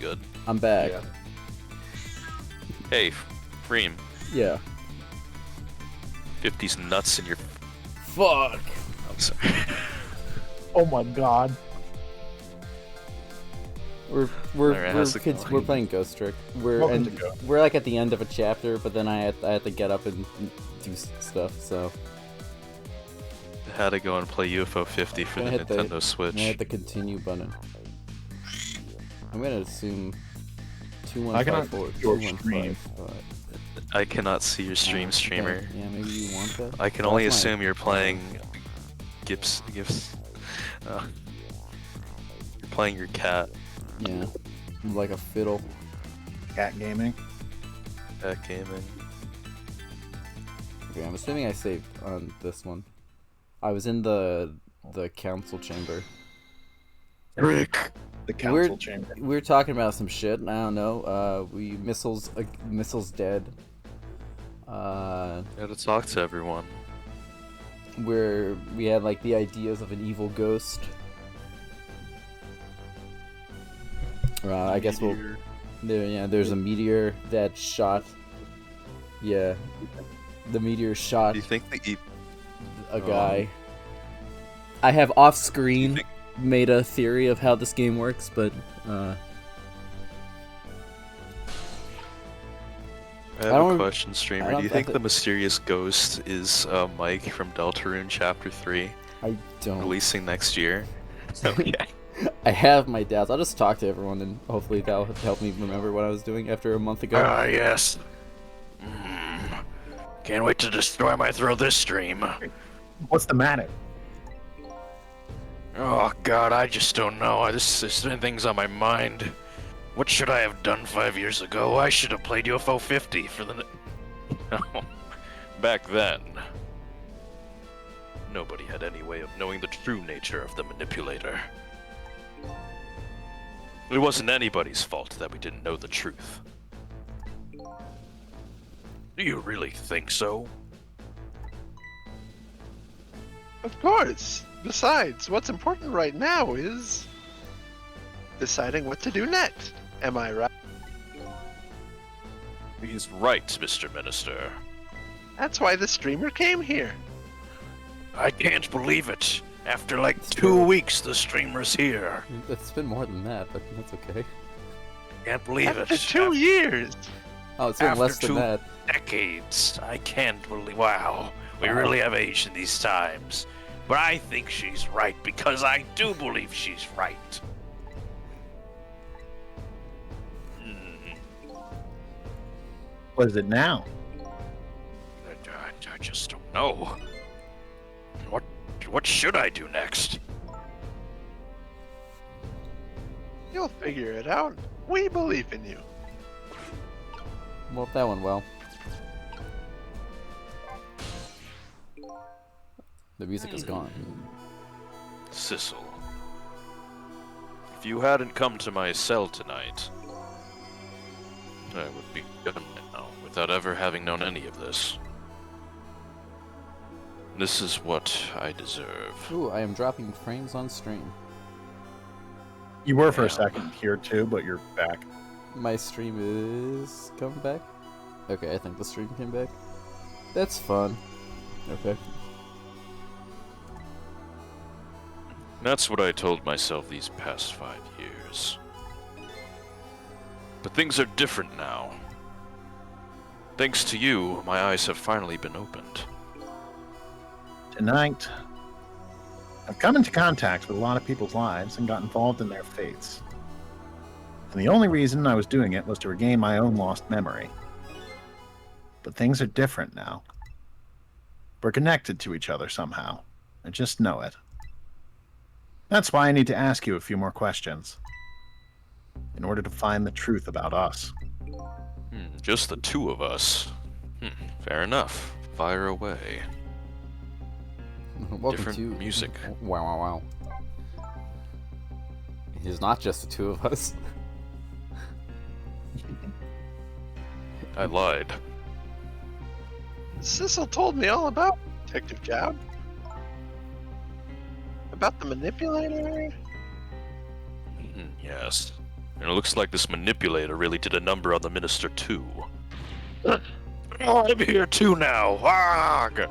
good. I'm back. Yeah. Hey, Freem. Yeah. 50's nuts in your... Fuck. I'm sorry. Oh my god. We're playing Ghost Trick. Welcome to Ghost. We're like at the end of a chapter, but then I had to get up and do stuff. So I had to go and play UFO 50 for the Nintendo Switch. I hit the continue button. I'm gonna assume I cannot 2154 I cannot see your stream, streamer. Okay. Yeah, maybe you want that. I can only assume you're playing gifts. You're playing your cat. Yeah, like a fiddle. Cat gaming. Cat gaming. Okay, I'm assuming I saved on this one. I was in the council chamber. Rick. The council chamber. We were talking about some shit. I don't know. Missiles dead. Got to talk to everyone. We had like the ideas of an evil ghost. I guess there's a meteor that shot. Yeah, the meteor shot. Do you think that a guy? I have off-screen made a theory of how this game works, but I have a question, streamer. Do you think the mysterious ghost is Mike from Deltarune Chapter 3? I don't. Releasing next year? Okay. I have my doubts. I'll just talk to everyone and hopefully that'll help me remember what I was doing after a month ago. Ah, yes. Can't wait to destroy my throat this stream. What's the matter? Oh god, I just don't know. There's so many things on my mind. What should I have done 5 years ago? I should have played UFO 50 for the... Back then, nobody had any way of knowing the true nature of the manipulator. It wasn't anybody's fault that we didn't know the truth. Do you really think so? Of course. Besides, what's important right now is deciding what to do next. Am I right? He's right, Mr. Minister. That's why the streamer came here. I can't believe it. After like 2 weeks, the streamer's here. It's been more than that, but that's okay. Can't believe After it. 2 years. Oh, it's been less than that. Decades. I can't believe. Wow. We really have aged in these times. But I think she's right because I do believe she's right. What is it now? I just don't know. What should I do next? You'll figure it out. We believe in you. Well, that went well. The music is gone. Sissel, if you hadn't come to my cell tonight, I would be gone now without ever having known any of this. This is what I deserve. Ooh, I am dropping frames on stream. You were for a second here too, but you're back. My stream is coming back? Okay, I think the stream came back. That's fun. Okay. That's what I told myself these past 5 years. But things are different now. Thanks to you, my eyes have finally been opened. Tonight, I've come into contact with a lot of people's lives and got involved in their fates. And the only reason I was doing it was to regain my own lost memory. But things are different now. We're connected to each other somehow. I just know it. That's why I need to ask you a few more questions. In order to find the truth about us. Just the two of us. Fair enough. Fire away. Different music. Wow. It's not just the two of us. I lied. Sissel told me all about Detective Jowd. About the manipulator. Yes. And it looks like this manipulator really did a number on the minister too. Oh, I'm here too now. Arg!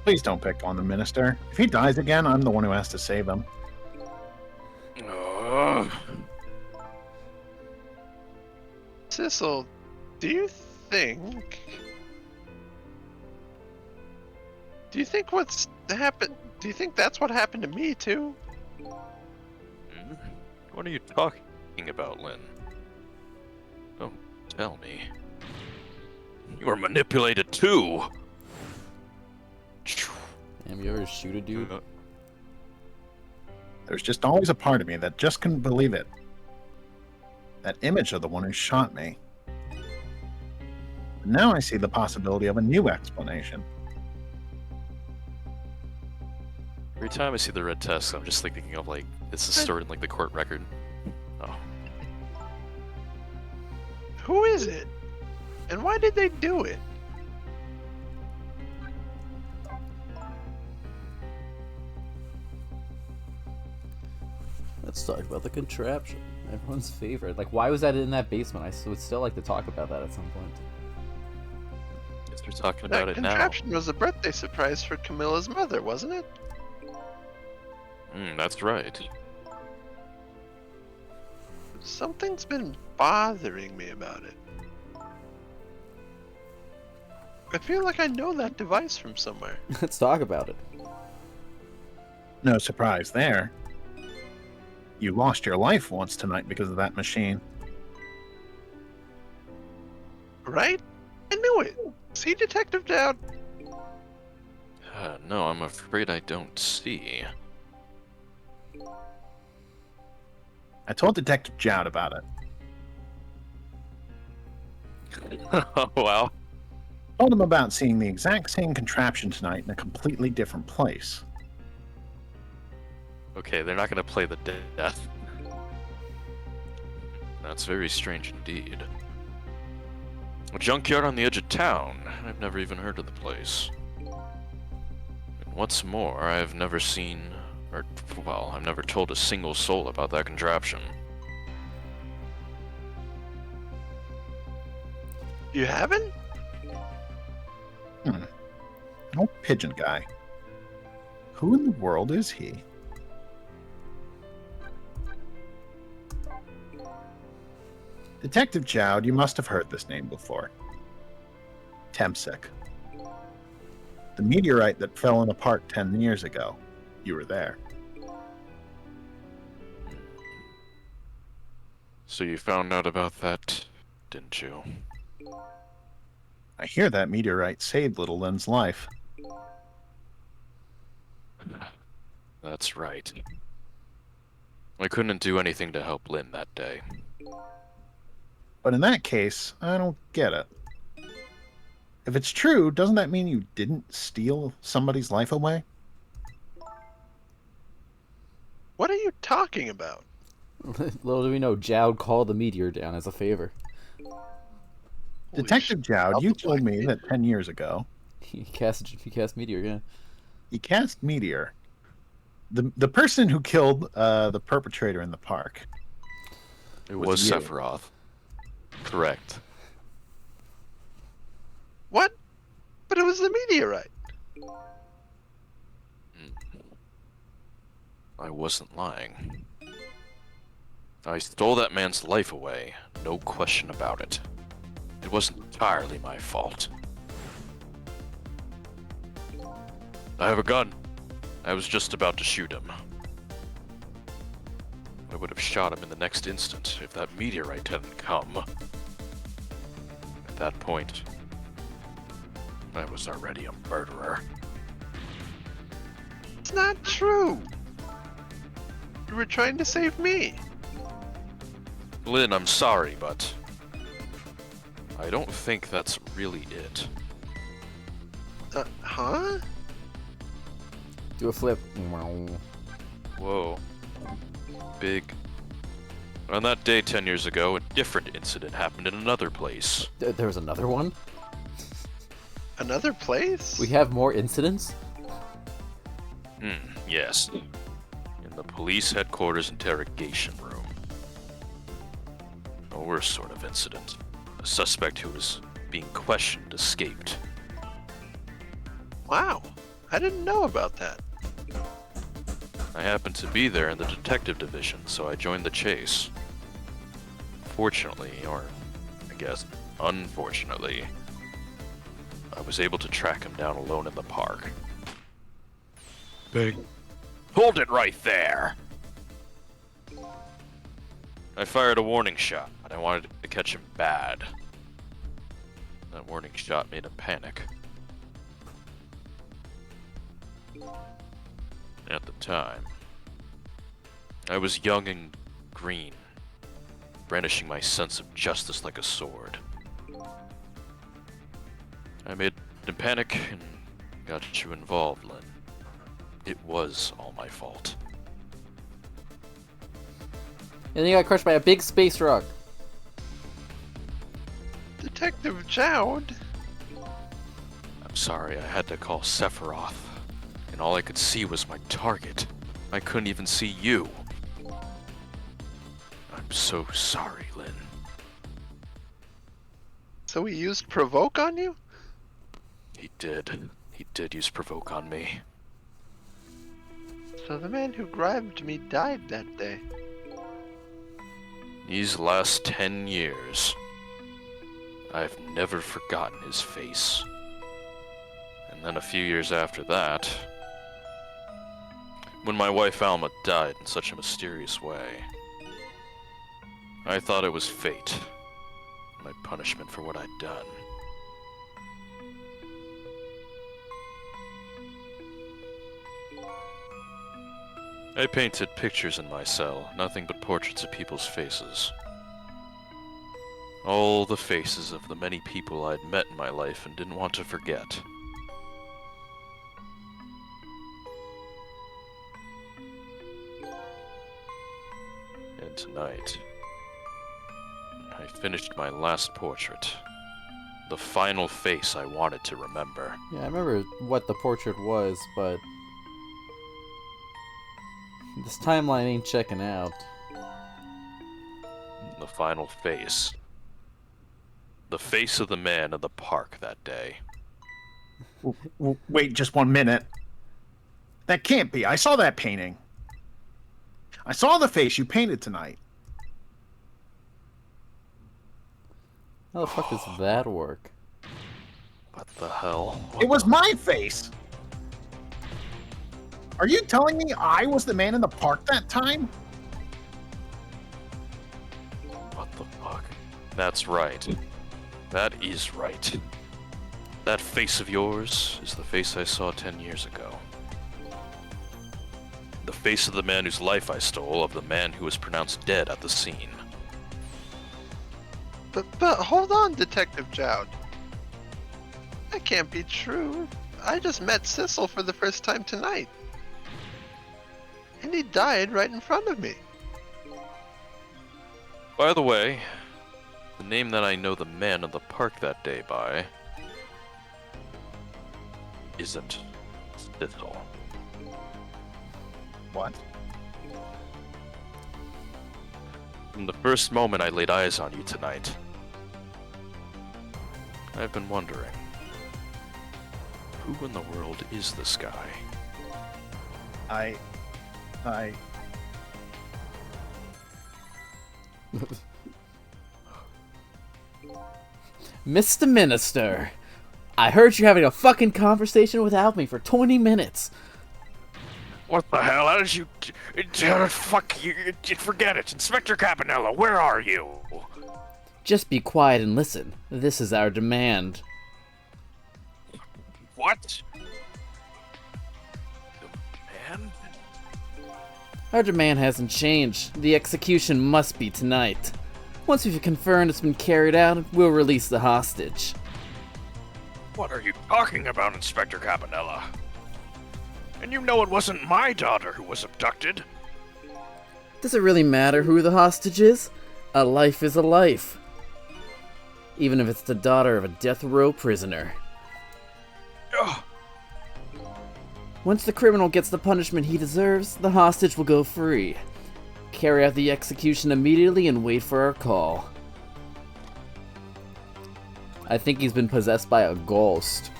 Please don't pick on the minister. If he dies again, I'm the one who has to save him. Sissel, do you think what's happened? Do you think that's what happened to me too? What are you talking about, Lynn? Don't tell me. You were manipulated too. Damn, you ever shoot a dude? There's just always a part of me that just couldn't believe it. That image of the one who shot me. But now I see the possibility of a new explanation. Every time I see the red test, I'm just like thinking of like it's a story in like the court record. Oh, Who is it? And why did they do it? Let's talk about the contraption. Everyone's favorite. Like, why was that in that basement? I would still like to talk about that at some point. guess we're talking about That it now. contraption was a birthday surprise for Camilla's mother, wasn't it? That's right. Something's been bothering me about it. I feel like I know that device from somewhere. Let's talk about it. No surprise there. You lost your life once tonight because of that machine. Right? I knew it. See, Detective Dowd? No, I'm afraid I don't see. I told Detective Jowd about it. Oh, wow. Told him about seeing the exact same contraption tonight in a completely different place. Okay, they're not gonna play the death. That's very strange indeed. A junkyard on the edge of town. I've never even heard of the place. And what's more, I've never seen, or, well, I've never told a single soul about that contraption. You haven't? An old pigeon guy. Who in the world is he? Detective Jowd, you must have heard this name before. Temsik. The meteorite that fell in a park 10 years ago. You were there. So you found out about that, didn't you? I hear that meteorite saved little Lynn's life. That's right. I couldn't do anything to help Lynn that day. But in that case, I don't get it. If it's true, doesn't that mean you didn't steal somebody's life away? What are you talking about? Little do we know, Jowd called the meteor down as a favor. Detective Jowd, you told me that 10 years ago, He cast meteor, yeah. he cast Meteor. The person who killed the perpetrator in the park. It Was was you. Sephiroth. Correct. What? But it was the meteorite. I wasn't lying. I stole that man's life away, no question about it. It wasn't entirely my fault. I have a gun. I was just about to shoot him. I would have shot him in the next instant if that meteorite hadn't come. At that point, I was already a murderer. It's not true. You were trying to save me. Lynn, I'm sorry, but I don't think that's really it. Huh? Do a flip. Whoa. Big. On that day 10 years ago, a different incident happened in another place. There was another one? Another place? We have more incidents? Yes. In the police headquarters interrogation room. worse sort of incident. A suspect who was being questioned escaped. Wow, I didn't know about that. I happened to be there in the detective division, so I joined the chase. Fortunately, or I guess unfortunately, I was able to track him down alone in the park. Big. Hold it right there! I fired a warning shot, but I wanted to catch him bad. That warning shot made him panic. At the time, I was young and green, brandishing my sense of justice like a sword. I made him panic and got you involved, Lynn. It was all my fault. And then you got crushed by a big space rock. Detective Jowd? I'm sorry, I had to call Sephiroth, and all I could see was my target. I couldn't even see you. I'm so sorry, Lynn. So he used provoke on you? He did. He did use provoke on me. So the man who grabbed me died that day. These last 10 years, I've never forgotten his face. And then a few years after that, when my wife Alma died in such a mysterious way, I thought it was fate, my punishment for what I'd done. I painted pictures in my cell, nothing but portraits of people's faces. All the faces of the many people I'd met in my life and didn't want to forget. And tonight, I finished my last portrait. The final face I wanted to remember. Yeah, I remember what the portrait was, but this timeline ain't checking out. The final face. The face of the man in the park that day. Wait just 1 minute. That can't be. I saw that painting. I saw the face you painted tonight. How the fuck does that work? What the hell? It was my face. Are you telling me I was the man in the park that time? What the fuck? That's right. That is right. That face of yours is the face I saw 10 years ago. The face of the man whose life I stole, of the man who was pronounced dead at the scene. But hold on, Detective Jowd. That can't be true. I just met Sissel for the first time tonight. And he died right in front of me. By the way, the name that I know the man in the park that day by isn't Sissel. What? From the first moment I laid eyes on you tonight, I've been wondering, who in the world is this guy? I... Mr. Minister, I heard you having a fucking conversation without me for 20 minutes. What the hell? How did you... Fuck you... Forget it. Inspector Campanella, where are you? Just be quiet and listen. This is our demand. What? Man? Our demand hasn't changed. The execution must be tonight. Once we've confirmed it's been carried out, we'll release the hostage. What are you talking about, Inspector Campanella? And you know it wasn't my daughter who was abducted. Does it really matter who the hostage is? A life is a life. Even if it's the daughter of a death row prisoner. Ugh. Once the criminal gets the punishment he deserves, the hostage will go free. Carry out the execution immediately and wait for our call. I think he's been possessed by a ghost.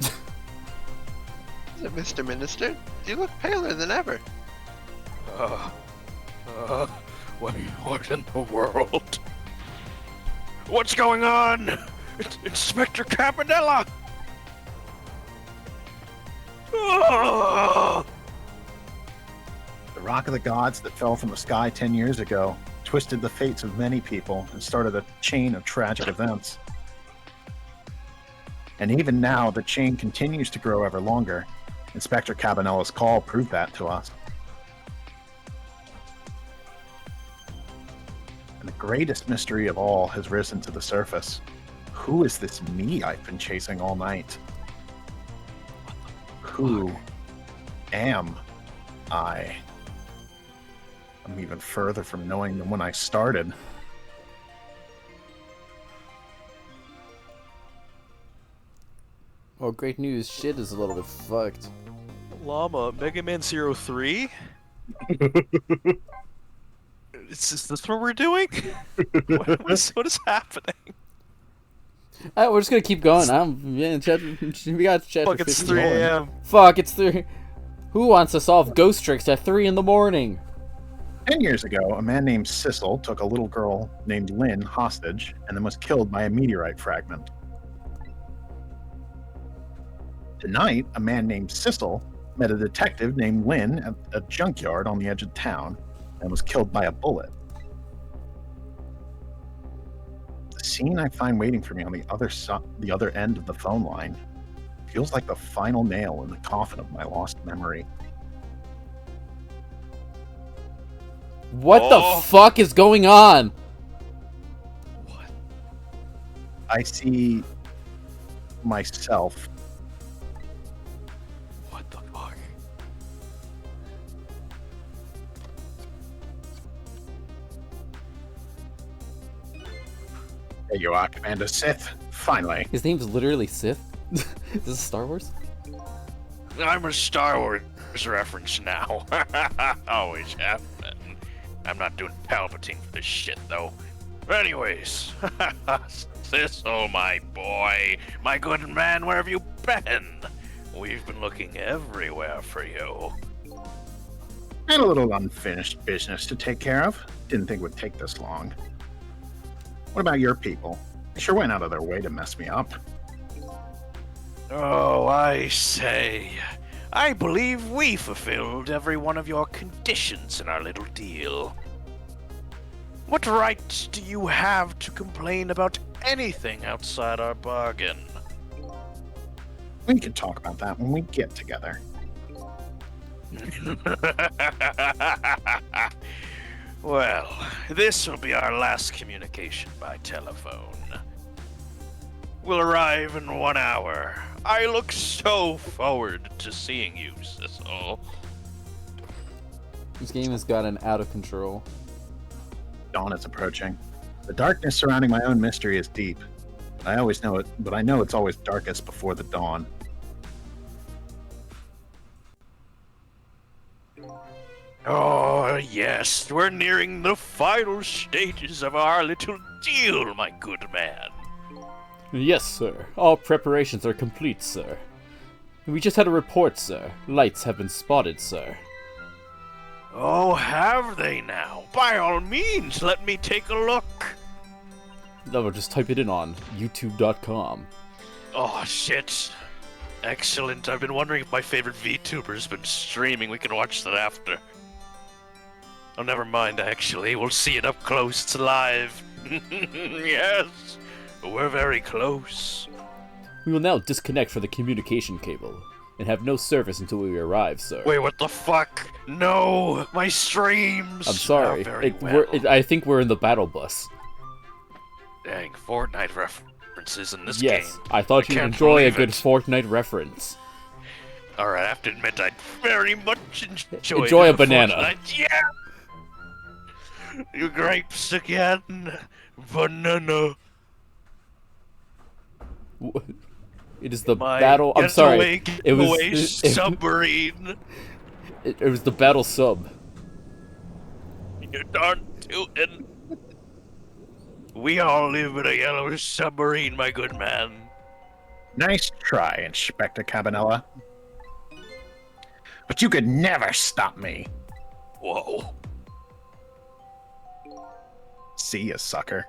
Is it Mr. Minister? You look paler than ever. What in the world? What's going on? It's Inspector Cabanella! Ah! The rock of the gods that fell from the sky 10 years ago twisted the fates of many people and started a chain of tragic events. And even now, the chain continues to grow ever longer. Inspector Cabanella's call proved that to us. And the greatest mystery of all has risen to the surface. Who is this me I've been chasing all night? Who am I? I'm even further from knowing than when I started. Well, great news. Shit is a little bit fucked. Llama, Mega Man 03? Is this what we're doing? What is happening? Alright, we're just gonna keep going. We got chat. Fuck, for it's 50 3 more. a.m. Fuck, it's 3. Who wants to solve ghost tricks at 3 in the morning? 10 years ago, a man named Sissel took a little girl named Lynn hostage and then was killed by a meteorite fragment. Tonight, a man named Sissel met a detective named Lynn at a junkyard on the edge of town and was killed by a bullet. The scene I find waiting for me on the other end of the phone line feels like the final nail in the coffin of my lost memory. What the fuck is going on? What? I see myself. What the fuck? There you are, Commander Sith. Finally. His name's literally Sith? Is this Star Wars? I'm a Star Wars reference now. Always have been. I'm not doing Palpatine for this shit, though. Anyways, Sissel, my boy, my good man, where have you been? We've been looking everywhere for you. And a little unfinished business to take care of. Didn't think it would take this long. What about your people? They sure went out of their way to mess me up. Oh, I say. I believe we fulfilled every one of your conditions in our little deal. What right do you have to complain about anything outside our bargain? We can talk about that when we get together. Well, this will be our last communication by telephone. We'll arrive in 1 hour. I look so forward to seeing you, Sissel. This game has gotten out of control. Dawn is approaching. The darkness surrounding my own mystery is deep. I always know it, but I know it's always darkest before the dawn. Oh, yes, we're nearing the final stages of our little deal, my good man. Yes, sir. All preparations are complete, sir. We just had a report, sir. Lights have been spotted, sir. Oh, have they now? By all means, let me take a look. No, just type it in on youtube.com. Oh, shit. Excellent. I've been wondering if my favorite VTuber's been streaming. We can watch that after. Oh, never mind, actually. We'll see it up close. It's live. Yes. We're very close. We will now disconnect from the communication cable and have no service until we arrive, sir. Wait, what the fuck? No! My streams! I'm sorry. Oh, very well. I think we're in the battle bus. Dang, Fortnite references in this Yes, game. I thought you'd can't enjoy a believe good it. Fortnite reference. Alright, I have to admit, I very much enjoy Enjoy a the banana. Fortnite. Yeah! You grapes again. Banana. It is the My battle. I'm sorry. getaway It was submarine. it was the battle sub. You darn tootin'. We all live in a yellow submarine, my good man. Nice try, Inspector Cabanella. But you could never stop me. Whoa. See ya, sucker.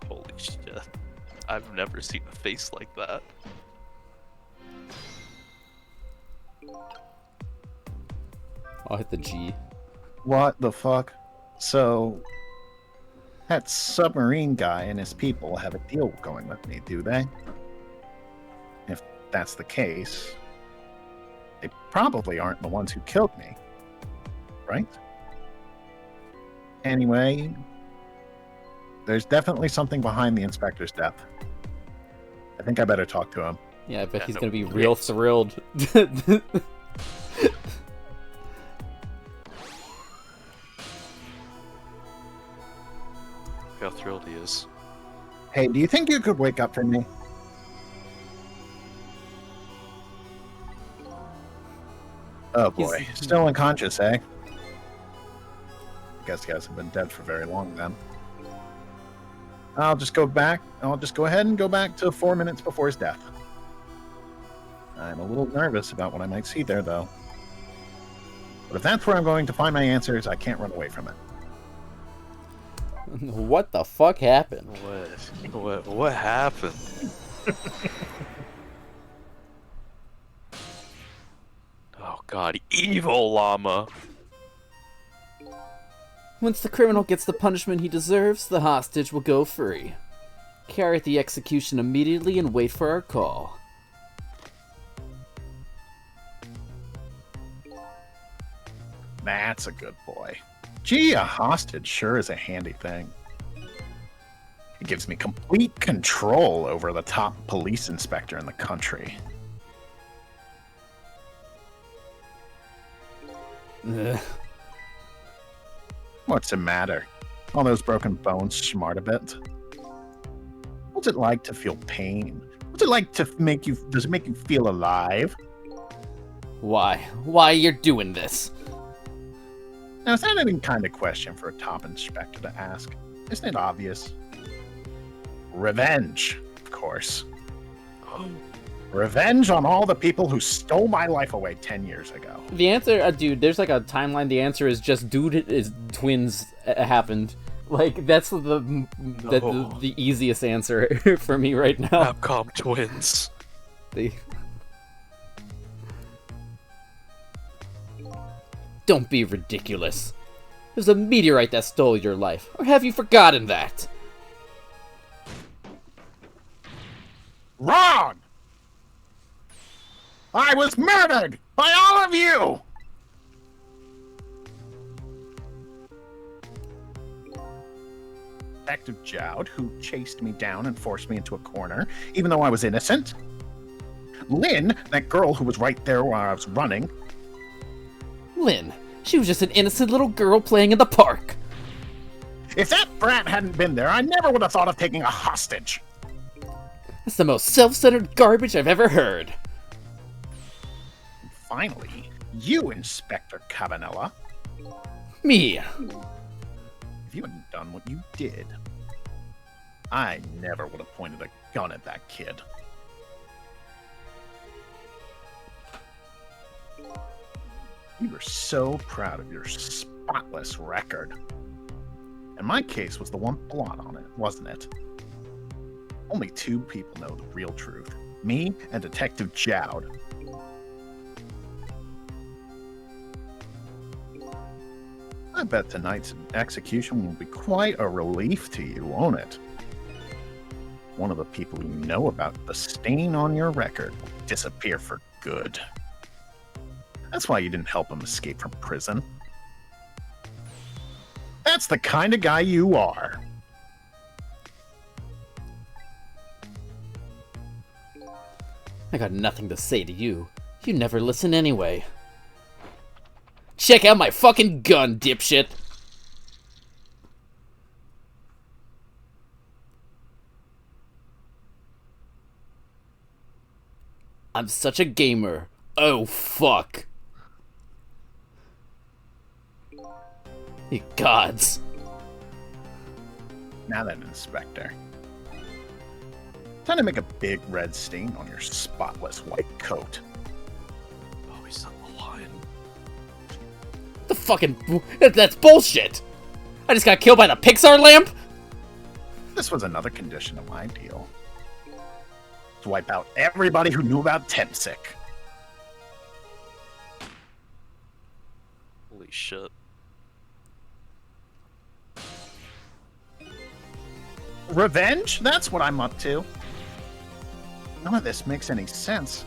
Holy shit. I've never seen a face like that. I'll hit the G. What the fuck? So, that submarine guy and his people have a deal going with me, do they? If that's the case, they probably aren't the ones who killed me, right? Anyway, there's definitely something behind the inspector's death. I think I better talk to him. Yeah, I bet Yeah, he's no, gonna be real thrilled. Look how thrilled he is. Hey, do you think you could wake up for me? Oh boy, He's- still unconscious, eh? Guess he hasn't been dead for very long then. I'll just go ahead and go back to 4 minutes before his death. I'm a little nervous about what I might see there, though. But if that's where I'm going to find my answers, I can't run away from it. What the fuck happened? What happened? Oh god, evil llama. Once the criminal gets the punishment he deserves, the hostage will go free. Carry out the execution immediately and wait for our call. That's a good boy. Gee, a hostage sure is a handy thing. It gives me complete control over the top police inspector in the country. Ugh. What's the matter? All those broken bones smart a bit? What's it like to feel pain? What's it like to make you... Does it make you feel alive? Why? Why you're doing this? Now, is that any kind of question for a top inspector to ask? Isn't it obvious? Revenge, of course. Revenge on all the people who stole my life away 10 years ago. The answer, dude, there's like a timeline. The answer is just dude is twins happened. Like that's the easiest answer for me right now. Capcom twins. They... Don't be ridiculous. It was a meteorite that stole your life. Or have you forgotten that? Wrong! I was murdered by all of you! Detective Jowd, who chased me down and forced me into a corner, even though I was innocent. Lynn, that girl who was right there while I was running. Lynn, she was just an innocent little girl playing in the park. If that brat hadn't been there, I never would have thought of taking a hostage. That's the most self-centered garbage I've ever heard. Finally, you, Inspector Cabanella. Me. If you hadn't done what you did, I never would have pointed a gun at that kid. You were so proud of your spotless record. And my case was the one blot on it, wasn't it? Only two people know the real truth. Me and Detective Jowd. I bet tonight's execution will be quite a relief to you, won't it? One of the people who know about the stain on your record will disappear for good. That's why you didn't help him escape from prison. That's the kind of guy you are. I got nothing to say to you. You never listen anyway. Check out my fucking gun, dipshit! I'm such a gamer. Oh, fuck. Ye gods. Now then, Inspector. Time to make a big red stain on your spotless white coat. Oh, he's not lying. The fucking... That's bullshit! I just got killed by the Pixar lamp? This was another condition of my deal. To wipe out everybody who knew about Tempsick. Holy shit. Revenge? That's what I'm up to. None of this makes any sense.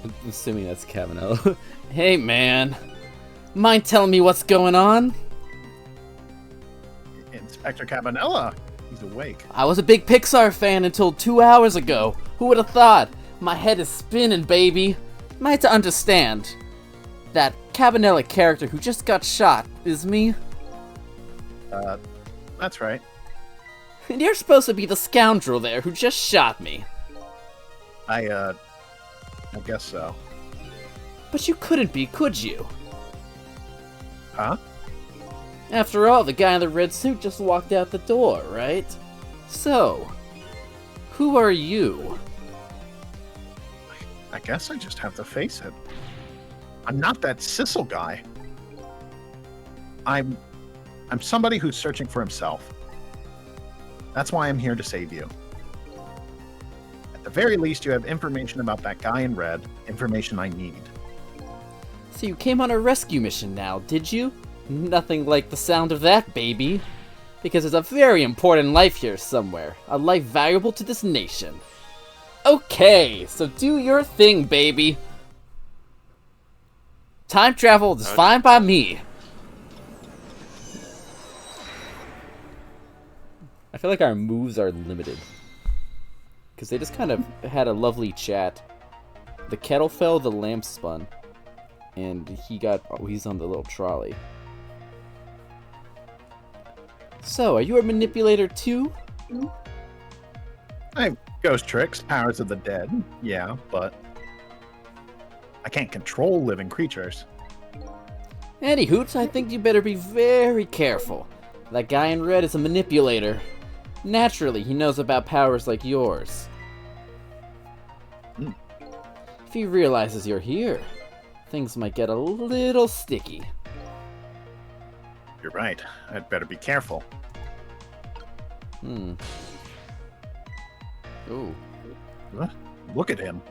I'm assuming that's Cavanello. Hey, man. Mind telling me what's going on? Inspector Cabanella, he's awake. I was a big Pixar fan until 2 hours ago. Who would have thought? My head is spinning, baby. Am I to understand? That Cabanella character who just got shot is me? That's right. And you're supposed to be the scoundrel there who just shot me. I guess so. But you couldn't be, could you? Huh? After all, the guy in the red suit just walked out the door, right? So, who are you? I guess I just have to face it. I'm not that Sissel guy. I'm somebody who's searching for himself. That's why I'm here to save you. At the very least, you have information about that guy in red, information I need. So you came on a rescue mission now, did you? Nothing like the sound of that, baby. Because there's a very important life here somewhere. A life valuable to this nation. Okay, so do your thing, baby. Time travel is fine by me. I feel like our moves are limited. Because they just kind of had a lovely chat. The kettle fell, the lamp spun. And he's on the little trolley. So, are you a manipulator too? I have ghost tricks, powers of the dead, yeah, but I can't control living creatures. Anywho, I think you better be very careful. That guy in red is a manipulator. Naturally, he knows about powers like yours. If he realizes you're here, things might get a little sticky. You're right. I'd better be careful. Ooh. Huh? Look at him.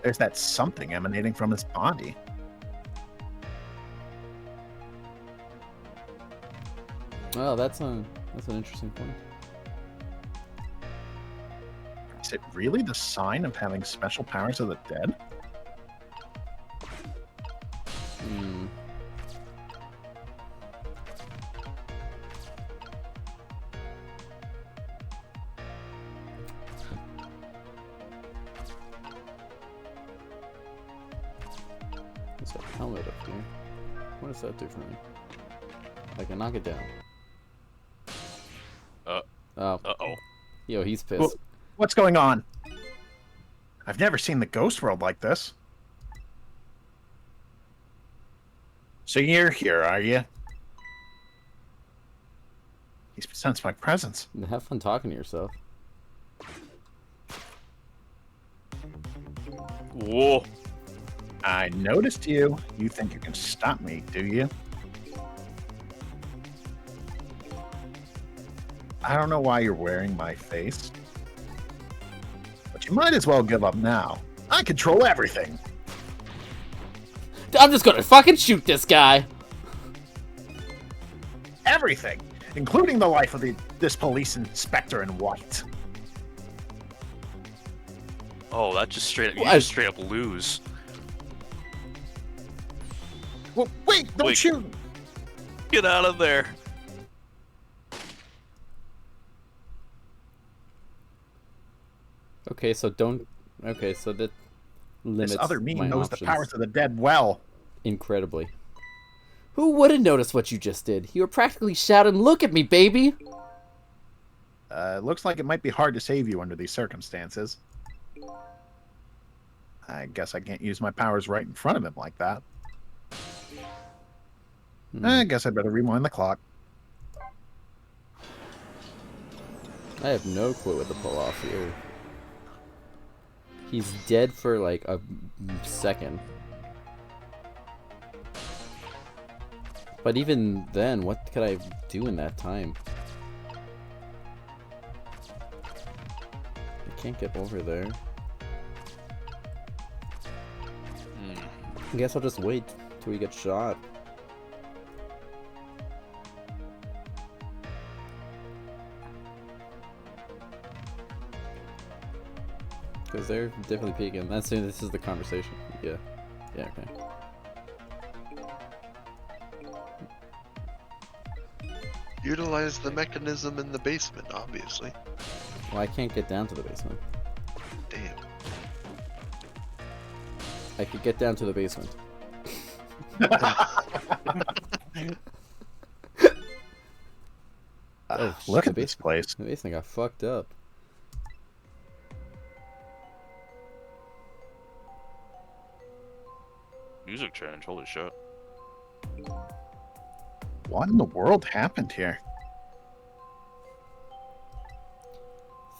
There's that something emanating from his body. Well, that's an interesting point. Is it really the sign of having special powers of the dead? There's a helmet up here. What does that do for me? I can knock it down. Oh. Uh-oh. Yo, he's pissed. What's going on? I've never seen the ghost world like this. So you're here, are you? He's sensed my presence. Have fun talking to yourself. Whoa. I noticed you. You think you can stop me, do you? I don't know why you're wearing my face, but you might as well give up now. I control everything. I'm just gonna fucking shoot this guy. Everything, including the life of this police inspector in white. Oh, that just straight up, you just straight up lose. Well, wait, don't shoot! Get out of there. Okay, so don't. Okay, so that limits This other me my knows options the powers of the dead well. incredibly. Who wouldn't notice what you just did? You were practically shouting, "Look at me, baby!" Looks like it might be hard to save you under these circumstances. I guess I can't use my powers right in front of him like that. I guess I'd better rewind the clock. I have no clue what to pull off here. He's dead for like a second. But even then, what could I do in that time? I can't get over there. I guess I'll just wait till he gets shot. Because they're definitely peeking. That's this is the conversation. Yeah. Yeah, okay. Utilize the mechanism in the basement, obviously. Well, I can't get down to the basement. Damn. I could get down to the basement. Oh, Look shit, at this place. The basement got fucked up. Music change, holy shit. What in the world happened here?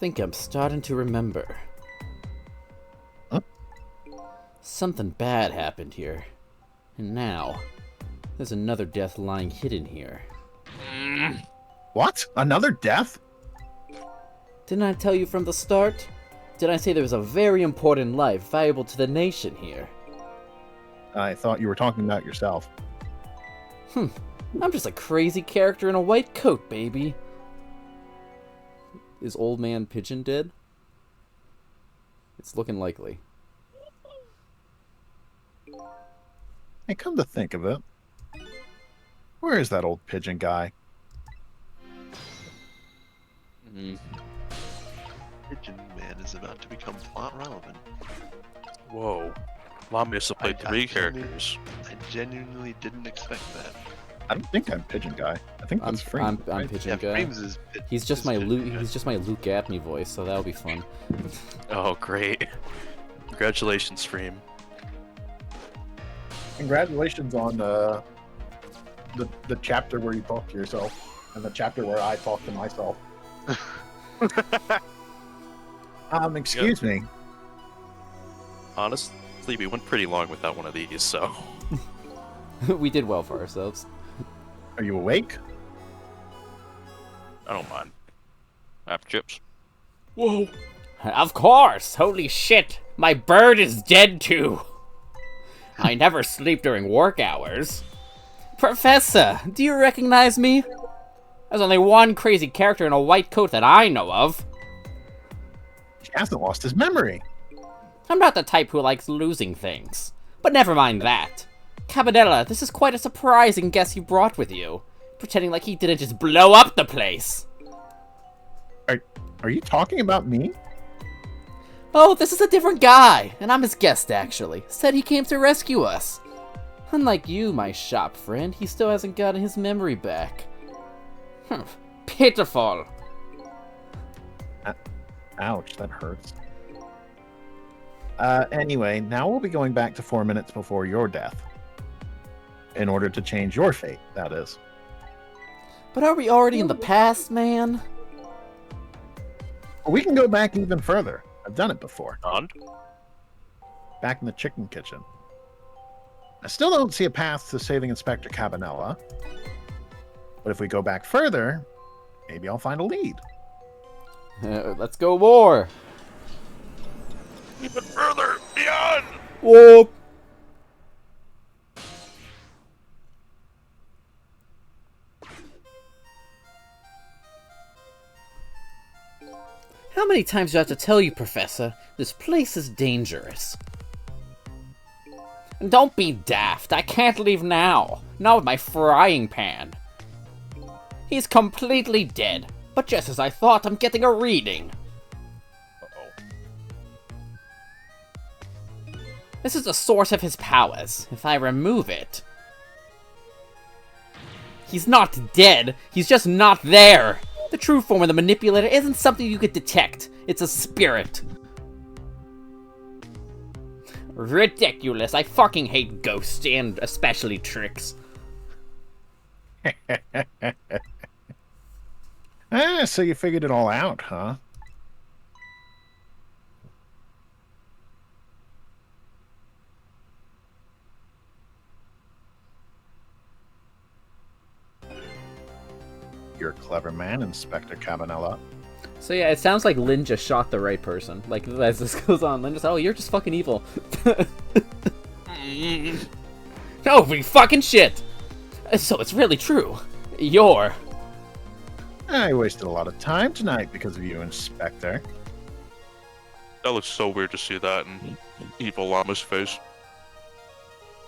Think I'm starting to remember. Huh? Something bad happened here. And now, there's another death lying hidden here. What? Another death? Didn't I tell you from the start? Did I say there was a very important life valuable to the nation here? I thought you were talking about yourself. I'm just a crazy character in a white coat, baby. Is Old Man Pigeon dead? It's looking likely. Hey, come to think of it, where is that old pigeon guy? Pigeon Man is about to become plot relevant. Whoa. Lamius have played I three genuinely- characters. I genuinely didn't expect that. I don't think I'm pigeon guy. I think that's Freems. I'm right? Pigeon Yeah, Guy. Freems is. He's just is my Pigeon Luke. Guy. He's just my Luke Gaffney voice, so that'll be fun. Oh, great. Congratulations, Freem. Congratulations on the chapter where you talk to yourself and the chapter where I talk to myself. Excuse me. Honestly, we went pretty long without one of these, so... We did well for ourselves. Are you awake? I don't mind. Apple chips. Whoa! Of course! Holy shit! My bird is dead too! I never sleep during work hours. Professor, do you recognize me? There's only one crazy character in a white coat that I know of. He hasn't lost his memory. I'm not the type who likes losing things. But never mind that. Cabanella, this is quite a surprising guest you brought with you. Pretending like he didn't just blow up the place. Are you talking about me? Oh, this is a different guy, and I'm his guest actually. Said he came to rescue us. Unlike you, my shop friend, he still hasn't gotten his memory back. Pitiful. Ouch, that hurts. Anyway, now we'll be going back to 4 minutes before your death. In order to change your fate, that is. But are we already in the past, man? We can go back even further. I've done it before. And? Back in the chicken kitchen. I still don't see a path to saving Inspector Cabanella. But if we go back further, maybe I'll find a lead. Let's go more. Even further! Beyond! Whoop. How many times do I have to tell you, Professor? This place is dangerous. And don't be daft. I can't leave now. Not with my frying pan. He's completely dead. But just as I thought, I'm getting a reading. Uh-oh. This is the source of his powers. If I remove it... He's not dead. He's just not there. The true form of the manipulator isn't something you could detect. It's a spirit. Ridiculous. I fucking hate ghosts, and especially tricks. So you figured it all out, huh? You're a clever man, Inspector Cabanella. So yeah, it sounds like Lynn just shot the right person. Like, as this goes on, Lynn just, oh, you're just fucking evil. Holy fucking shit! So it's really true. You're... I wasted a lot of time tonight because of you, Inspector. That looks so weird to see that in evil llama's face.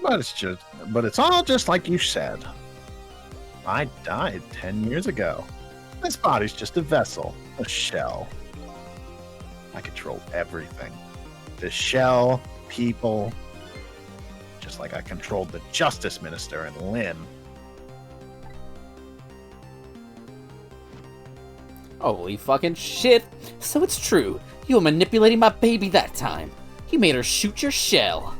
But it's all just like you said. I died 10 years ago. This body's just a vessel, a shell. I control everything. The shell, people, just like I controlled the Justice Minister and Lynn. Holy fucking shit! So it's true. You were manipulating my baby that time. You made her shoot your shell.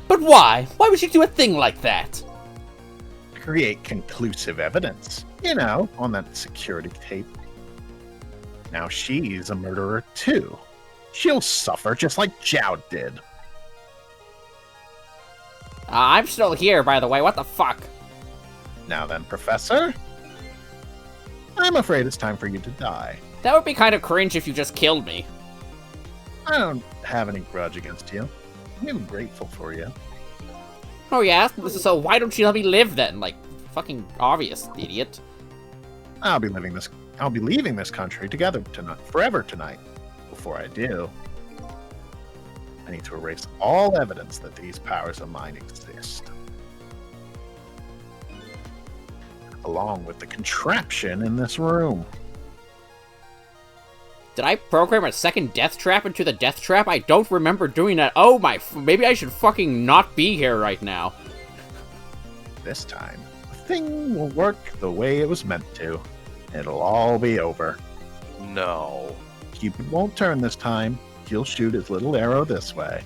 But why? Why would you do a thing like that? Create conclusive evidence. You know, on that security tape. Now she's a murderer too. She'll suffer just like Jowd did. I'm still here, by the way. What the fuck? Now then, Professor. I'm afraid it's time for you to die. That would be kind of cringe if you just killed me. I don't have any grudge against you. I'm grateful for you. Oh yeah? So why don't you let me live then? Like, fucking obvious, idiot. I'll be leaving this country together forever tonight. Before I do, I need to erase all evidence that these powers of mine exist. Along with the contraption in this room. Did I program a second death trap into the death trap? I don't remember doing that. Oh my, maybe I should fucking not be here right now. This time, the thing will work the way it was meant to. It'll all be over. No. Cupid won't turn this time. He'll shoot his little arrow this way.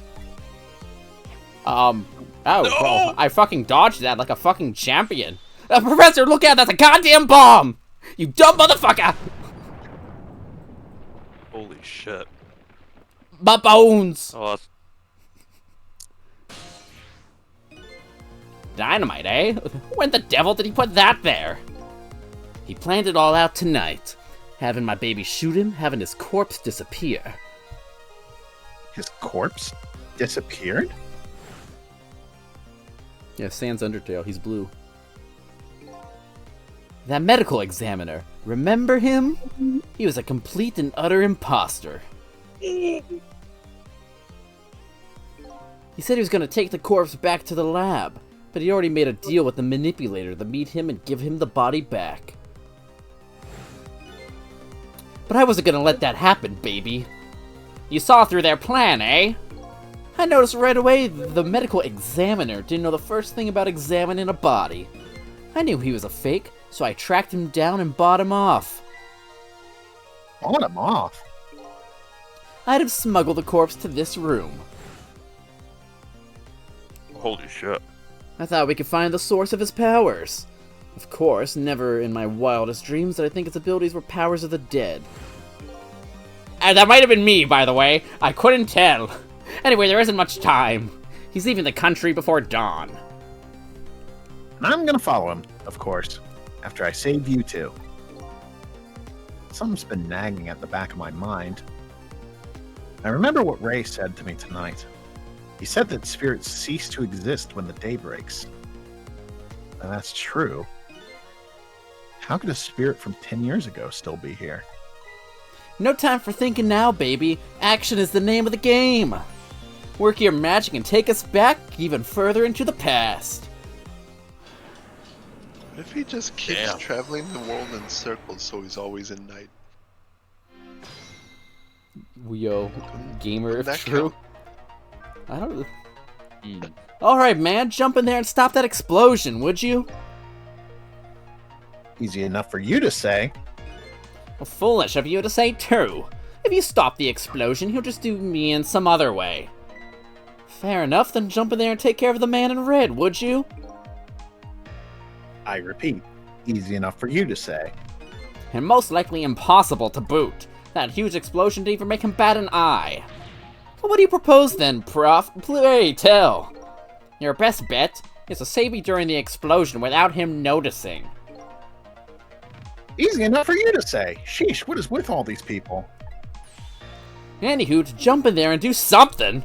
Oh, well, I fucking dodged that like a fucking champion. Professor, look out, that's a goddamn bomb! You dumb motherfucker! Holy shit. My bones! Oh, Dynamite, eh? When the devil did he put that there? He planned it all out tonight. Having my baby shoot him, having his corpse disappear. His corpse disappeared? Yeah, sans Undertale, he's blue. That medical examiner, remember him? He was a complete and utter imposter. He said he was gonna take the corpse back to the lab, but he already made a deal with the manipulator to meet him and give him the body back. But I wasn't gonna let that happen, baby. You saw through their plan, eh? I noticed right away the medical examiner didn't know the first thing about examining a body. I knew he was a fake, so I tracked him down and bought him off. Bought him off? I had him smuggle the corpse to this room. holy shit. I thought we could find the source of his powers. Of course, never in my wildest dreams did I think his abilities were powers of the dead. And that might have been me, by the way. I couldn't tell. Anyway, there isn't much time. He's leaving the country before dawn. And I'm gonna follow him, of course, after I save you two. Something's been nagging at the back of my mind. I remember what Ray said to me tonight. He said that spirits cease to exist when the day breaks. And that's true. How could a spirit from 10 years ago still be here? No time for thinking now, baby. Action is the name of the game. Work your magic and take us back even further into the past. If he just keeps Damn. traveling the world in circles so he's always in night. Yo, gamer if That true. count? I don't... Alright, man, jump in there and stop that explosion, would you? Easy enough for you to say. Well, foolish of you to say too. If you stop the explosion, he'll just do me in some other way. Fair enough, then jump in there and take care of the man in red, would you? I repeat, easy enough for you to say. and most likely impossible to boot. That huge explosion didn't even make him bat an eye. Well, what do you propose then, Prof? Pray tell. Your best bet is to save me during the explosion without him noticing. Easy enough for you to say. Sheesh, what is with all these people? Anywho, to jump in there and do something!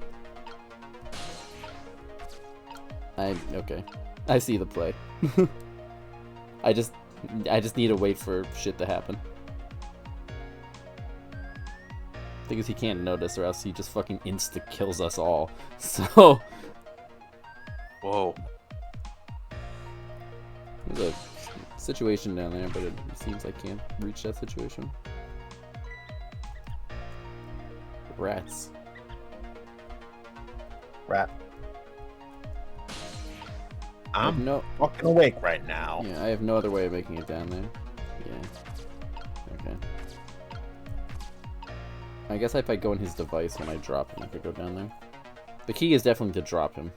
Okay. I see the play. I just need to wait for shit to happen. Thing is, he can't notice or else he just fucking insta-kills us all. So... Whoa. There's a situation down there, but it seems I can't reach that situation. Rats. Rat. I'm no fucking awake right now. Yeah, I have no other way of making it down there. Yeah. Okay. I guess if I go in his device when I drop him, I could go down there. The key is definitely to drop him.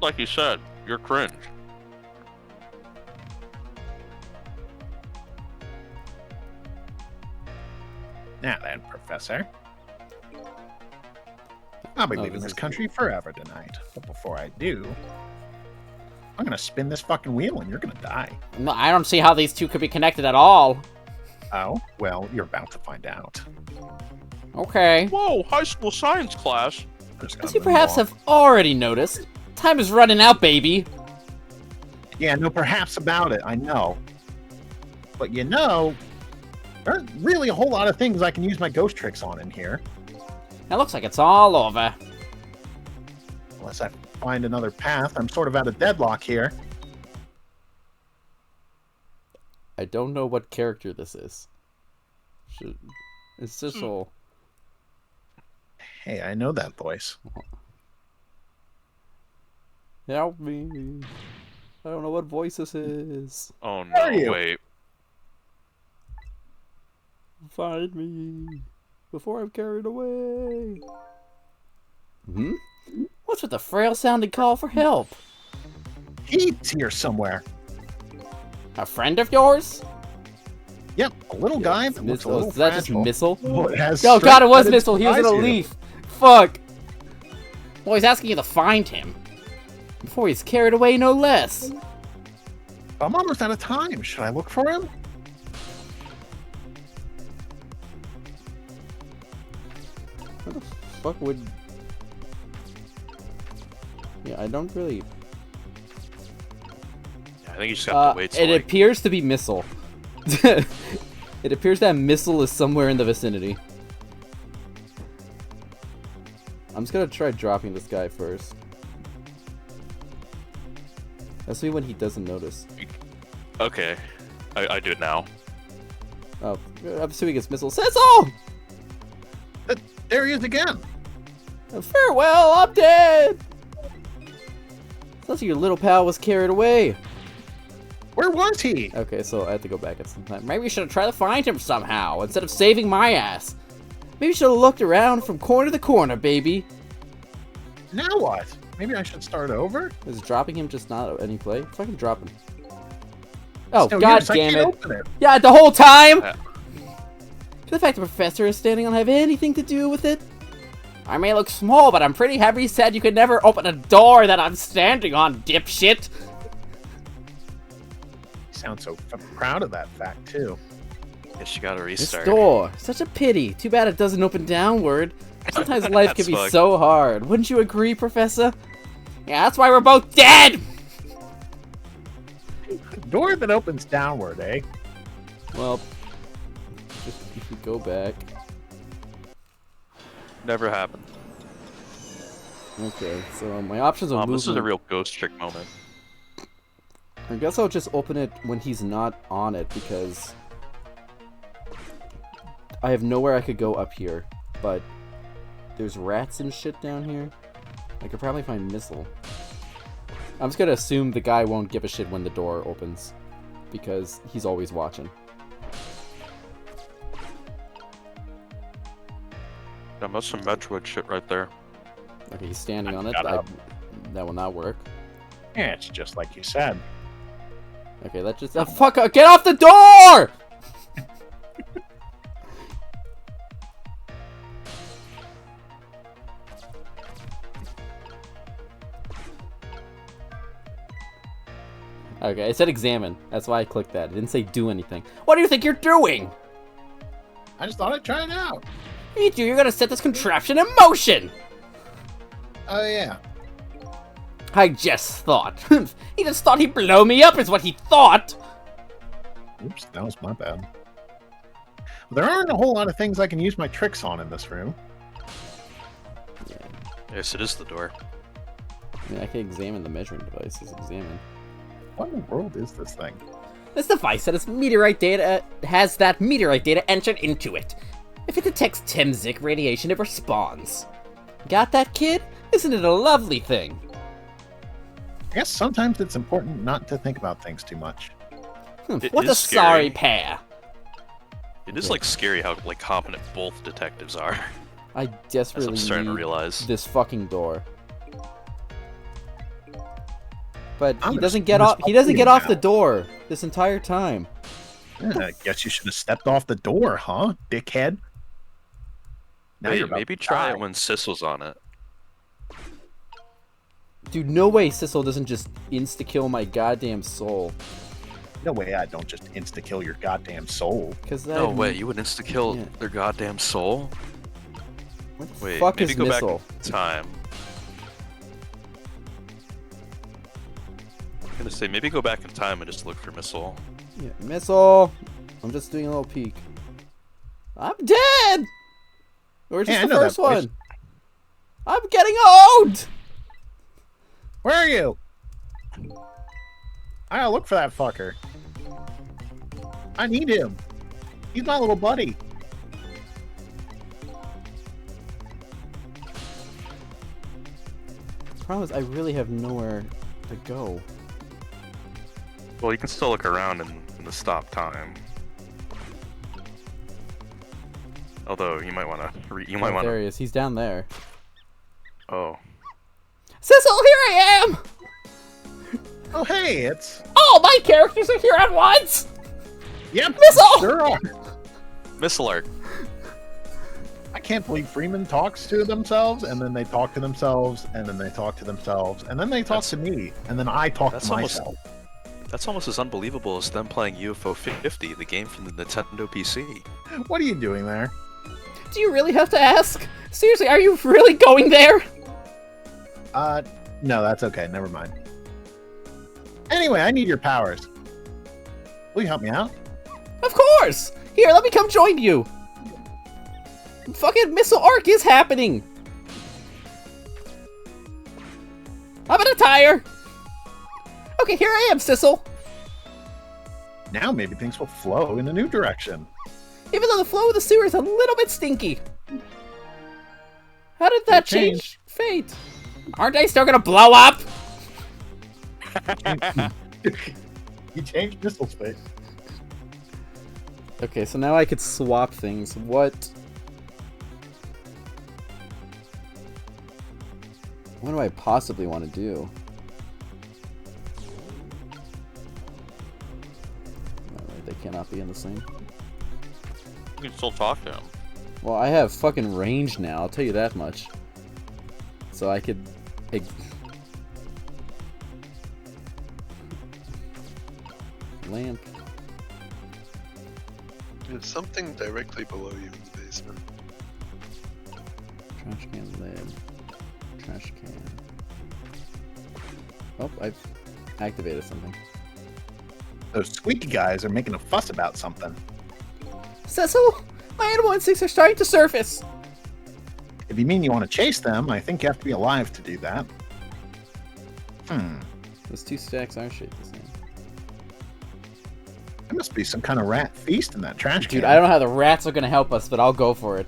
Like you said, you're cringe. Now then, Professor. I'll be Oh, leaving this this is country forever tonight. But before I do, I'm gonna spin this fucking wheel and you're gonna die. No, I don't see how these two could be connected at all. Oh? Well, you're about to find out. Okay. Whoa, high school science class. Just gonna As you move perhaps on. have already noticed, time is running out, baby. Yeah, no, perhaps about it, I know. But you know, there aren't really a whole lot of things I can use my ghost tricks on in here. It looks like it's all over. Unless I find another path. I'm sort of at a deadlock here. I don't know what character this is. It's just all... Hey, I know that voice. Help me. I don't know what voice this is. Oh no, Where are you? wait. Find me before I'm carried away. Hmm? What's with the frail-sounding call for help? He's here somewhere. A friend of yours? Yep, a little guy that looks a little Is that just fragile. Missile? Oh, it has Oh god, it was straight-headed Missile. He was in a surprise here. leaf. Fuck. Well, he's asking you to find him. Before he's carried away, no less. I'm almost out of time. Should I look for him? What the fuck would... Yeah, I don't really... Yeah, I think you just have to wait. It till, like, appears to be Missile. It appears that Missile is somewhere in the vicinity. I'm just gonna try dropping this guy first. Let's see when he doesn't notice. Okay, I do it now. Oh, I'm assuming it's Missile. Sissel! There he is again. Farewell, I'm dead! Sounds like your little pal was carried away. Where was he? Okay, so I have to go back at some time. Maybe we should have tried to find him somehow, instead of saving my ass. Maybe we should have looked around from corner to corner, baby. Now what? Maybe I should start over? Is dropping him just not any play? Fucking drop him. Oh, No god use, I damn can't it. open it. Yeah, the whole time! Yeah. The fact the professor is standing on have anything to do with it? I may look small, but I'm pretty happy you said you could never open a door that I'm standing on, dipshit! You sound so proud of that fact, too. Guess you gotta This restart. door, such a pity. Too bad it doesn't open downward. Sometimes life can That's be fucked. so hard. Wouldn't you agree, Professor? Yeah, that's why we're both dead! Door that opens downward, eh? Well, just go back. Never happened. Okay, so my options are This is a movement. real ghost trick moment. I guess I'll just open it when he's not on it, because I have nowhere I could go up here, but there's rats and shit down here. I could probably find Missile. I'm just gonna assume the guy won't give a shit when the door opens, because he's always watching. That's some Metroid shit right there. Okay, he's standing on it. Shut up. That will not work. Yeah, it's just like you said. Okay, let's just... fuck! Get off the door! Okay, it said examine. That's why I clicked that. It didn't say do anything. What do you think you're doing? I just thought I'd try it out. You're gonna set this contraption in motion! Oh, yeah. I just thought. He just thought he'd blow me up is what he thought! Oops, that was my bad. Well, there aren't a whole lot of things I can use my tricks on in this room. Yes, it is the door. I mean, I can examine the measuring device. Just examine. What in the world is this thing? This device has that meteorite data entered into it. If it detects Temzik radiation, it responds. Got that, kid? Isn't it a lovely thing? I guess sometimes it's important not to think about things too much. It What is a scary. sorry pair. It is like scary how like competent both detectives are. I As desperately I'm starting to need realize. this fucking door. But I'm he gonna doesn't spin get this off. He whole doesn't thing get off now. the door this entire time. Yeah, I guess you should have stepped off the door, huh, dickhead? Now Wait, you're about maybe to try die. it when Sissel's on it. Dude, no way Sissel doesn't just insta-kill my goddamn soul. No way I don't just insta-kill your goddamn soul. Because No way, you would insta-kill Yeah. their goddamn soul? What the Wait, fuck maybe is go missile? back in time. I'm gonna say, maybe go back in time and just look for Missile. Yeah, missile. I'm just doing a little peek. I'm dead. Or just Yeah, I the know that first voice. one. I'm getting old. Where are you? I gotta look for that fucker. I need him. He's my little buddy. The problem is I really have nowhere to go. Well, you can still look around in the stop time. Although you might want to, you might want There to. he is. He's down there. Oh, Sissel, here I am. Oh, hey, it's... All my characters are here at once. Yep, Missile! sure are. Missile Arc. I can't believe Freeman talks to themselves, and then they talk to themselves, and then they talk to themselves, and then they talk to me, and then I talk That's to almost- myself. That's almost as unbelievable as them playing UFO 50, the game from the Nintendo PC. What are you doing there? Do you really have to ask? Seriously, are you really going there? No, that's okay. Never mind. Anyway, I need your powers. Will you help me out? Of course! Here, let me come join you! Fucking missile arc is happening! I'm in a tire! Okay, here I am, Sissel! Now maybe things will flow in a new direction. Even though the flow of the sewer is a little bit stinky. How did that It changed. change fate? Aren't I still gonna blow up? You changed missile space. Okay, so now I could swap things. What do I possibly want to do? Alright, they cannot be in the same. You can still talk to him. Well, I have fucking range now, I'll tell you that much. So I could... Lamp. There's something directly below you in the basement. Trash can lid. Trash can. Oh, I've activated something. Those squeaky guys are making a fuss about something. Cecil, my animal instincts are starting to surface. If you mean you want to chase them, I think you have to be alive to do that. Those two stacks are shaped the same. There must be some kind of rat feast in that trash can. Dude, I don't know how the rats are gonna help us, but I'll go for it.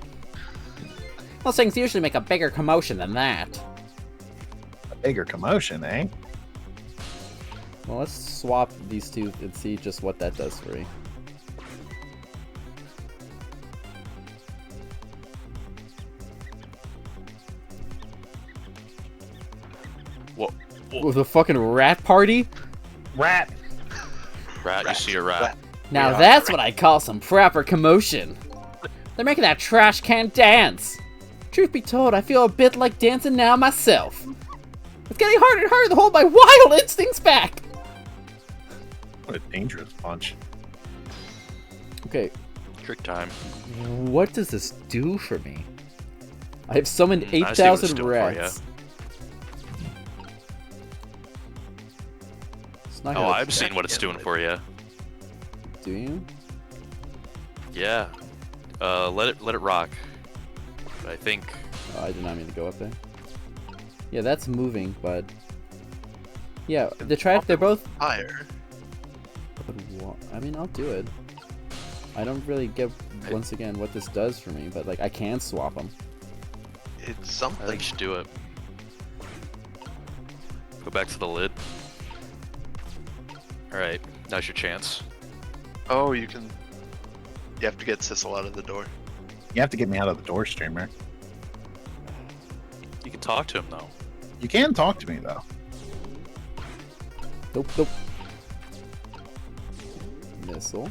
Those things usually make a bigger commotion than that. A bigger commotion, eh? Well, let's swap these two and see just what that does for me. What? With a fucking rat party? Rat. Rat, you see a rat. Now Yeah. that's what I call some proper commotion. They're making that trash can dance. Truth be told, I feel a bit like dancing now myself. It's getting harder and harder to hold my wild instincts back. What a dangerous bunch. Okay, Trick time. what does this do for me? I have summoned I see what it's 8,000 doing for ya. rats. It's not Oh, gonna I've seen what it's doing for you. do you? Yeah. Let it rock. I think. Oh, I did not mean to go up there. Yeah, that's moving, but yeah, they're both. Fire. I mean, I'll do it. I don't really get once again what this does for me, but like I can swap them. It's I think something. you should do it. Go back to the lid. Alright, now's your chance. Oh, you can. You have to get Sissel out of the door. You have to get me out of the door, streamer. You can talk to him though. You can talk to me though. Nope, nope. Missile.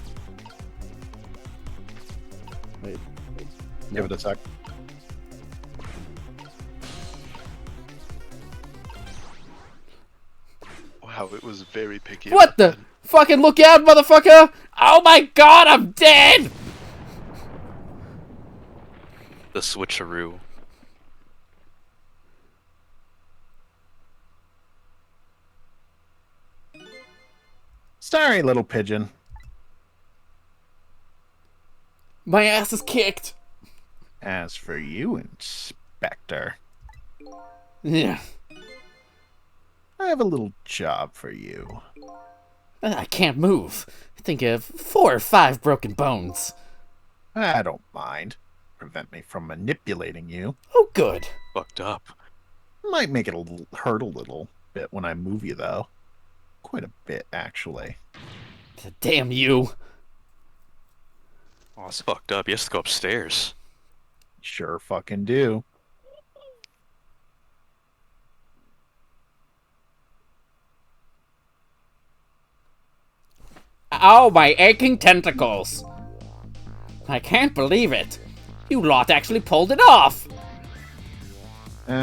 Wait. Give it a sec. Wow, it was very picky. What about the? that. Fucking look out, motherfucker! Oh my god, I'm dead! The switcheroo. Sorry, little pigeon. My ass is kicked. As for you, Inspector, Yeah. I have a little job for you. I can't move. I think I have 4 or 5 broken bones. I don't mind. Prevent me from manipulating you. Oh, good. Fucked up. Might make it hurt a little bit when I move you, though. Quite a bit, actually. Damn you. Oh, it's fucked up. He has to go upstairs. Sure fucking do. Ow, my aching tentacles. I can't believe it. You lot actually pulled it off.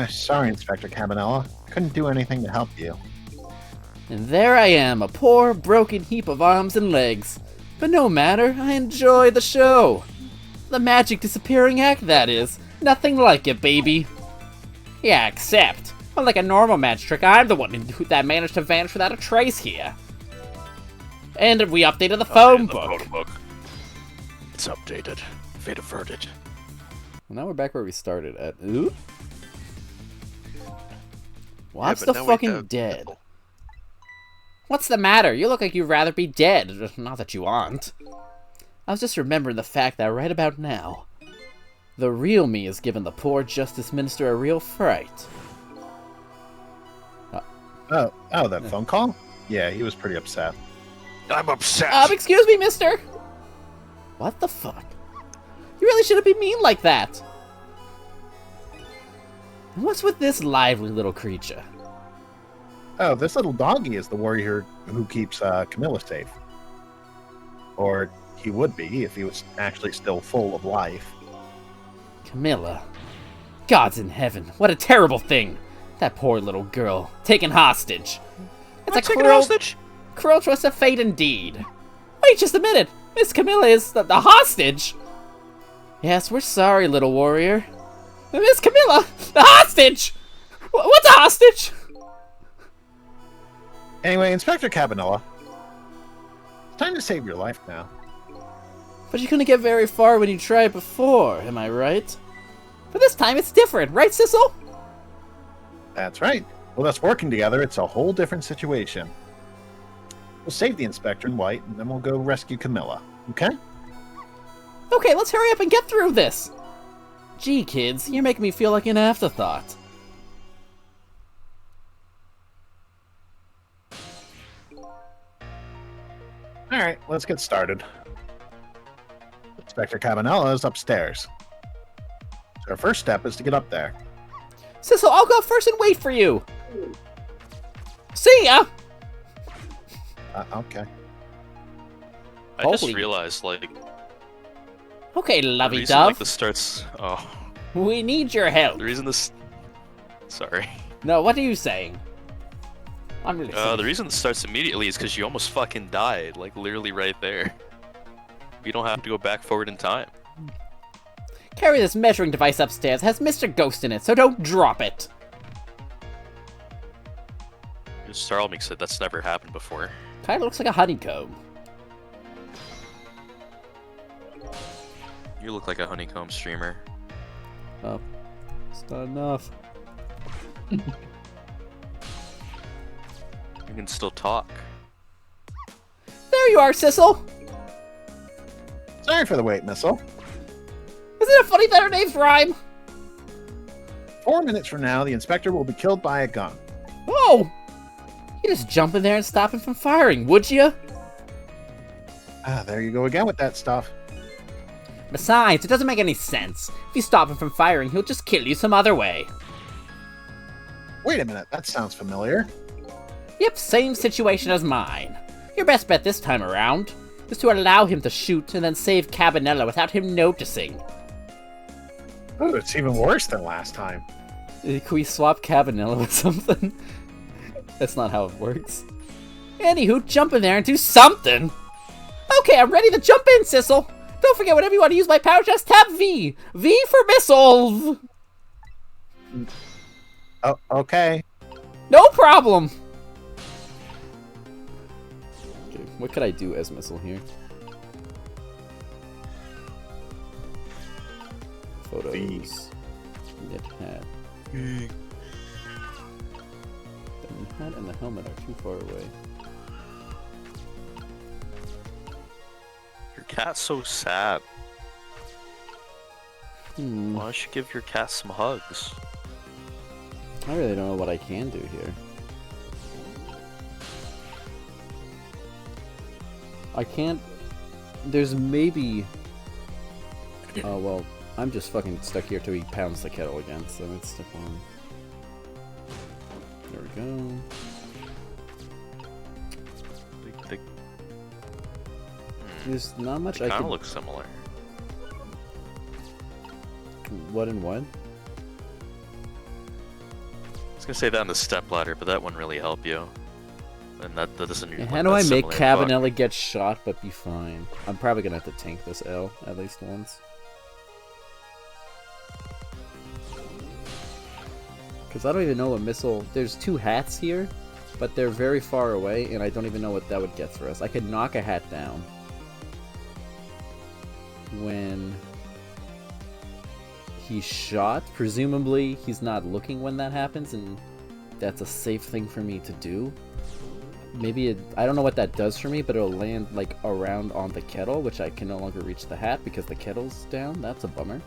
Sorry, Inspector Cabanella. Couldn't do anything to help you. And there I am, a poor, broken heap of arms and legs. But no matter, I enjoy the show. The magic disappearing act, that is. Nothing like it, baby. Yeah, except, unlike a normal magic trick, I'm the one that managed to vanish without a trace here. And we updated the phone book. It's updated. Fate averted. Well, now we're back where we started at. Ooh? What's Yeah, the but now we fucking have dead? Sissel. What's the matter? You look like you'd rather be dead. Not that you aren't. I was just remembering the fact that right about now, the real me has given the poor Justice Minister a real fright. Oh, that phone call? Yeah, he was pretty upset. I'm upset. Excuse me, mister! What the fuck? You really shouldn't be mean like that! And what's with this lively little creature? Oh, this little doggy is the warrior who keeps Camilla safe. Or he would be if he was actually still full of life. Camilla. Gods in heaven, what a terrible thing! That poor little girl, taken hostage. It's a cruel twist of fate indeed. Wait just a minute! Miss Camilla is the hostage! Yes, we're sorry, little warrior. Miss Camilla! The hostage! What's a hostage? Anyway, Inspector Cabanella, it's time to save your life now. But you couldn't get very far when you tried before, am I right? But this time it's different, right, Sissel? That's right. With us working together, it's a whole different situation. We'll save the Inspector in white, and then we'll go rescue Camilla. Okay? Okay, let's hurry up and get through this! Gee, kids, you're making me feel like an afterthought. Alright, let's get started. Inspector Cabanella is upstairs. So our first step is to get up there. Sissel, I'll go first and wait for you! See ya! Okay. I just Holy- realized, like, Okay, the lovey reason, like, dove. this starts... Oh, We need your help. the reason this... Sorry. No, what are you saying? I'm listening. The reason this starts immediately is because you almost fucking died, like, literally right there. You don't have to go back forward in time. Carry this measuring device upstairs. It has Mr. Ghost in it, so don't drop it. Starl said that's never happened before. Kinda looks like a honeycomb. You look like a honeycomb streamer. Oh, it's not enough. You can still talk. There you are, Sissel! Sorry for the wait, Missile. Isn't it funny that her name's Rhyme? 4 minutes from now, the inspector will be killed by a gun. Oh! You just jump in there and stop him from firing, would you? There you go again with that stuff. Besides, it doesn't make any sense. If you stop him from firing, he'll just kill you some other way. Wait a minute, that sounds familiar. Yep, same situation as mine. Your best bet this time around is to allow him to shoot and then save Cabanella without him noticing. Oh, it's even worse than last time. Can we swap Cabanella with something? That's not how it works. Anywho, jump in there and do something! Okay, I'm ready to jump in, Sissel! Don't forget, whenever you want to use my power, just tap V! V for missiles! Oh, okay. No problem! Okay, what could I do as missile here? Photos. Get hat. The hat and the helmet are too far away. Your cat's so sad. Hmm. Why don't you give your cat some hugs? I really don't know what I can do here. I can't... There's maybe... Oh, well, I'm just fucking stuck here till he pounds the kettle again, so let's step on. There we go. There's not much I Kind can... of looks similar. What and what? I was gonna say that on the step ladder, but that wouldn't really help you. And that doesn't. Yeah, how do I make Cabanella get shot but be fine? I'm probably gonna have to tank this L at least once. Because I don't even know what missile... There's two hats here, but they're very far away, and I don't even know what that would get for us. I could knock a hat down. When he's shot, presumably he's not looking when that happens, and that's a safe thing for me to do. Maybe it, I don't know what that does for me, but it'll land like around on the kettle, which I can no longer reach the hat because the kettle's down. That's a bummer.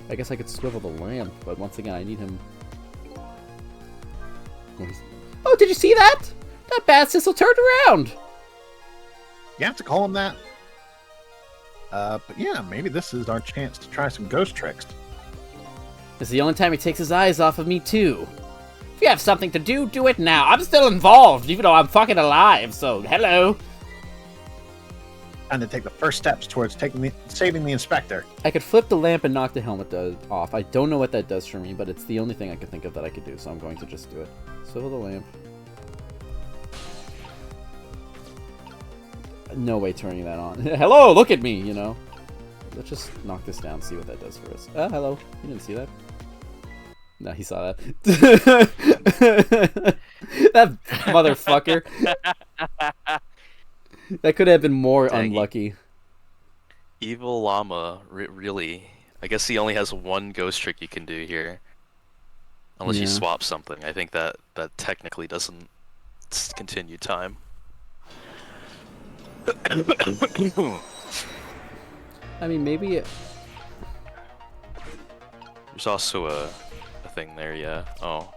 I guess I could swivel the lamp, but once again I need him. Oh, did you see that? That bad Sissel turned around! You have to call him that? But yeah, maybe this is our chance to try some ghost tricks. This is the only time he takes his eyes off of me, too. If you have something to do, do it now. I'm still involved, even though I'm fucking alive, so hello. And to take the first steps towards saving the inspector. I could flip the lamp and knock the helmet off. I don't know what that does for me, but it's the only thing I could think of that I could do, so I'm going to just do it. Swivel the lamp. No way turning that on. Hello, look at me, you know. Let's just knock this down, see what that does for us. Hello. You didn't see that? No, he saw that. That motherfucker. That could have been more Dang. unlucky. Evil Llama, really? I guess he only has one ghost trick you can do here. Unless you Yeah. swap something. I think that technically doesn't continue time. I mean, maybe it... There's also a thing there, yeah. Oh.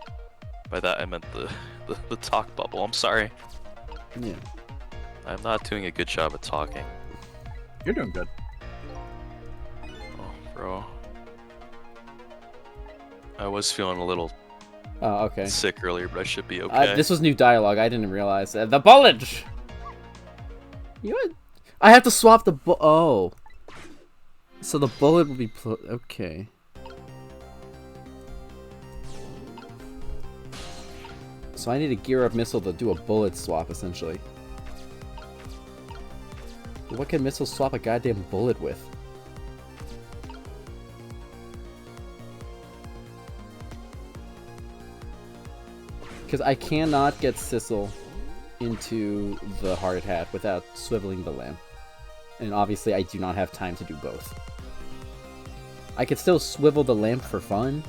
By that I meant the talk bubble. I'm sorry. Yeah. I'm not doing a good job at talking. You're doing good. Oh, bro. I was feeling a little Oh, okay. Sick earlier, but I should be okay. This was new dialogue. I didn't realize. The bullet! You know what? I have to swap the oh. So the bullet will be okay. So I need a gear up missile to do a bullet swap, essentially. But what can missiles swap a goddamn bullet with? Because I cannot get Sissel into the hard hat without swiveling the lamp. And obviously I do not have time to do both. I could still swivel the lamp for fun.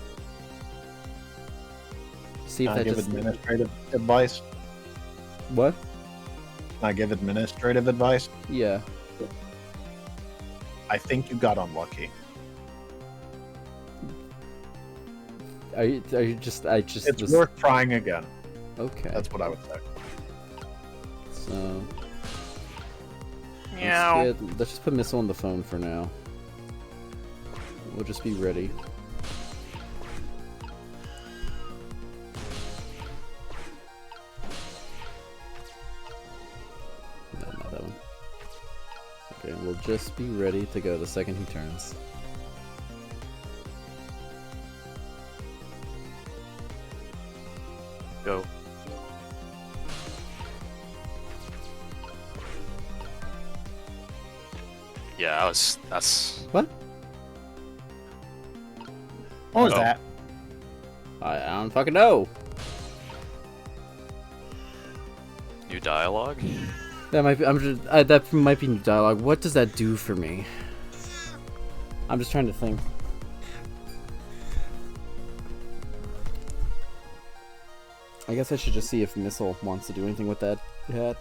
See if Can I that give just... administrative advice? What? Can I give administrative advice? Yeah. I think you got unlucky. Are you just... It's worth trying again. Okay. That's what I would say. So... Meow. Let's just put Missile on the phone for now. We'll just be ready. No, not that one. Okay, we'll just be ready to go the second he turns. Go. Yeah, that's... What? What was Oh. that? I don't fucking know. New dialogue? That might be. That might be new dialogue. What does that do for me? I'm just trying to think. I guess I should just see if Missile wants to do anything with that hat.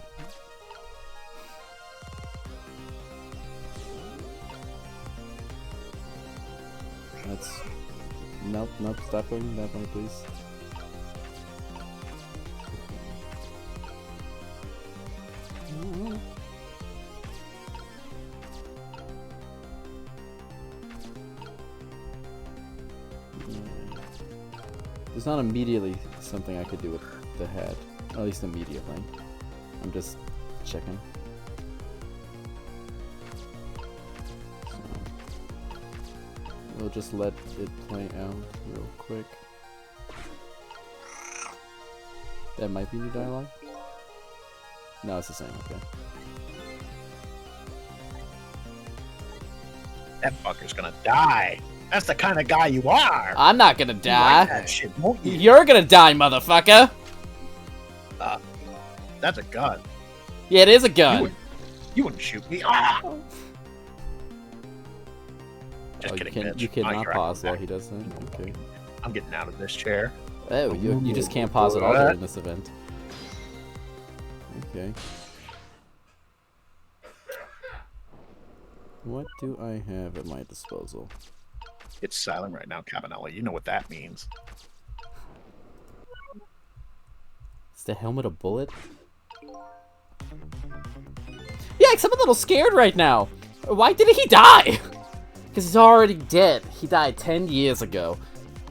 That's... Nope, stop going that way, please. There's not immediately something I could do with the hat. At least immediately. I'm just checking. So, we'll just let it play out real quick. That might be new dialogue? No, it's the same, okay. That fucker's gonna die. That's the kind of guy you are. I'm not gonna You like die. that shit, won't you? You're gonna die, motherfucker! That's a gun. Yeah, it is a gun. You wouldn't shoot me. Ah! Just Oh, kidding, you bitch. cannot You're pause right. while he does that. Okay. I'm getting out of this chair. Oh, you just can't pause at all during this event. Okay. What do I have at my disposal? It's silent right now, Cabanella. You know what that means. Is the helmet a bullet? Yikes, I'm a little scared right now. Why didn't he die? Because he's already dead. He died 10 years ago.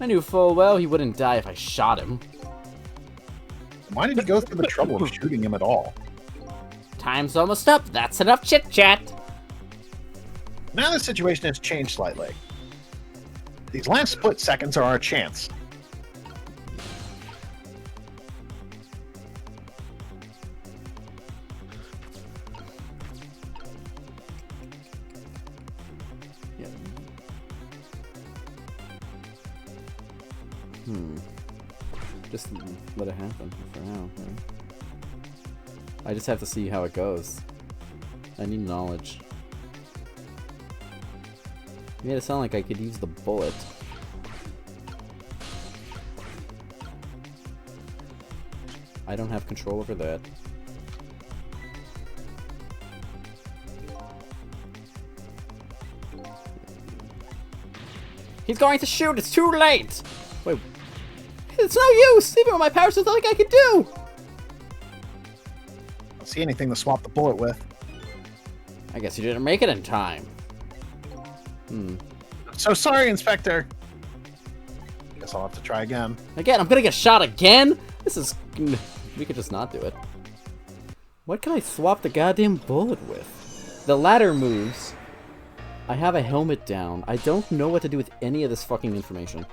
I knew full well he wouldn't die if I shot him. Why did you go through the trouble of shooting him at all? Time's almost up. That's enough chit-chat. Now the situation has changed slightly. These last split seconds are our chance. Yeah. Just let it happen for now. Right? I just have to see how it goes. I need knowledge. You made it sound like I could use the bullet. I don't have control over that. He's going to shoot! It's too late! Wait. It's no use! Even with my powers, there's nothing I can do! I don't see anything to swap the bullet with. I guess you didn't make it in time. So sorry, Inspector. guess I'll have to try again. Again, I'm gonna get shot again? This is... We could just not do it. What can I swap the goddamn bullet with? The ladder moves. I have a helmet down. I don't know what to do with any of this fucking information.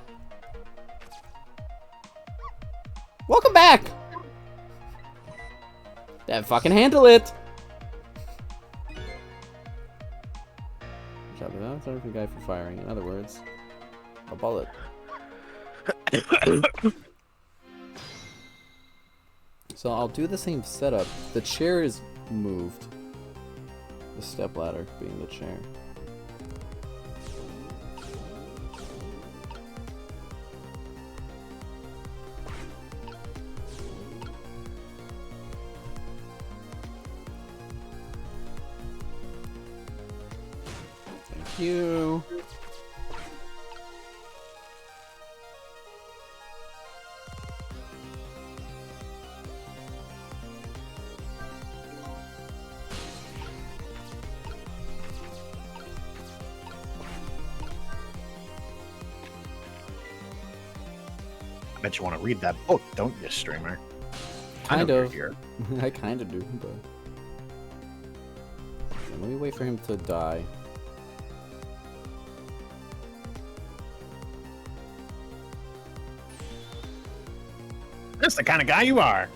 Welcome back! Then fucking handle it! Sorry for the guy for firing. In other words, a bullet. So I'll do the same setup. The chair is moved. The stepladder being the chair. Thank you. I bet you want to read that book, don't you, streamer? Kind I know of. you're here. I kind of do, but... Let me wait for him to die. That's the kind of guy you are.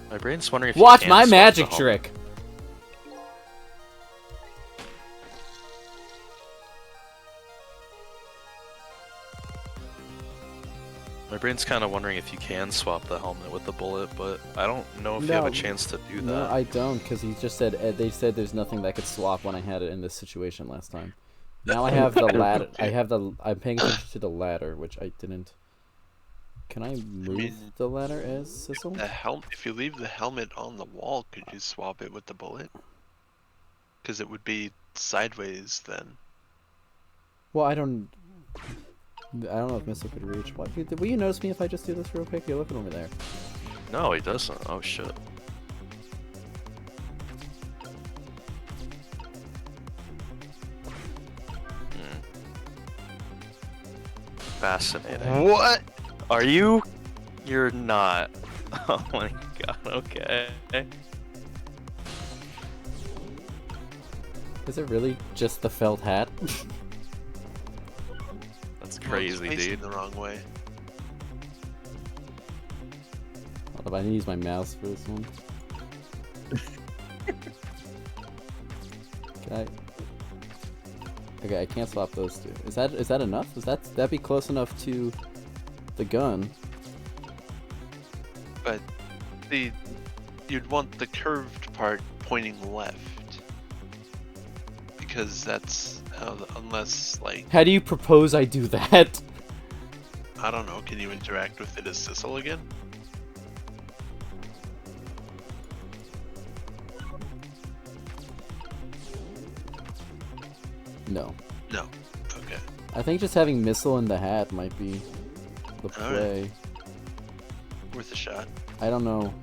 My brain's wondering if you Watch can my swap magic the trick! My brain's kind of wondering if you can swap the helmet with the bullet, but I don't know if you have No. a chance to do that. No, I don't, because he just said they said there's nothing that could swap when I had it in this situation last time. Now I have the ladder. I'm paying attention to the ladder, which I didn't. Can I move the ladder as Sissel? If you leave the helmet on the wall, could you swap it with the bullet? Because it would be sideways then. Well, I don't know if Missile could reach. What? Will you notice me if I just do this real quick? You're looking over there. No, he doesn't. Oh shit. Fascinating. What? Are you? You're not. Oh my god, okay. Is it really just the felt hat? That's Well, it's crazy, facing dude. the wrong way. Hold up, I need to use my mouse for this one. Okay, I can't swap those two. Is that enough? That be close enough to the gun? But you'd want the curved part pointing left. Because that's how unless like, How do you propose I do that? I don't know, can you interact with it as Sissel again? No. No. Okay. I think just having Missile in the hat might be the play. Worth a shot. I don't know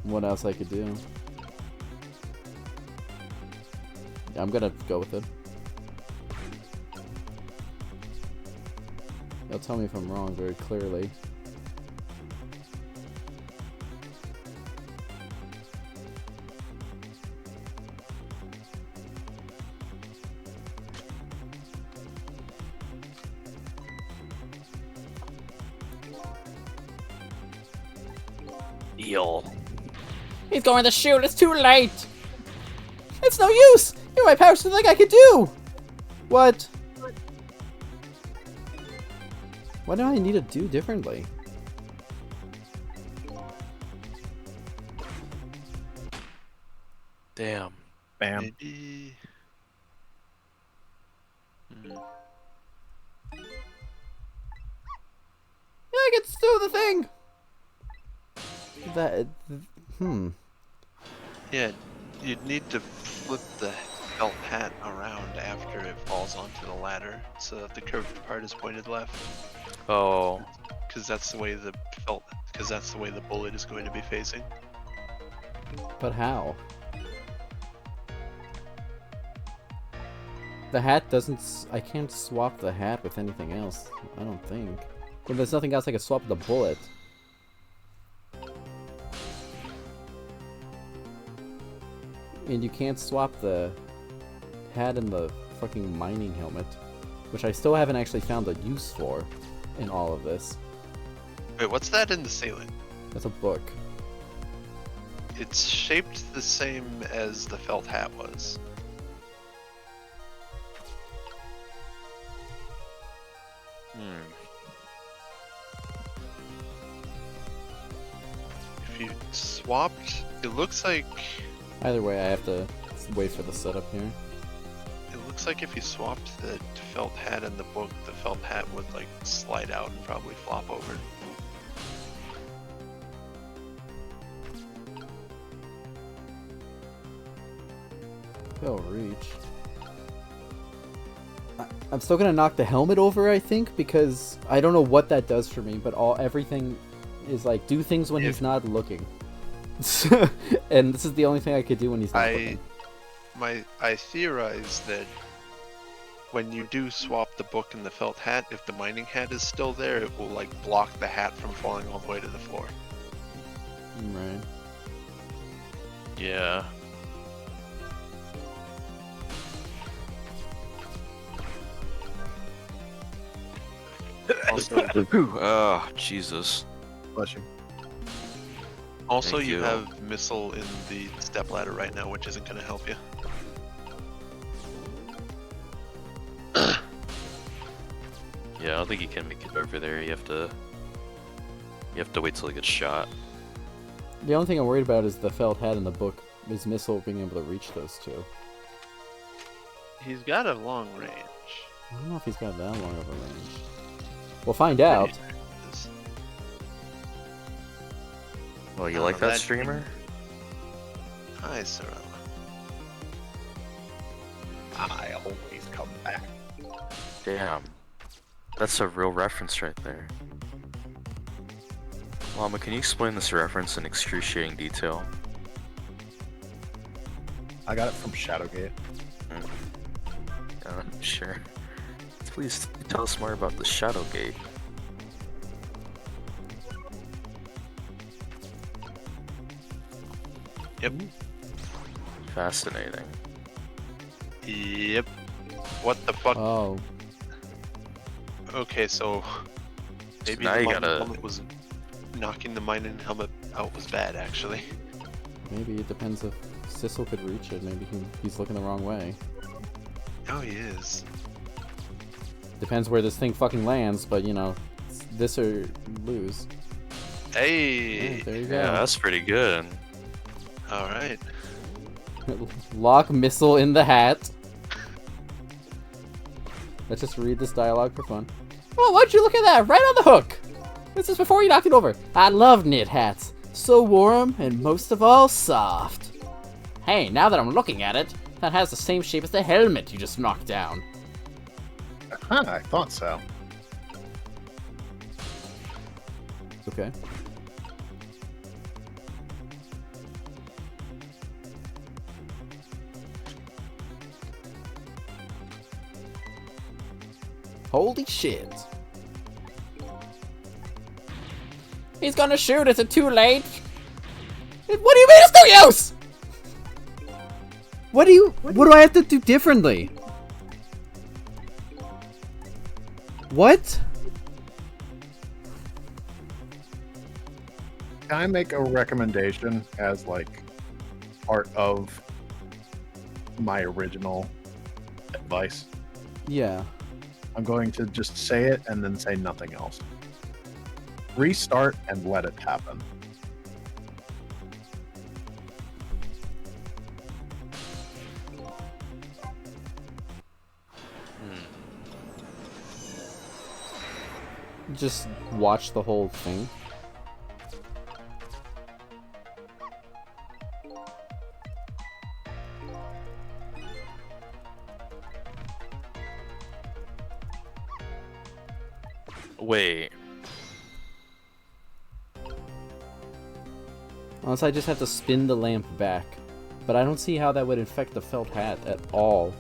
what else I could do. Yeah, I'm gonna go with it. They'll tell me if I'm wrong very clearly. Eel. He's going to shoot. It's too late. It's no use. You're my power, something I could do. What? What do I need to do differently? Damn. Bam. Maybe. Yeah, I can do the thing. Yeah, you'd need to flip the felt hat around after it falls onto the ladder so that the curved part is pointed left. Oh. Because that's the way the bullet is going to be facing. But how? The hat doesn't... I can't swap the hat with anything else. I don't think. Well, there's nothing else I can swap with the bullet. And you can't swap the hat and the fucking mining helmet. Which I still haven't actually found a use for in all of this. Wait, what's that in the ceiling? That's a book. It's shaped the same as the felt hat was. If you swapped, it looks like Either way, I have to wait for the setup here. it looks like if you swapped the felt hat and the book, the felt hat would like slide out and probably flop over. They'll reach. I'm still gonna knock the helmet over, I think, because I don't know what that does for me, but everything is like, do things when he's not looking. And this is the only thing I could do when he's not looking. I theorize that when you do swap the book and the felt hat, if the mining hat is still there, it will like block the hat from falling all the way to the floor. Right. Yeah. Also, Oh, Jesus. Bless you. also Thank you you. have missile in the stepladder right now, which isn't going to help you. Yeah, I don't think you can make it over there. You have to wait till he gets shot. The only thing I'm worried about is the felt hat and the book. Is Missile being able to reach those two? He's got a long range. I don't know if he's got that long of a range. We'll find out. Well, you Oh, like that that- streamer? Hi, Sorella. I always come back. Damn. That's a real reference right there. Llama, can you explain this reference in excruciating detail? I got it from Shadowgate. Sure. Please tell us more about the Shadowgate. Yep. Fascinating. Yep. What the fuck? Oh, Okay, so maybe now the you mining gotta- helmet was knocking the mining helmet out was bad, actually. maybe it depends if Sissel could reach it. Maybe he's looking the wrong way. Oh, he is. Depends where this thing fucking lands, but you know, it's this or lose. Hey. Yeah, there you Yeah, go. that's pretty good. All right. Lock Missile in the hat. Let's just read this dialogue for fun. Oh, why'd you look at that? Right on the hook! This is before you knocked it over. I love knit hats. So warm, and most of all, soft. Hey, now that I'm looking at it, that has the same shape as the helmet you just knocked down. Huh, I thought so. Okay. Holy shit. He's gonna shoot. Is it too late? What do you mean it's no use? What do I have to do differently? What? Can I make a recommendation as like part of my original advice? Yeah. I'm going to just say it and then say nothing else. Restart and let it happen. Just watch the whole thing. Wait. Unless I just have to spin the lamp back. But I don't see how that would affect the felt hat at all.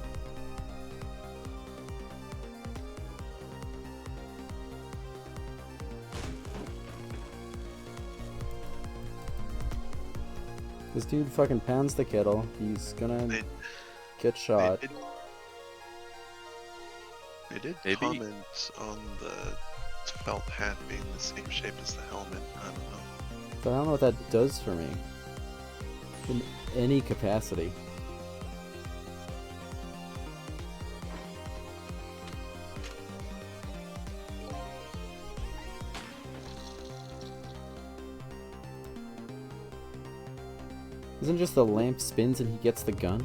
This dude fucking pounds the kettle. He's gonna get shot. They did Maybe. comment on the felt hat being the same shape as the helmet. I don't know. But I don't know what that does for me. In any capacity. Isn't it just the lamp spins and he gets the gun?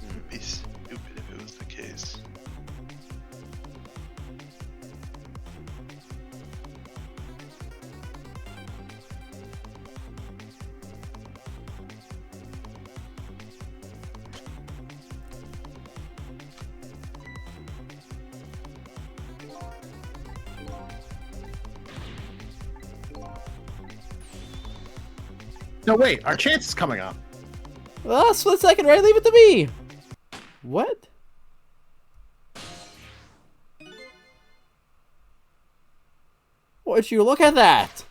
It'd be stupid if it was the case. No, wait, our chance is coming up. Ah, split second, right? Leave it to me! What? Would you look at that?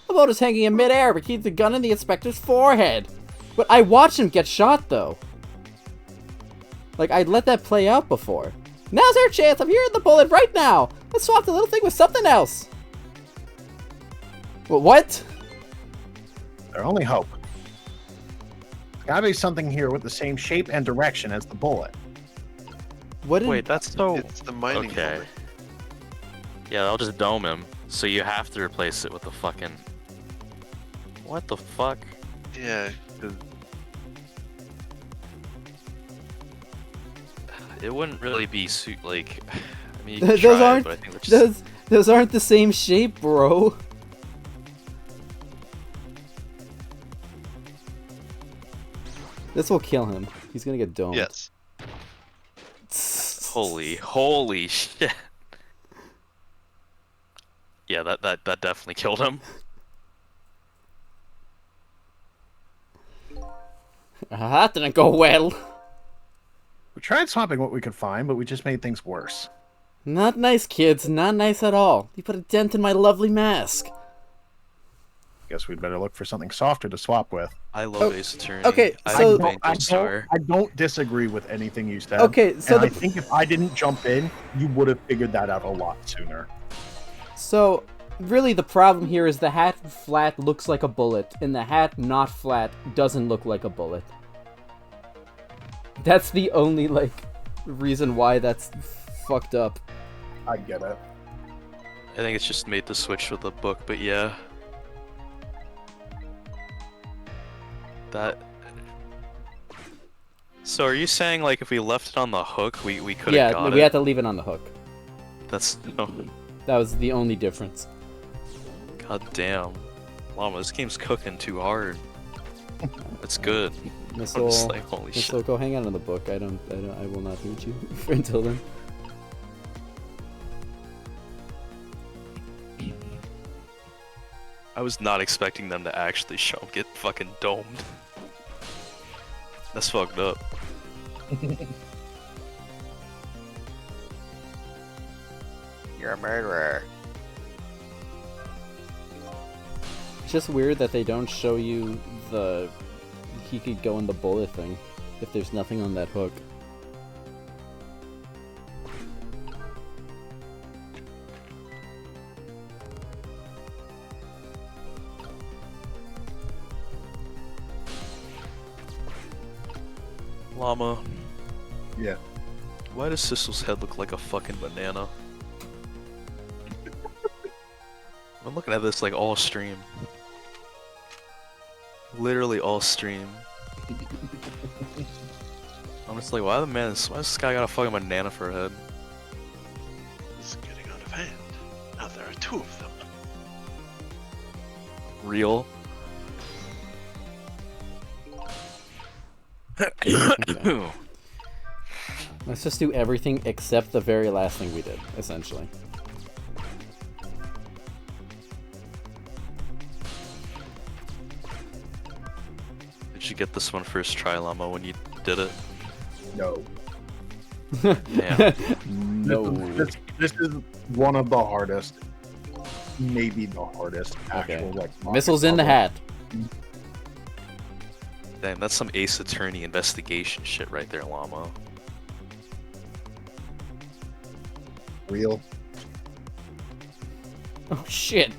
The boat is hanging in midair, but keeps the gun in the inspector's forehead. But I watched him get shot, though. Like, I'd let that play out before. Now's our chance! I'm hearing the bullet right now! Let's swap the little thing with something else! What? Their only hope. There's gotta be something here with the same shape and direction as the bullet. What did... Wait, that's so... It's the mining Okay. helmet. Yeah, they'll just dome him. So you have to replace it with the fucking... What the fuck? Yeah, 'cause It wouldn't really be like... I mean, you Those could try it, aren't- but I think that's just... Those aren't the same shape, bro. This will kill him. He's gonna get domed. yes. Holy shit. Yeah, that definitely killed him. That didn't go well. We tried swapping what we could find, but we just made things worse. Not nice, kids. Not nice at all. You put a dent in my lovely mask. Guess we'd better look for something softer to swap with. I love Ace Attorney. okay, I so- love Angel Star. I don't disagree with anything you said. Okay, so and I the- think if I didn't jump in, you would have figured that out a lot sooner. So, really the problem here is the hat flat looks like a bullet, and the hat not flat doesn't look like a bullet. That's the only, like, reason why that's fucked up. I get it. I think it's just made the switch with the book, but yeah. That... So are you saying, like, if we left it on the hook, we could have Yeah, got we it? had to leave it on the hook. That's... No. That was the only difference. God damn. Llama, this game's cooking too hard. It's good. I'm Missile, just like, holy Missile, shit. go hang out on the book. I will not hurt you until then. I was not expecting them to actually show him get fucking domed. That's fucked up. You're a murderer. It's just weird that they don't show you the... He could go in the bullet thing if there's nothing on that hook. Llama, Yeah. why does Sissel's head look like a fucking banana? I'm looking at this like all stream. Literally all stream. I'm just like, why does this guy got a fucking banana for a head? This is getting out of hand. Now there are two of them. Real? Let's just do everything except the very last thing we did, essentially. Did you get this one first try, Llama, when you did it? No. Yeah. No. This is one of the hardest, maybe the hardest actual like Missiles in the hat. Damn, that's some Ace Attorney investigation shit right there, Llama. Real. Oh shit.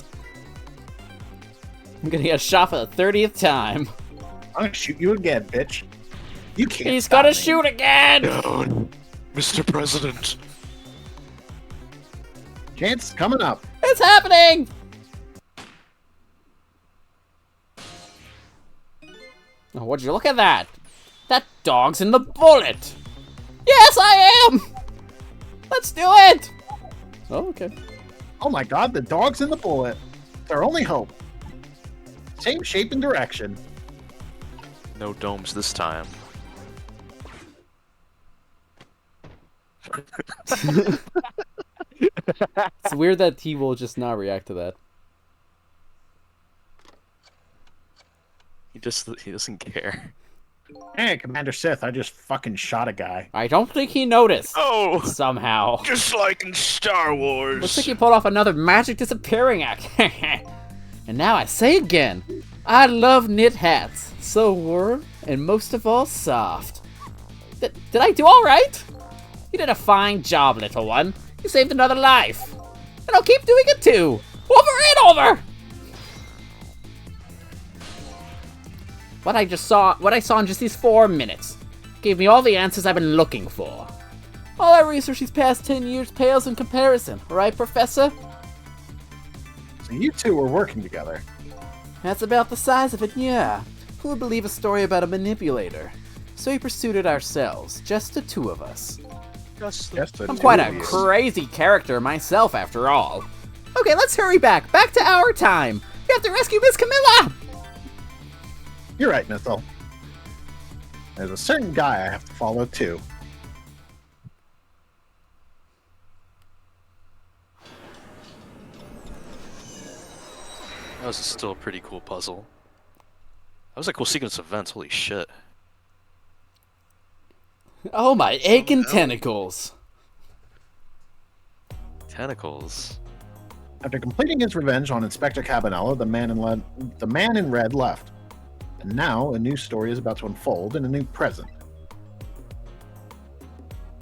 I'm gonna get shot for the 30th time. I'm gonna shoot you again, bitch. You can't. He's stop gonna me. shoot again! Down, Mr. President. Chance coming up. It's happening! Oh, would you look at that? That dog's in the bullet! Yes, I am! Let's do it! Oh, okay. Oh my god, the dog's in the bullet. It's our only hope. Same shape and direction. No domes this time. It's weird that he will just not react to that. He doesn't care. Hey, Commander Sith, I just fucking shot a guy. I don't think he noticed. Oh, Somehow. just like in Star Wars. Looks like you pulled off another magic disappearing act. And now I say again, I love knit hats. So warm, and most of all, soft. Did I do all right? You did a fine job, little one. You saved another life. And I'll keep doing it too. Over and over! What I saw in just these 4 minutes gave me all the answers I've been looking for. All our research these past 10 years pales in comparison, right, Professor? So you two were working together. That's about the size of it, yeah. Who would believe a story about a manipulator? So we pursued it ourselves, just the two of us. I'm quite a crazy character myself, after all. Okay, let's hurry back to our time. We have to rescue Miss Camilla! You're right, Missile. There's a certain guy I have to follow too. That was still a pretty cool puzzle. That was a cool sequence of events, holy shit. Oh my aching tentacles. Tentacles. After completing his revenge on Inspector Cabanella, the man in red left. And now a new story is about to unfold in a new present.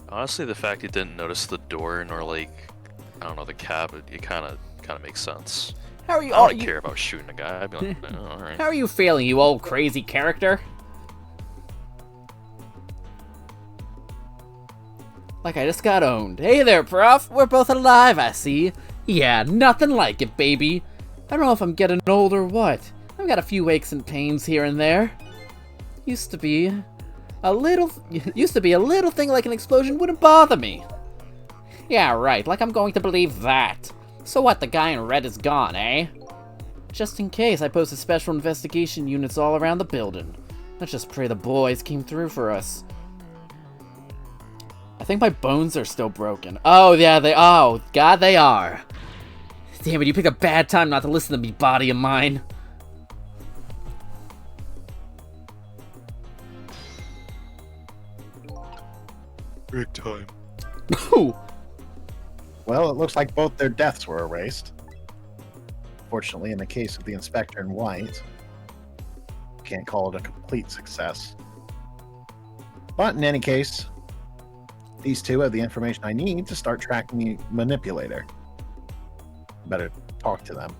Honestly, the fact he didn't notice the door nor like, I don't know, the cab, it kind of makes sense. How are you? I don't care about shooting a guy. I'd be like, oh, all right. How are you feeling, you old crazy character? Like I just got owned. Hey there, Prof. We're both alive, I see. Yeah, nothing like it, baby. I don't know if I'm getting old or what. I've got a few aches and pains here and there. Used to be a little thing like an explosion wouldn't bother me. Yeah, right. Like I'm going to believe that. So what? The guy in red is gone, eh? Just in case, I posted special investigation units all around the building. Let's just pray the boys came through for us. I think my bones are still broken. Oh, yeah, oh, God, they are. Damn it, you picked a bad time not to listen to me, body of mine. Big time. Ooh. Well, it looks like both their deaths were erased. Fortunately, in the case of the Inspector in white, can't call it a complete success. But in any case, these two have the information I need to start tracking the manipulator. Better talk to them.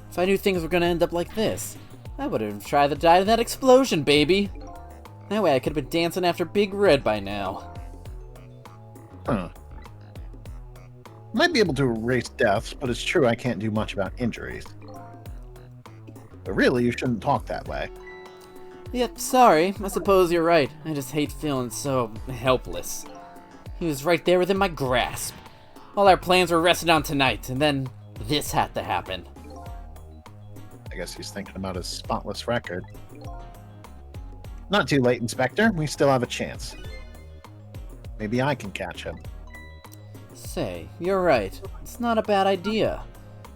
If I knew things were gonna end up like this, I would have tried to die in that explosion, baby. That way I could have been dancing after Big Red by now. Huh. Might be able to erase deaths, but it's true I can't do much about injuries. But really, you shouldn't talk that way. Yep, sorry. I suppose you're right. I just hate feeling so helpless. He was right there within my grasp. All our plans were rested on tonight, and then this had to happen. I guess he's thinking about his spotless record. Not too late, Inspector. We still have a chance. Maybe I can catch him. Say, you're right. It's not a bad idea.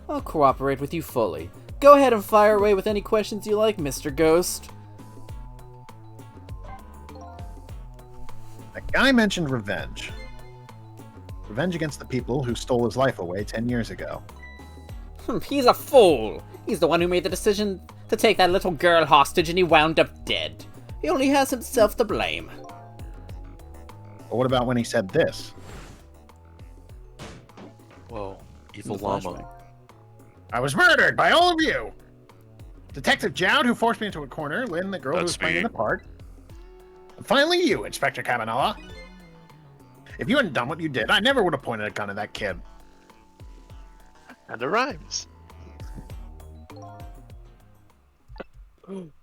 I'll cooperate with you fully. Go ahead and fire away with any questions you like, Mr. Ghost. Guy mentioned revenge. Revenge against the people who stole his life away 10 years ago. He's a fool. He's the one who made the decision to take that little girl hostage and he wound up dead. He only has himself to blame. But what about when he said this? Whoa, evil The llama. flashback. I was murdered by all of you! Detective Jowd, who forced me into a corner, Lynn, the girl who That's was playing me. in the park. And finally you, Inspector Cabanella. If you hadn't done what you did, I never would have pointed a gun at that kid. And it rhymes.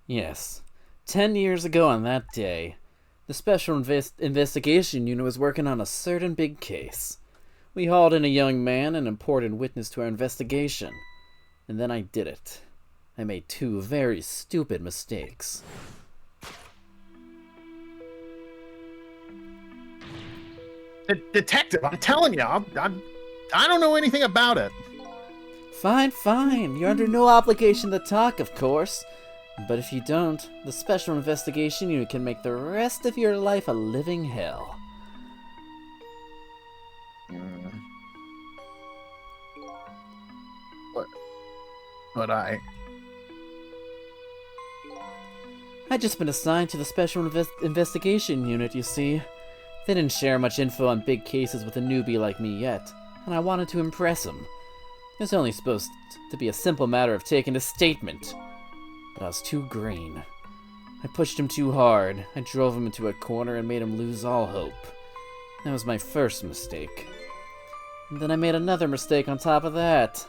Yes. 10 years ago on that day, the Special Investigation Unit was working on a certain big case. We hauled in a young man, an important witness to our investigation. And then I did it. I made 2 very stupid mistakes. Detective, I'm telling you, I don't know anything about it. Fine, fine. You're under no obligation to talk, of course. But if you don't, the Special Investigation Unit can make the rest of your life a living hell. But I just been assigned to the Special Investigation Unit, you see. They didn't share much info on big cases with a newbie like me yet, and I wanted to impress them. It was only supposed to be a simple matter of taking a statement. But I was too green. I pushed him too hard. I drove him into a corner and made him lose all hope. That was my first mistake. And then I made another mistake on top of that.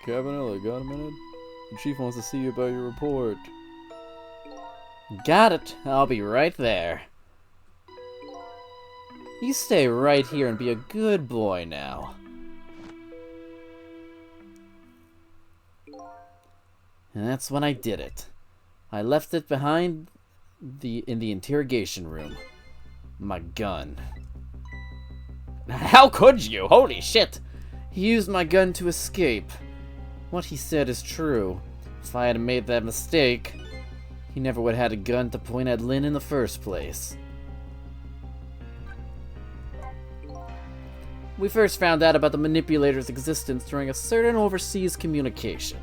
Cabanella, got a minute? The chief wants to see you about your report. Got it. I'll be right there. You stay right here and be a good boy now. And that's when I did it. I left it behind in the interrogation room. My gun. How could you? Holy shit! He used my gun to escape. What he said is true. If I hadn't made that mistake, he never would have had a gun to point at Lynn in the first place. We first found out about the manipulator's existence during a certain overseas communication.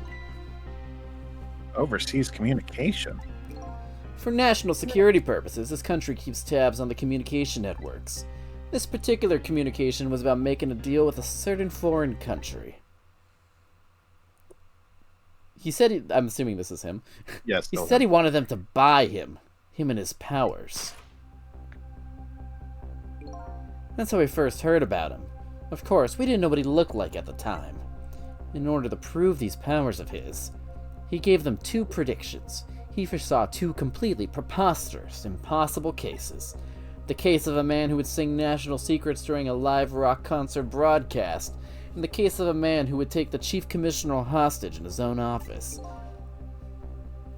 overseas communication. For national security purposes, this country keeps tabs on the communication networks. This particular communication was about making a deal with a certain foreign country. He said, I'm assuming this is him. Yes. He said he wanted them to buy him and his powers. That's how we first heard about him. Of course, we didn't know what he looked like at the time. In order to prove these powers of his, he gave them 2 predictions. He foresaw 2 completely preposterous, impossible cases. The case of a man who would sing national secrets during a live rock concert broadcast, and the case of a man who would take the chief commissioner hostage in his own office.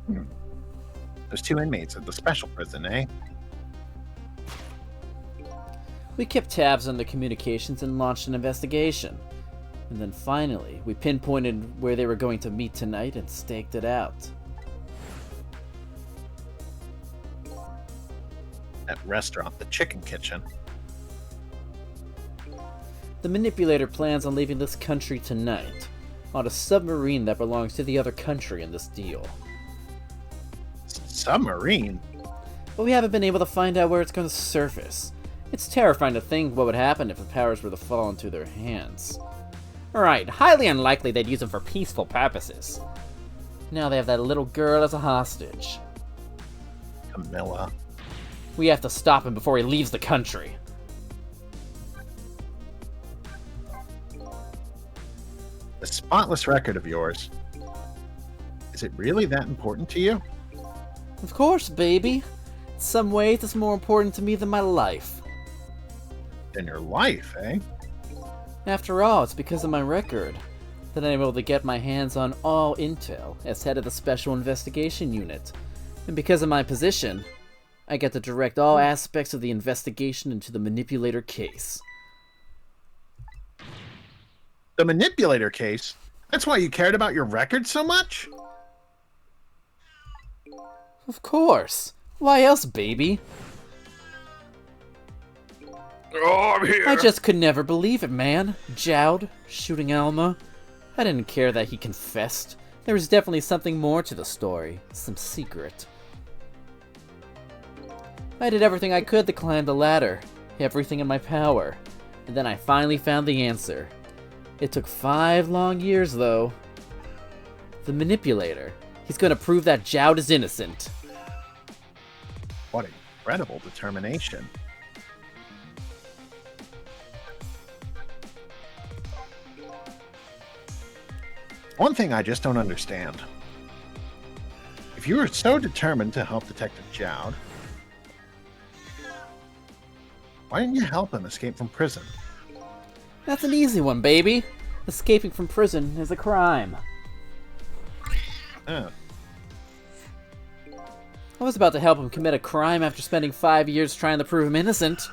There's 2 inmates at the special prison, eh? We kept tabs on the communications and launched an investigation. And then finally, we pinpointed where they were going to meet tonight and staked it out. That restaurant, the Chicken Kitchen. The manipulator plans on leaving this country tonight, on a submarine that belongs to the other country in this deal. Submarine? But we haven't been able to find out where it's going to surface. It's terrifying to think what would happen if the powers were to fall into their hands. Right, highly unlikely they'd use them for peaceful purposes. Now they have that little girl as a hostage. Camilla. We have to stop him before he leaves the country. The spotless record of yours. Is it really that important to you? Of course, baby. In some ways, it's more important to me than my life. In your life, eh? After all, it's because of my record that I'm able to get my hands on all intel as head of the Special Investigation Unit. And because of my position, I get to direct all aspects of the investigation into the manipulator case. The manipulator case? That's why you cared about your record so much? Of course. Why else, baby? Oh, I'm here! I just could never believe it, man. Jowd, shooting Alma. I didn't care that he confessed. There was definitely something more to the story. Some secret. I did everything I could to climb the ladder. Everything in my power. And then I finally found the answer. It took 5 long years, though. The manipulator. He's gonna prove that Jowd is innocent. What incredible determination. One thing I just don't understand. If you were so determined to help Detective Jowd, why didn't you help him escape from prison? That's an easy one, baby. Escaping from prison is a crime. Oh, I was about to help him commit a crime after spending 5 years trying to prove him innocent.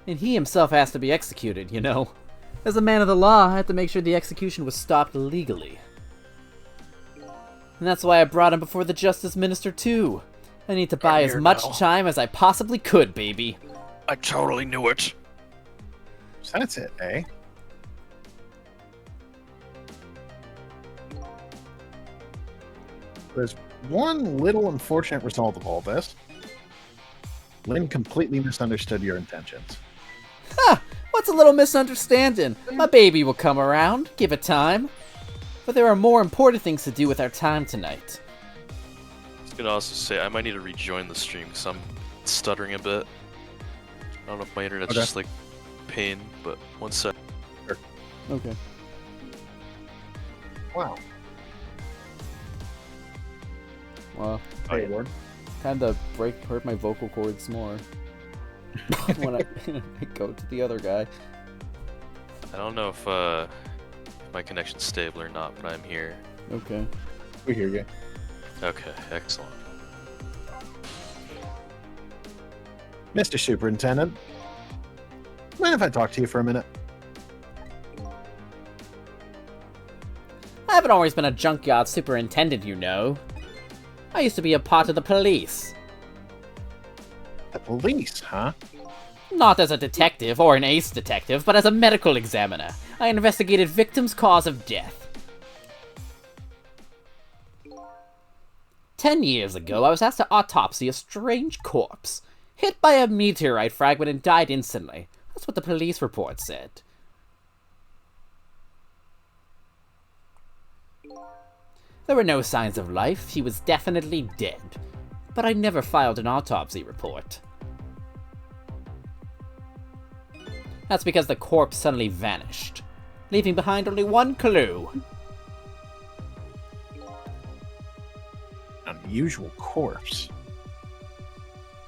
And he himself has to be executed, you know. As a man of the law, I had to make sure the execution was stopped legally. And that's why I brought him before the Justice Minister, too. I need to buy as here much now. time as I possibly could, baby. I totally knew it. so that's it, eh? There's one little unfortunate result of all this. Lynn completely misunderstood your intentions. Ha! What's a little misunderstanding? My baby will come around. Give it time. But there are more important things to do with our time tonight. I was gonna also say, I might need to rejoin the stream because I'm stuttering a bit. I don't know if my internet's Okay. just like pain, but one sec. Okay. Wow. Well, Hey, Lord. kinda hurt my vocal cords more. when I go to the other guy. I don't know if my connection's stable or not, but I'm here. Okay. We hear you. Okay, excellent. Mr. Superintendent, mind if I talk to you for a minute? I haven't always been a junkyard superintendent, you know. I used to be a part of the police. The police, huh? Not as a detective or an ace detective, but as a medical examiner. I investigated victims' cause of death. 10 years ago, I was asked to autopsy a strange corpse. Hit by a meteorite fragment and died instantly. That's what the police report said. There were no signs of life. He was definitely dead. But I never filed an autopsy report. That's because the corpse suddenly vanished, leaving behind only one clue. Unusual corpse.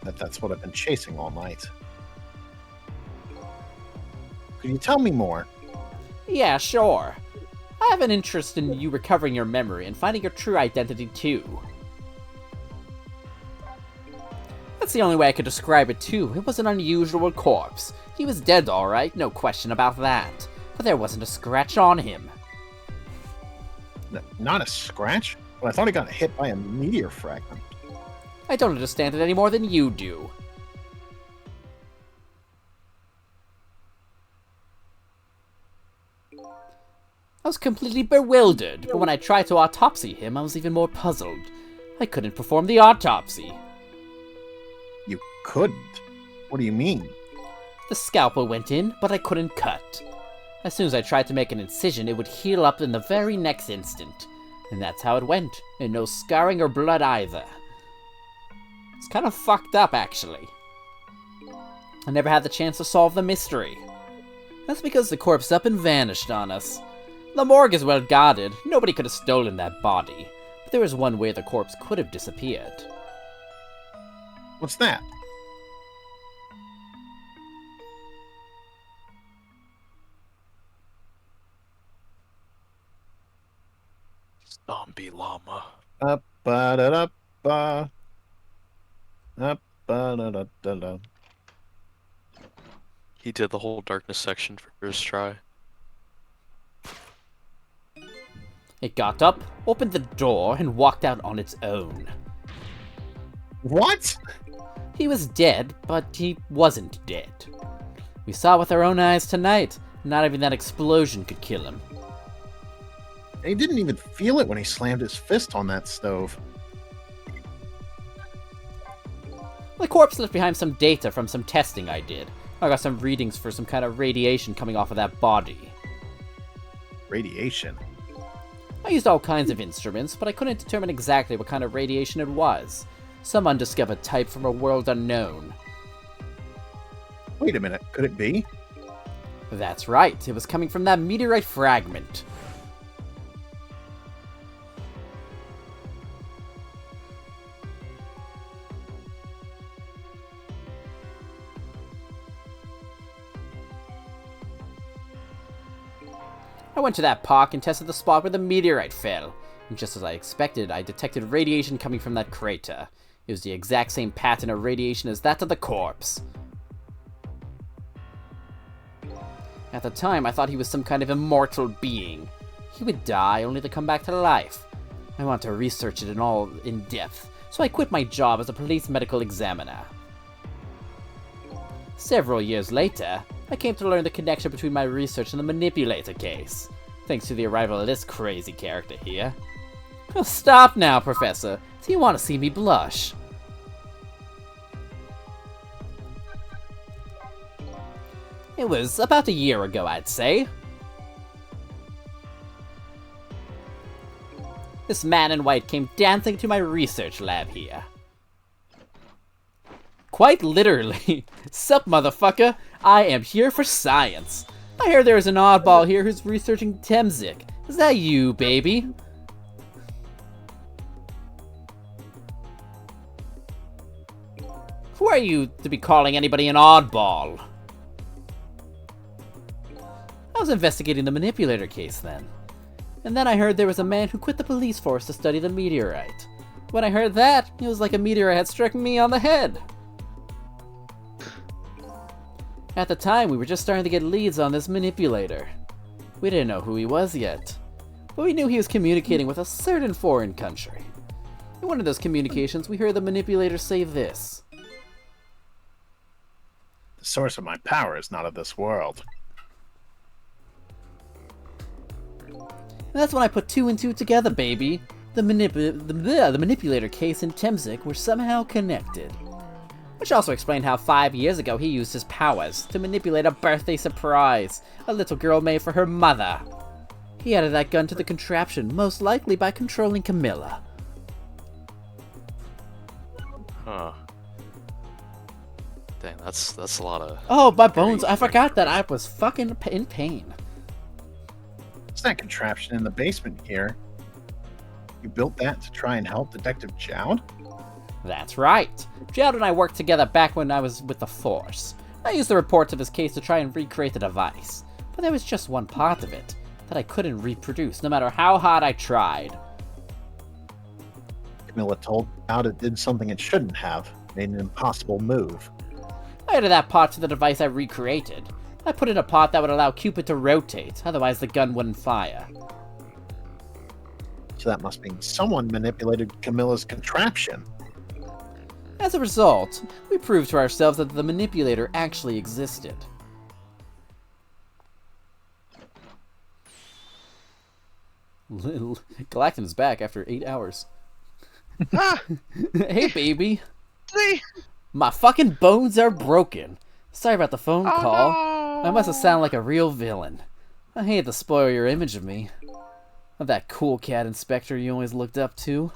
That's what I've been chasing all night. Could you tell me more? Yeah, sure. I have an interest in you recovering your memory and finding your true identity too. That's the only way I could describe it too. It was an unusual corpse. He was dead alright, no question about that. But there wasn't a scratch on him. Not a scratch? Well, I thought he got hit by a meteor fragment. I don't understand it any more than you do. I was completely bewildered, but when I tried to autopsy him, I was even more puzzled. I couldn't perform the autopsy. You couldn't? What do you mean? The scalpel went in, but I couldn't cut. As soon as I tried to make an incision, it would heal up in the very next instant. And that's how it went, and no scarring or blood either. It's kind of fucked up, actually. I never had the chance to solve the mystery. That's because the corpse up and vanished on us. The morgue is well guarded. Nobody could have stolen that body. But there was one way the corpse could have disappeared. What's that? Zombie llama. Up, ba da da ba. Up, ba da da da da. He did the whole darkness section for his try. It got up, opened the door, and walked out on its own. What? He was dead, but he wasn't dead. We saw with our own eyes tonight. Not even that explosion could kill him. And he didn't even feel it when he slammed his fist on that stove. The corpse left behind some data from some testing I did. I got some readings for some kind of radiation coming off of that body. Radiation? I used all kinds of instruments, but I couldn't determine exactly what kind of radiation it was. Some undiscovered type from a world unknown. Wait a minute, could it be? That's right, it was coming from that meteorite fragment. I went to that park and tested the spot where the meteorite fell, and just as I expected, I detected radiation coming from that crater. It was the exact same pattern of radiation as that of the corpse. At the time, I thought he was some kind of immortal being. He would die only to come back to life. I wanted to research it in depth, so I quit my job as a police medical examiner. Several years later, I came to learn the connection between my research and the manipulator case, thanks to the arrival of this crazy character here. Oh, stop now, Professor. Do you want to see me blush? It was about a year ago, I'd say. This man in white came dancing to my research lab here. Quite literally. Sup, motherfucker? I am here for science. I hear there's an oddball here who's researching Temzik. Is that you, baby? Who are you to be calling anybody an oddball? I was investigating the manipulator case then. And then I heard there was a man who quit the police force to study the meteorite. When I heard that, it was like a meteorite had struck me on the head. At the time, we were just starting to get leads on this manipulator. We didn't know who he was yet, but we knew he was communicating with a certain foreign country. In one of those communications, we heard the manipulator say this. The source of my power is not of this world. And that's when I put two and two together, baby. The manipulator case and Temzik were somehow connected. Which also explained how 5 years ago he used his powers to manipulate a birthday surprise a little girl made for her mother. He added that gun to the contraption, most likely by controlling Camilla. Huh. Dang, that's a lot of... Oh, my bones, I forgot that I was fucking in pain. It's that contraption in the basement here. You built that to try and help Detective Jowd? That's right. Jowd and I worked together back when I was with the Force. I used the reports of his case to try and recreate the device, but there was just one part of it that I couldn't reproduce, no matter how hard I tried. Camilla told Jowd it did something it shouldn't have, made an impossible move. I added that part to the device I recreated. I put in a part that would allow Cupid to rotate, otherwise the gun wouldn't fire. So that must mean someone manipulated Camilla's contraption. As a result, we proved to ourselves that the manipulator actually existed. Galactan is back after 8 hours. Ah! Hey, baby. See? My fucking bones are broken. Sorry about the phone Oh, call. no. I must have sounded like a real villain. I hate to spoil your image of me. Of that cool cat inspector you always looked up to.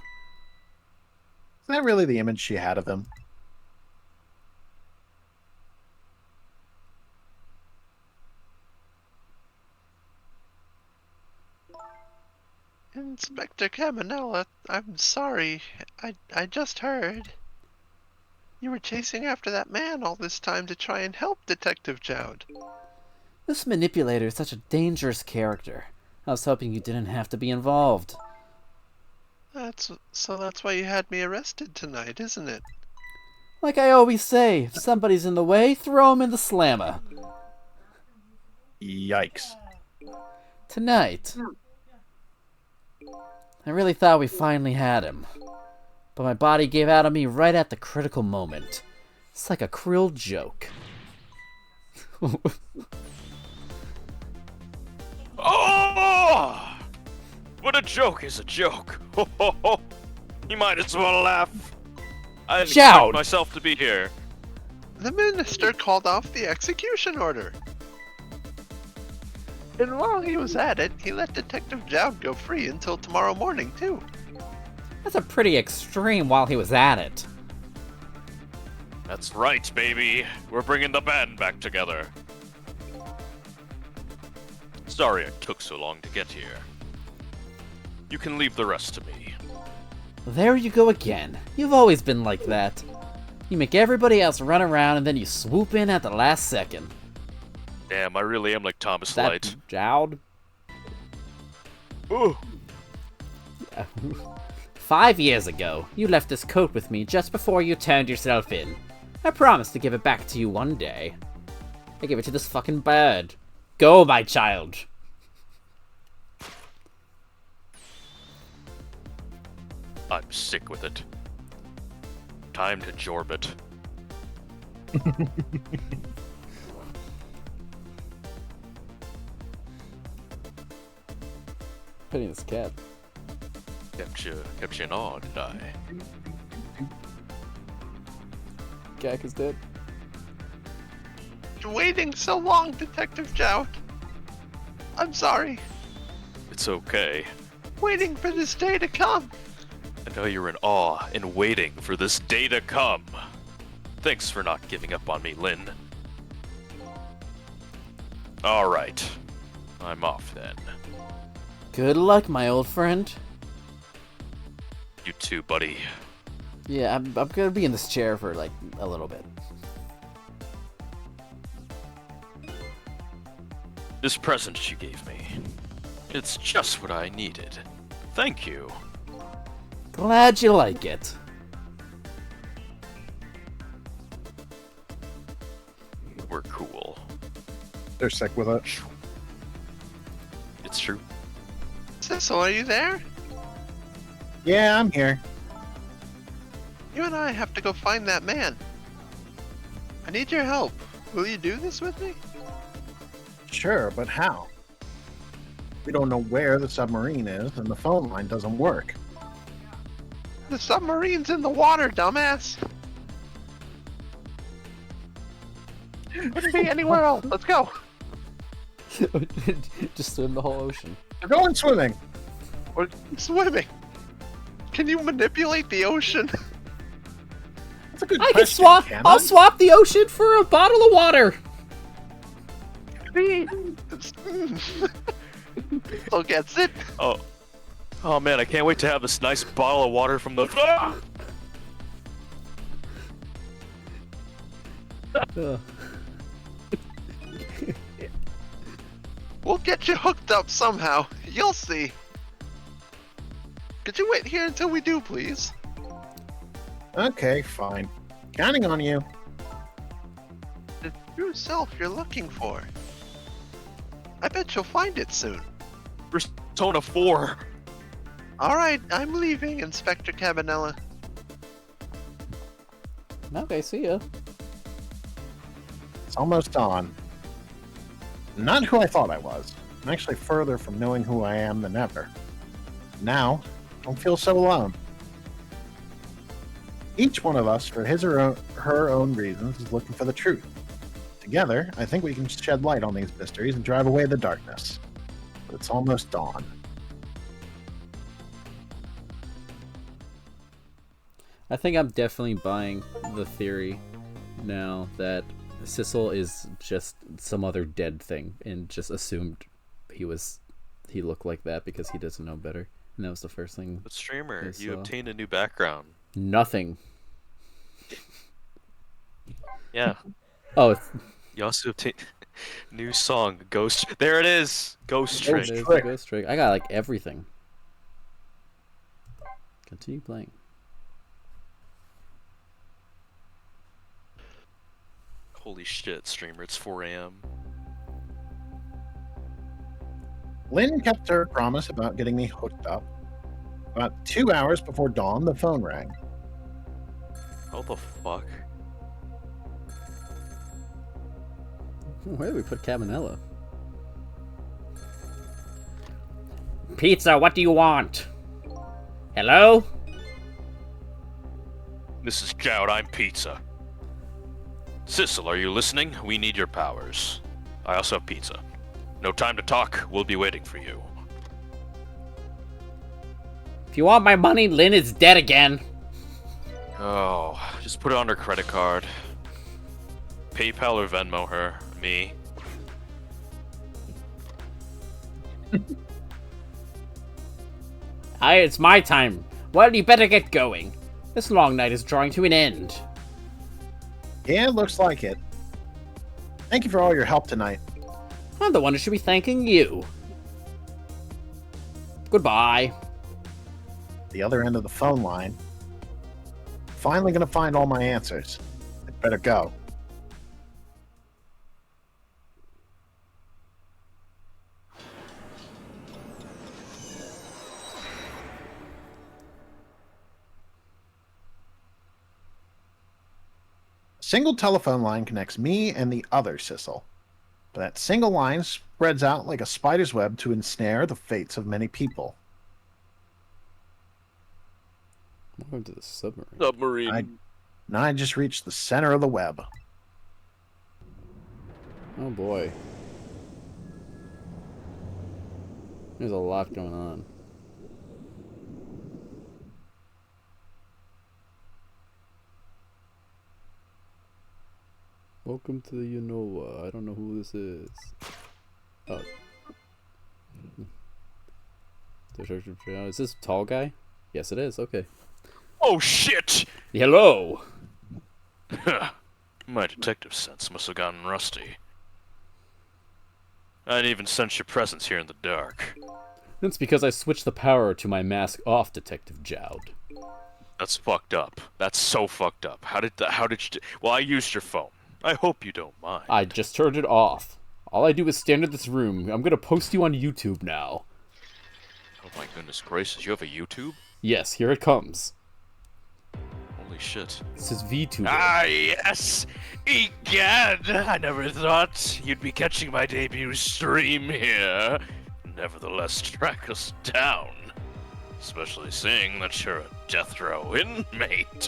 Is that really the image she had of him? Inspector Caminella, I'm sorry. I just heard. You were chasing after that man all this time to try and help Detective Jowd. This manipulator is such a dangerous character. I was hoping you didn't have to be involved. That's why you had me arrested tonight, isn't it? Like I always say, if somebody's in the way, throw him in the slammer. Yikes. Tonight, I really thought we finally had him. But my body gave out on me right at the critical moment. It's like a cruel joke. Oh! What a joke is a joke. Ho, ho, ho. You might as well laugh. I didn't Shout! expect myself to be here. The minister called off the execution order. And while he was at it, he let Detective Jowd go free until tomorrow morning, too. That's a pretty extreme while he was at it. That's right, baby. We're bringing the band back together. Sorry it took so long to get here. You can leave the rest to me. There you go again. You've always been like that. You make everybody else run around and then you swoop in at the last second. Damn, I really am like Thomas That Light. Jowd? Ooh. 5 years ago, you left this coat with me just before you turned yourself in. I promised to give it back to you one day. I gave it to this fucking bird. Go, my child. I'm sick with it. Time to jorb it. Petting this cat. Kept you in awe, did I? Gak is dead. You're waiting so long, Detective Jowd. I'm sorry. It's okay. Waiting for this day to come. I know you're in awe and waiting for this day to come. Thanks for not giving up on me, Lynn. Alright. I'm off then. Good luck, my old friend. You too, buddy. Yeah, I'm gonna be in this chair for, like, a little bit. This present you gave me. It's just what I needed. Thank you. Glad you like it. We're cool. They're sick with it. It's true. Cecil, are you there? Yeah, I'm here. You and I have to go find that man. I need your help. Will you do this with me? Sure, but how? We don't know where the submarine is, and the phone line doesn't work. The submarine's in the water, dumbass. Couldn't be anywhere else. Let's go. Just swim the whole ocean. We're going swimming. We're swimming. Can you manipulate the ocean? That's a good I can question. swap. Can I'll I? swap the ocean for a bottle of water. Cecil gets it. Oh man, I can't wait to have this nice bottle of water from the. Ah! Ugh. We'll get you hooked up somehow. You'll see. Could you wait here until we do, please? Okay, fine. Counting on you. The true self you're looking for. I bet you'll find it soon. Persona 4. Alright, I'm leaving, Inspector Cabanella. Okay, see ya. It's almost on. Not who I thought I was. I'm actually further from knowing who I am than ever. Now, I don't feel so alone. Each one of us, for his or her own reasons, is looking for the truth. Together, I think we can shed light on these mysteries and drive away the darkness. But it's almost dawn. I think I'm definitely buying the theory now that Sissel is just some other dead thing and just assumed he looked like that because he doesn't know better. And that was the first thing. But streamer, I you saw. obtained a new background. Nothing. Yeah. Oh, it's, You also obtained new song, Ghost. There it is, Ghost there Trick. it is, Trick. the ghost trick. I got like everything. Continue playing. Holy shit, streamer! It's 4 a.m. Lynn kept her promise about getting me hooked up. About 2 hours before dawn, the phone rang. How the fuck? Where did we put Cabanella? Pizza, what do you want? Hello? This is Jout, I'm Pizza. Sissel, are you listening? We need your powers. I also have pizza. No time to talk, we'll be waiting for you. If you want my money, Lynn is dead again. Oh, just put it on her credit card. PayPal or Venmo her, me. It's my time. Well, you better get going. This long night is drawing to an end. Yeah, looks like it. Thank you for all your help tonight. I'm the one who should be thanking you. Goodbye. The other end of the phone line. Finally gonna find all my answers. I'd better go. A single telephone line connects me and the other Sissel. But that single line spreads out like a spider's web to ensnare the fates of many people. Welcome to the submarine. Submarine. Now I just reached the center of the web. Oh boy. There's a lot going on. Welcome to the Unova. I don't know who this is. Oh. Is this tall guy? Yes, it is. Okay. Oh shit! Hello! My detective sense must have gotten rusty. I didn't even sense your presence here in the dark. That's because I switched the power to my mask off, Detective Jowd. That's fucked up. That's so fucked up. How did you well, I used your phone. I hope you don't mind. I just turned it off. All I do is stand in this room. I'm gonna post you on YouTube now. Oh my goodness gracious, you have a YouTube? Yes, here it comes. Holy shit. This is VTuber. Ah, yes! Egad! I never thought you'd be catching my debut stream here. Nevertheless, track us down. Especially seeing that you're a death row inmate.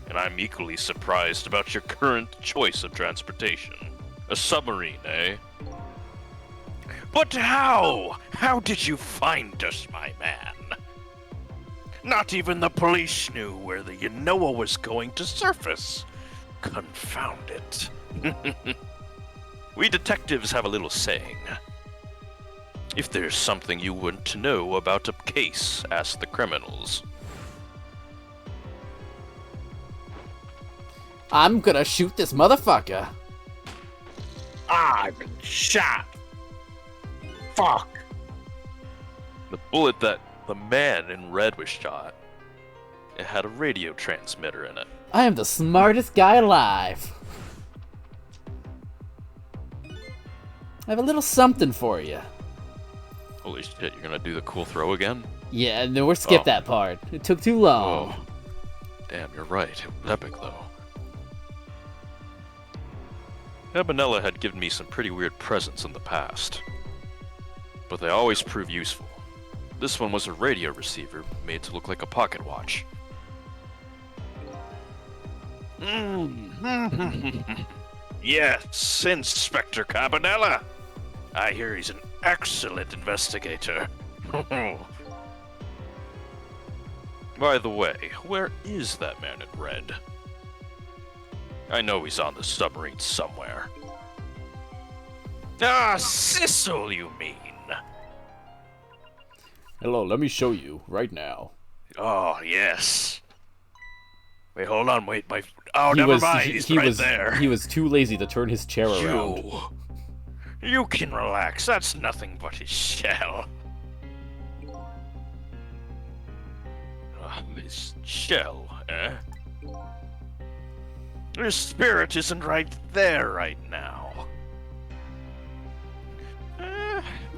And I'm equally surprised about your current choice of transportation. A submarine, eh? But how? How did you find us, my man? Not even the police knew where the Unoa was going to surface. Confound it. We detectives have a little saying. If there's something you want to know about a case, ask the criminals. I'm gonna shoot this motherfucker. I've been shot. Fuck. The bullet that the man in red was shot, it had a radio transmitter in it. I am the smartest guy alive. I have a little something for you. Holy shit, you're gonna do the cool throw again? Yeah, no, we're skip that part. It took too long. Oh. Damn, you're right. It was epic, though. Cabanella had given me some pretty weird presents in the past, but they always prove useful. This one was a radio receiver made to look like a pocket watch. Yes, Inspector Cabanella. I hear he's an excellent investigator. By the way, where is that man in red? I know he's on the submarine somewhere. Ah, Sissel, you mean? Hello, let me show you right now. Oh, yes. Wait, hold on, wait, Oh, never mind, he's right there. He was too lazy to turn his chair around. You can relax, that's nothing but his shell. This shell, eh? His spirit isn't right there right now.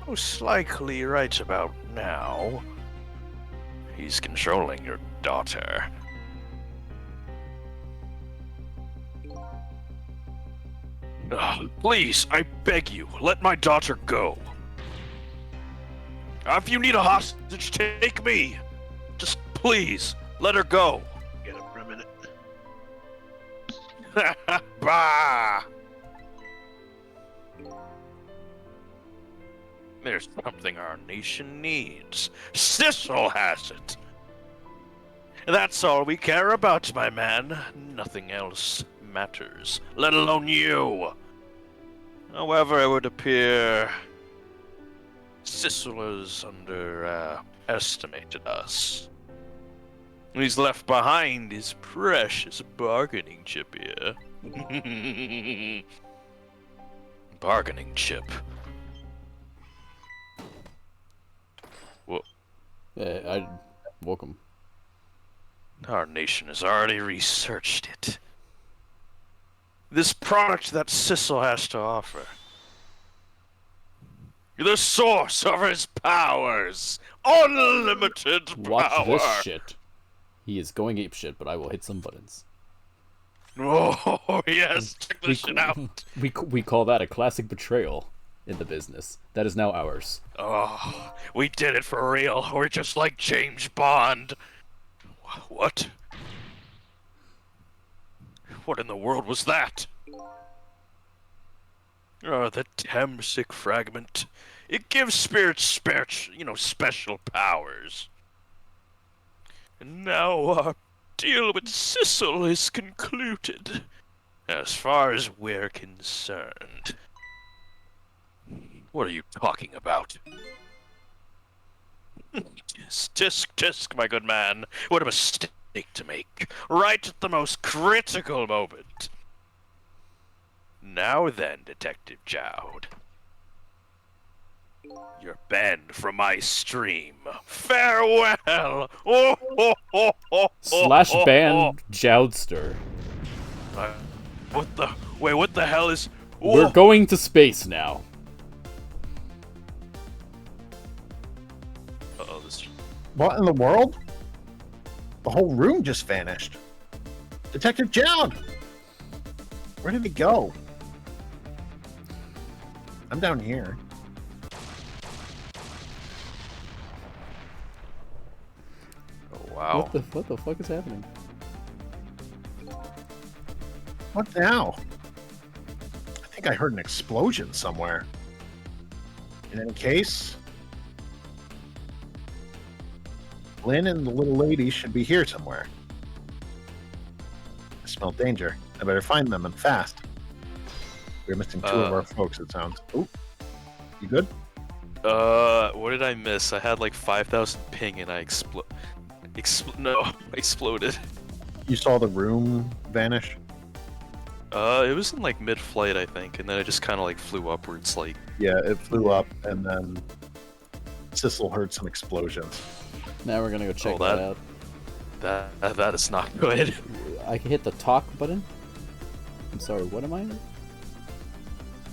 Most likely right about now. He's controlling your daughter. Please, I beg you, let my daughter go. If you need a hostage, take me. Just please, let her go. Get up for a minute. Bah! There's something our nation needs. Sissel has it. That's all we care about, my man. Nothing else matters, let alone you. However, it would appear Sissel has underestimated us. He's left behind his precious bargaining chip here. Bargaining chip. Whoa. Welcome. Our nation has already researched it. This product that Sissel has to offer. The source of his powers. Unlimited power. Watch this shit. He is going apeshit, but I will hit some buttons. Oh, yes. Check this shit out. We call that a classic betrayal in the business. That is now ours. Oh, we did it for real. We're just like James Bond. What? What in the world was that? Oh, the Temsic fragment. It gives spirits special powers. And now our deal with Sissel is concluded. As far as we're concerned. What are you talking about? Tisk, my good man. What a mistake to make. Right at the most critical moment. Now then, Detective Jowd. You're banned from my stream. Farewell! Slash ban Jowdster. What the hell is... We're going to space now. Uh-oh, this... What in the world? The whole room just vanished. Detective Jowd! Where did he go? I'm down here. Oh, wow. What the fuck is happening? What now? I think I heard an explosion somewhere. In any case, Lynn and the little lady should be here somewhere. I smell danger. I better find them and fast. We're missing two of our folks, it sounds. Oh, you good? What did I miss? I had like 5,000 ping and I exploded. You saw the room vanish? It was in like mid-flight, I think, and then it just kind of like flew upwards, like... Yeah, it flew up, and then Sissel heard some explosions. Now we're gonna go check Oh, that out. That is not good. I can hit the talk button. I'm sorry, what am I?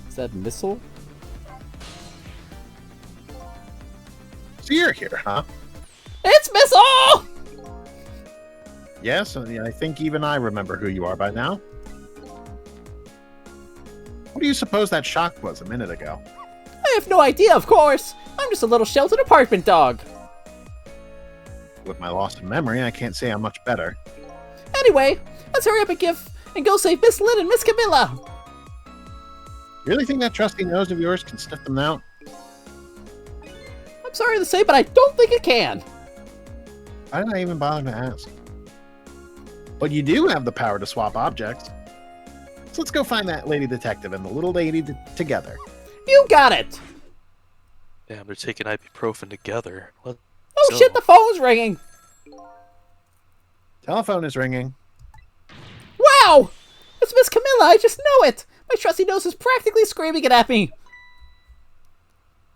Is that missile? So you're here, huh? It's missile! Yes, I think even I remember who you are by now. What do you suppose that shock was a minute ago? I have no idea, of course. I'm just a little sheltered apartment dog. With my loss of memory, I can't say I'm much better. Anyway, let's hurry up and go save Miss Lynn and Miss Camilla. You really think that trusty nose of yours can sniff them out? I'm sorry to say, but I don't think it can. Why did I even bother to ask? But you do have the power to swap objects. So let's go find that lady detective and the little lady together. You got it! Damn, they're taking ibuprofen together. What? Oh shit, the phone's ringing! Telephone is ringing. Wow! It's Miss Camilla, I just know it! My trusty nose is practically screaming it at me!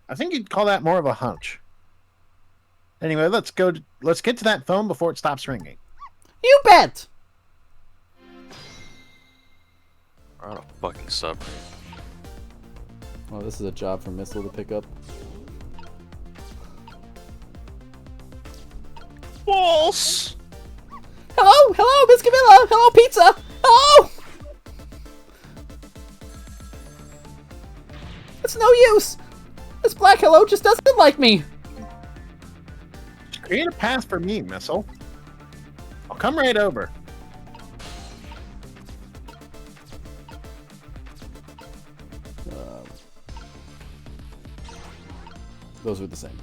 I think you'd call that more of a hunch. Anyway, let's get to that phone before it stops ringing. You bet! We're on a fucking submarine. Well, this is a job for Missile to pick up. walls! Hello? Hello, Miss Camilla? Hello, pizza? Hello? It's no use. This black hello just doesn't like me. Create a path for me, Missile. I'll come right over. Those were the same.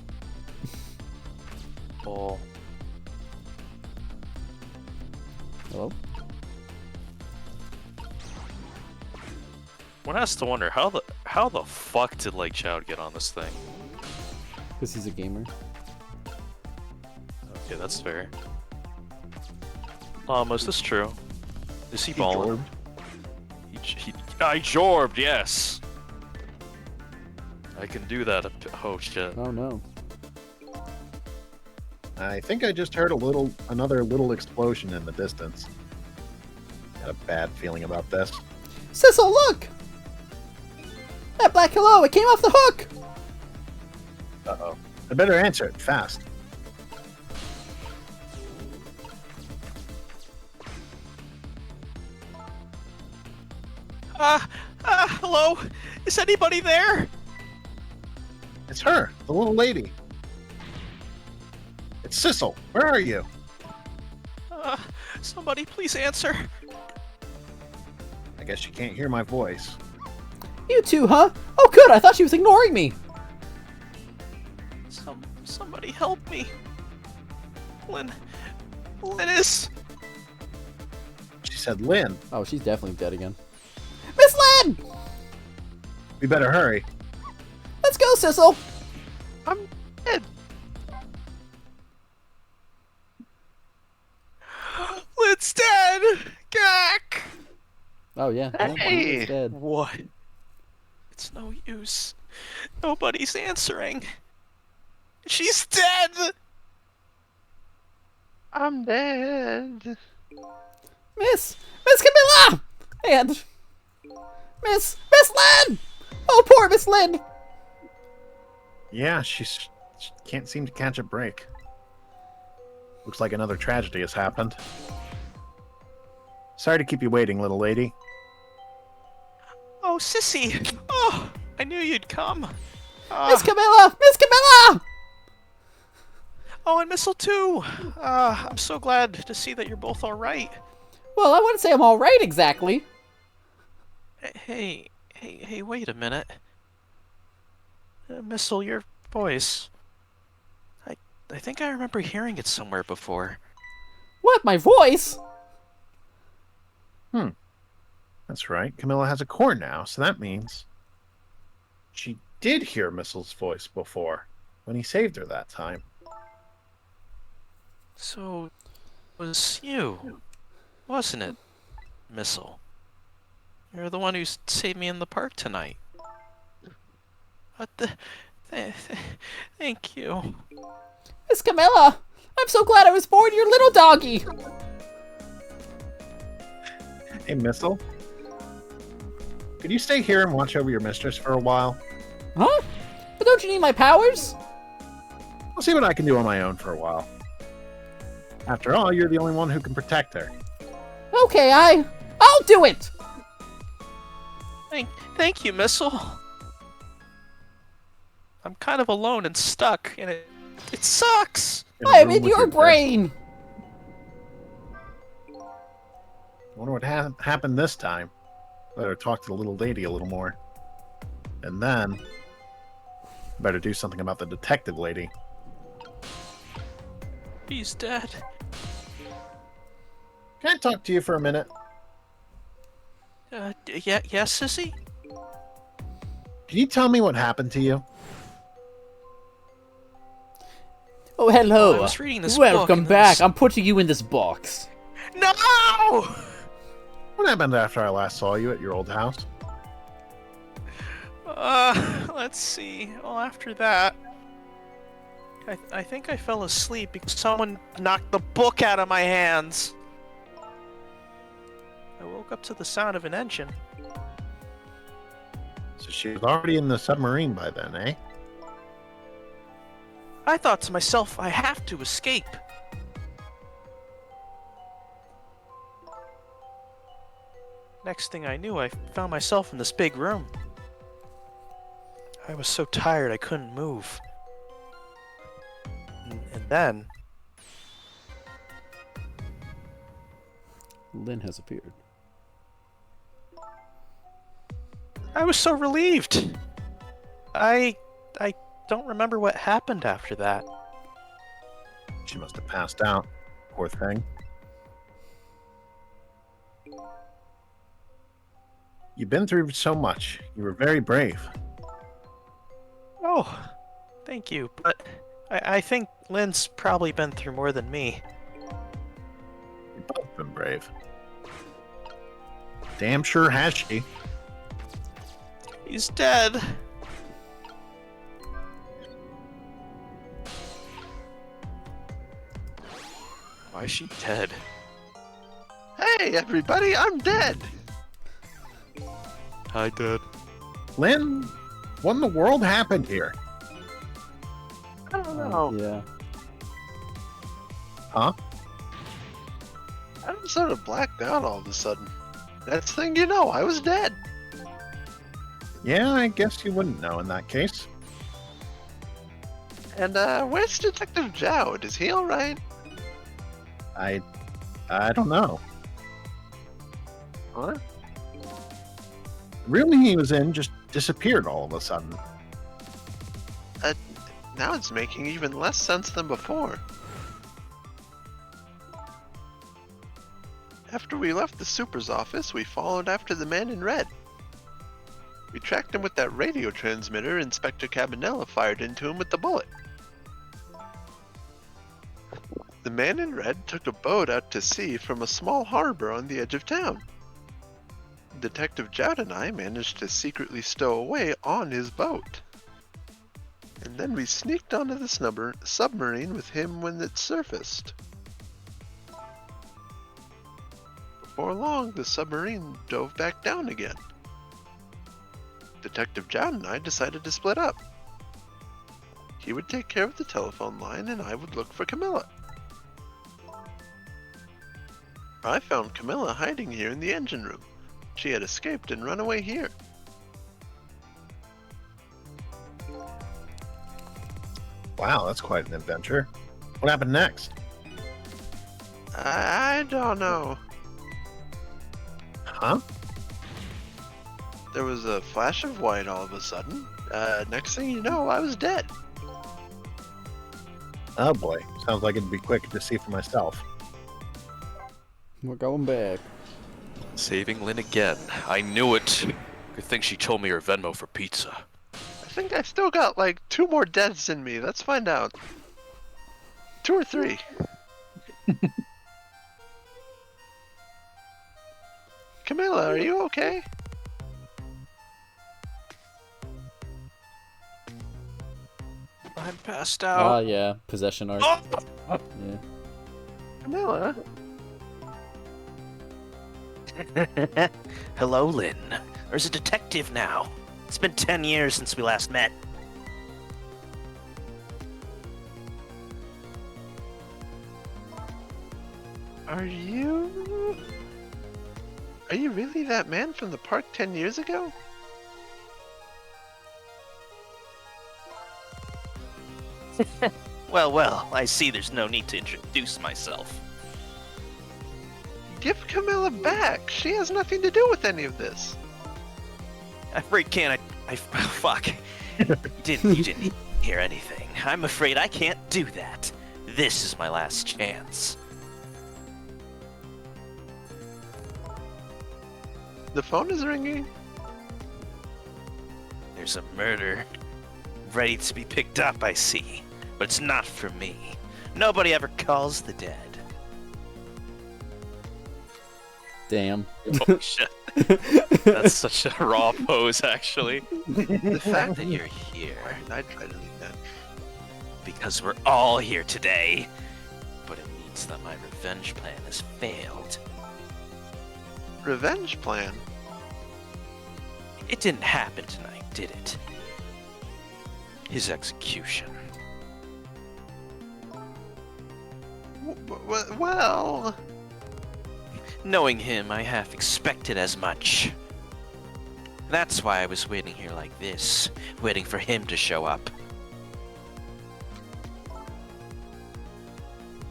Oh. Hello? One has to wonder how the fuck did Lake Child get on this thing? Because he's a gamer. Okay, that's fair. Is this true? Is he He balling? I jorbed, yes. I can do that. Oh shit. Oh no. I think I just heard another little explosion in the distance. Got a bad feeling about this. Sissel, look! That black hello, it came off the hook! Uh-oh. I better answer it fast. Hello? Is anybody there? It's her, the little lady. It's Sissel. Where are you? Somebody please answer. I guess you can't hear my voice. You too, huh? Oh good, I thought she was ignoring me. Somebody help me. Lynn is... She said, Lynn, Oh, she's definitely dead again. Miss Lynn! we better hurry. Let's go, Sissel! I'm dead. Lynn's dead! Gak! Oh yeah, Hey! she's dead. What? It's no use. Nobody's answering. She's dead! I'm dead. Miss Camilla! And Miss Lynn! Oh, poor Miss Lynn! Yeah, she can't seem to catch a break. Looks like another tragedy has happened. Sorry to keep you waiting, little lady. Oh, Sissy! Oh, I knew you'd come. Miss Camilla! Miss Camilla! Oh, and Missile too! I'm so glad to see that you're both alright. Well, I wouldn't say I'm alright exactly. Hey, wait a minute. Missile, your voice. I think I remember hearing it somewhere before. What, my voice? That's right. Camilla has a core now, so that means she did hear Missile's voice before when he saved her that time. So, it was you, wasn't it, Missile? You're the one who saved me in the park tonight. What the... Thank you. Miss Camilla! I'm so glad I was born your little doggy! Hey, Missile. Could you stay here and watch over your mistress for a while? Huh? But don't you need my powers? I'll see what I can do on my own for a while. After all, you're the only one who can protect her. Okay, I'll do it! Thank you, Missile. I'm kind of alone and stuck, and it sucks! I am room in with your death. brain! Wonder what happened this time. Better talk to the little lady a little more. And then, better do something about the detective lady. He's dead. Can I talk to you for a minute? Yeah, Sissy? Can you tell me what happened to you? Oh, hello. I was reading this book Welcome and back. this- I'm putting you in this box. No! What happened after I last saw you at your old house? Let's see. Well, after that, I think I fell asleep because someone knocked the book out of my hands. I woke up to the sound of an engine. So she was already in the submarine by then, eh? I thought to myself, I have to escape. Next thing I knew, I found myself in this big room. I was so tired I couldn't move. And then, Lynn has appeared. I was so relieved. I don't remember what happened after that. She must have passed out. Poor thing. You've been through so much. You were very brave. Oh, thank you, but I think Lynn's probably been through more than me. You've both been brave. Damn sure has she. He's dead. Why is she dead? Hey, everybody, I'm dead! Hi, Dad. Lynn, what in the world happened here? I don't know. Yeah. Huh? I just sort of blacked out all of a sudden. Next thing you know, I was dead. Yeah, I guess you wouldn't know in that case. And, where's Detective Jowd? Is he alright? I don't know. Huh? The room he was in just disappeared all of a sudden. Now it's making even less sense than before. After we left the Super's office, we followed after the man in red. We tracked him with that radio transmitter Inspector Cabanela fired into him with the bullet. The man in red took a boat out to sea from a small harbor on the edge of town. Detective Jowd and I managed to secretly stow away on his boat. And then we sneaked onto the submarine with him when it surfaced. Before long, the submarine dove back down again. Detective Jowd and I decided to split up. He would take care of the telephone line and I would look for Camilla. I found Camilla hiding here in the engine room. She had escaped and run away here. Wow, that's quite an adventure. What happened next? I don't know. Huh? There was a flash of white all of a sudden. Next thing you know, I was dead. Oh boy, sounds like it'd be quick to see for myself. We're going back. Saving Lynn again. I knew it. Good thing she told me her Venmo for pizza. I think I still got like 2 more deaths in me. Let's find out. 2 or 3. Camilla, are you okay? I'm passed Oh, out. yeah. Possession art. Oh! Yeah. Camilla? Hello, Lynn. There's a detective now. It's been 10 years since we last met. Are you really that man from the park 10 years ago? Well, I see there's no need to introduce myself. Give Camilla back. She has nothing to do with any of this. I'm afraid can't fuck. You didn't hear anything. I'm afraid I can't do that. This is my last chance. The phone is ringing. There's a murder ready to be picked up, I see. But it's not for me. Nobody ever calls the dead. Damn. Oh shit. That's such a raw pose, actually. The fact That you're here. I tried to leave that. Because we're all here today. But it means that my revenge plan has failed. Revenge plan? It didn't happen tonight, did it? His execution. Well, Knowing him, I half expected as much. That's why I was waiting here like this, waiting for him to show up.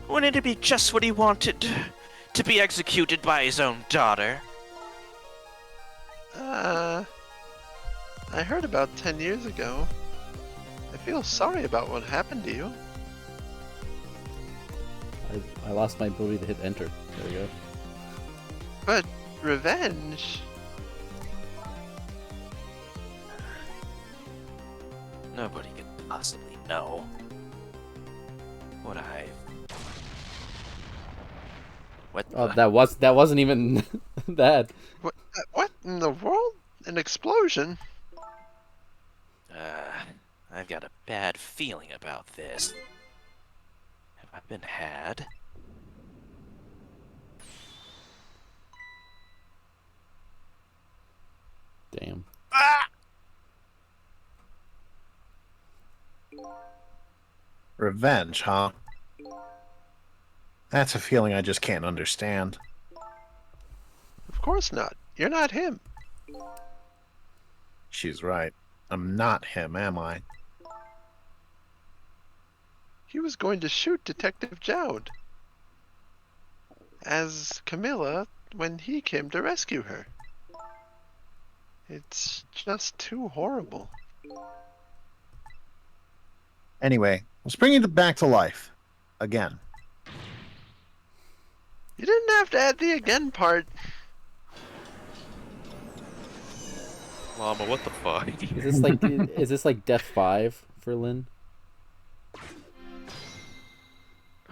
Wouldn't it be just what he wanted? To be executed by his own daughter? I heard about 10 years ago. I feel sorry about what happened to you. I lost my ability to hit enter. There we go. But revenge? Nobody could possibly know what I... What Oh, the... that wasn't even that. What in the world? An explosion? I've got a bad feeling about this. Have I been had? Damn. Revenge, huh? That's a feeling I just can't understand. Of course not. You're not him. She's right. I'm not him, am I? He was going to shoot Detective Jowd as Camilla when he came to rescue her. It's just too horrible. Anyway, let's bring it back to life. Again. You didn't have to add the again part. Llama, what the fuck? Is this like Death 5 for Lynn?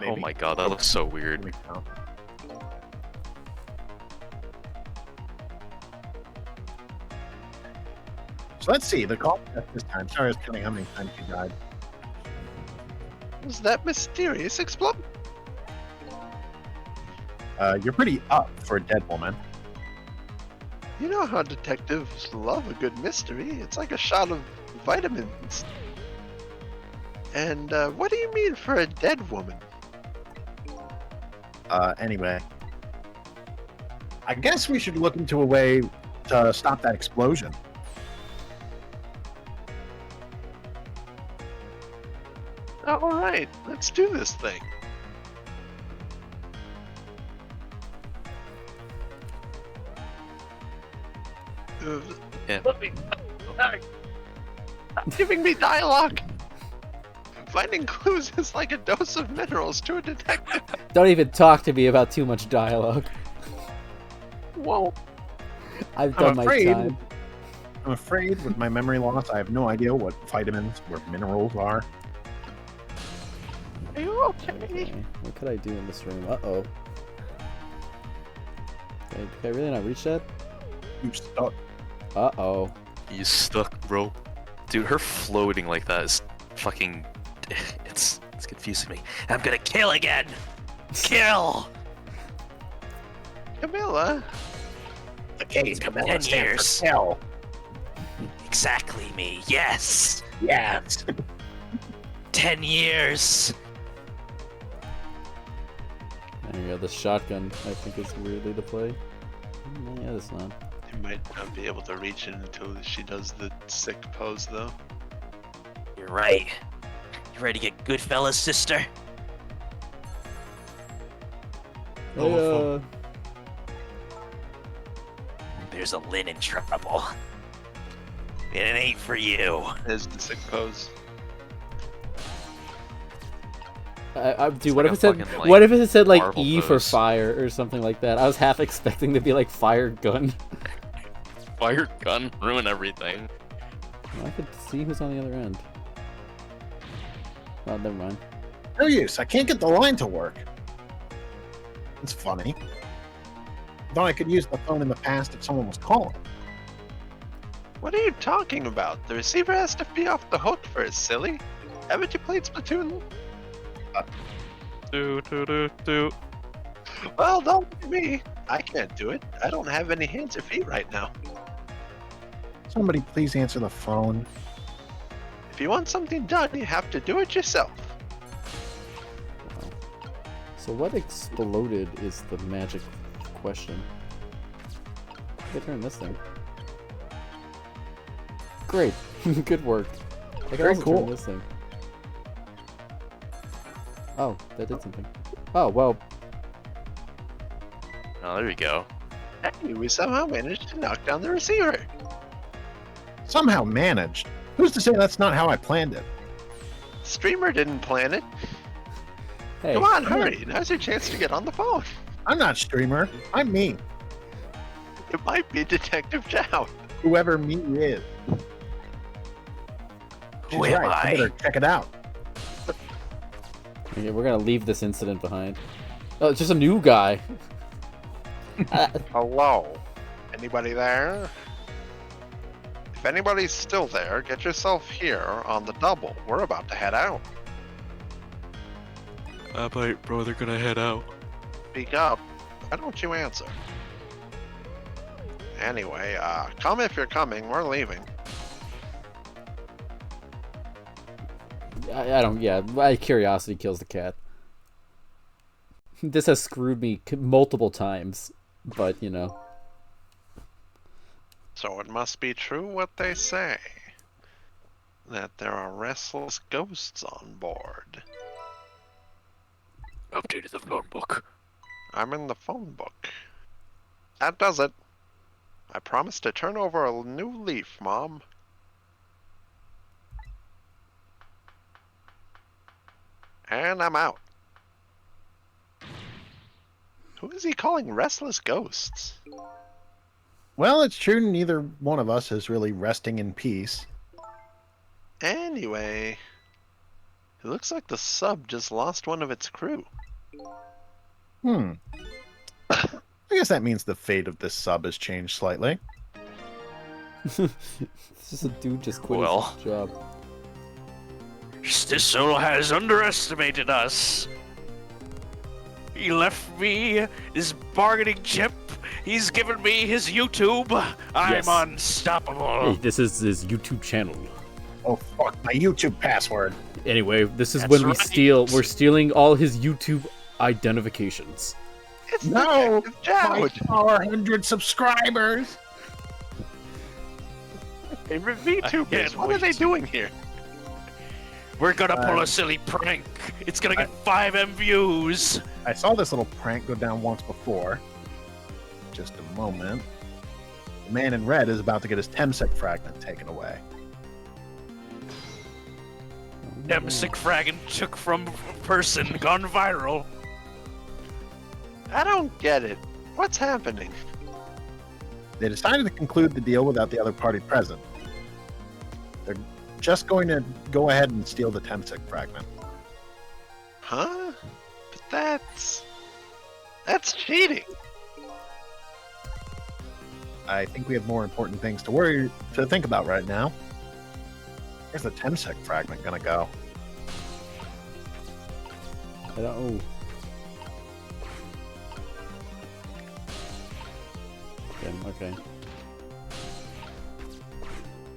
Oh Maybe. my god, that looks so Here weird. we go. So let's see, the call this time. Sorry, I was counting how many times you died. Was that mysterious explosion? You're pretty up for a dead woman. You know how detectives love a good mystery. It's like a shot of vitamins. And what do you mean for a dead woman? Anyway. I guess we should look into a way to stop that explosion. Alright, let's do this thing. Yeah. Stop giving me dialogue! Finding clues is like a dose of minerals to a detective. Don't even talk to me about too much dialogue. Whoa. I've done my afraid- time. I'm afraid with my memory loss, I have no idea what vitamins or minerals are. Are you okay? Okay, what could I do in this room? Uh-oh. Okay, did I really not reach that? You stuck. Uh-oh. You stuck, bro. Dude, her floating like that is fucking... It's confusing me. I'm gonna kill again! Kill! Camilla? The K's Camilla 10 stand years. for kill. Exactly me, yes! Yes. 10 years! There you go, the shotgun I think is weirdly to play. Yeah, that's not. You might not be able to reach it until she does the sick pose, though. You're right. You ready to get Goodfellas, sister? Hey, There's a Lynn in trouble. And it ain't for you. There's the sick pose. dude, what like if a it said fucking, like, what if it said like Marvel E for pose. fire or something like that? I was half expecting to be like fire gun. Fire gun, ruin everything. I could see who's on the other end. Oh, never mind. No use. I can't get the line to work. It's funny. Thought I could use the phone in the past if someone was calling. What are you talking about? The receiver has to be off the hook for it, silly. Haven't you played Splatoon? Do. Well, don't look at me. I can't do it. I don't have any hands or feet right now. Somebody please answer the phone. If you want something done, you have to do it yourself. So what exploded is the magic question. I turn this thing. Great. Good work. I can Very also cool. turn this thing. Oh, that did something. Oh, well. Oh, there you go. Hey, we somehow managed to knock down the receiver. Somehow managed. Who's to say that's not how I planned it? Streamer didn't plan it. Hey. Come on, hurry. Now's your chance to get on the phone. I'm not streamer. I'm me. It might be Detective Chow. Whoever me is. She's Who am right. I? I better check it out. Okay, we're gonna leave this incident behind. Oh, it's just a new guy. Hello? Anybody there? If anybody's still there, get yourself here on the double. We're about to head out. Alright, bro, they're gonna head out. Speak up. Why don't you answer? Anyway, come if you're coming. We're leaving. I don't. Yeah, my curiosity kills the cat. This has screwed me multiple times, but you know. So it must be true what they say. That there are restless ghosts on board. Updated the phone book. I'm in the phone book. That does it. I promise to turn over a new leaf, Mom. And I'm out. Who is he calling restless ghosts? Well, it's true neither one of us is really resting in peace. Anyway, it looks like the sub just lost one of its crew. I guess that means the fate of this sub has changed slightly. It's just a dude just quit Well. his job. Stissel has underestimated us. He left me his bargaining chip. He's given me his YouTube. I'm Yes. unstoppable. Hey, this is his YouTube channel. Oh fuck, my YouTube password. Anyway, this is That's when we right. steal. We're stealing all his YouTube identifications. It's No! Detective My Jowd. 400 subscribers! Hey, VTubers, can't what are they wait. doing here? We're gonna pull a silly prank. It's gonna get 5M views. I saw this little prank go down once before. Just a moment. The man in red is about to get his Temsec fragment taken away. Nemsic fragging took from person gone viral. I don't get it. What's happening? They decided to conclude the deal without the other party present. They're just going to go ahead and steal the Temsec fragment. Huh? But that's cheating. I think we have more important things to think about right now. Where's the Temsec fragment gonna go? I don't. Okay.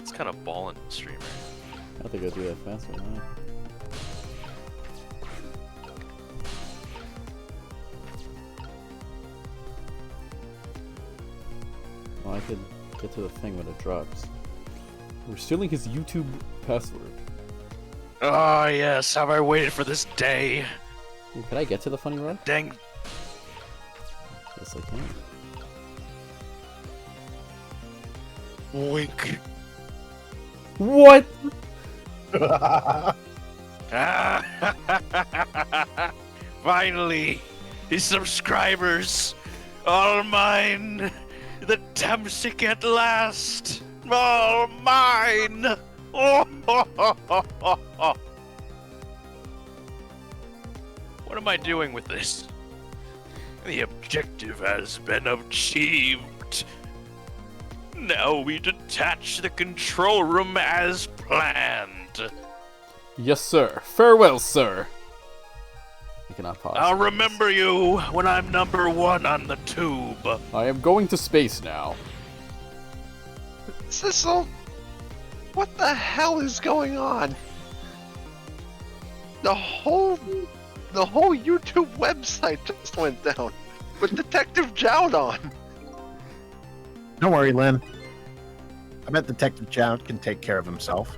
It's kind of ballin', streamer. I think I'll do that faster than that. Oh, I could get to the thing when it drops. We're stealing his YouTube password. Oh yes, have I waited for this day? Ooh, can I get to the funny run? Dang. Yes, I can. Wink. What? Finally, his subscribers, all mine. The Tamsic at last, all mine. What am I doing with this? The objective has been achieved. Now we detach the control room as planned. Yes, sir. Farewell, sir. I cannot pause. I'll remember you when I'm number one on the tube. I am going to space now. Sissel, what the hell is going on? The whole YouTube website just went down. with Detective Jout on. Don't worry, Lynn. I bet Detective Jout can take care of himself.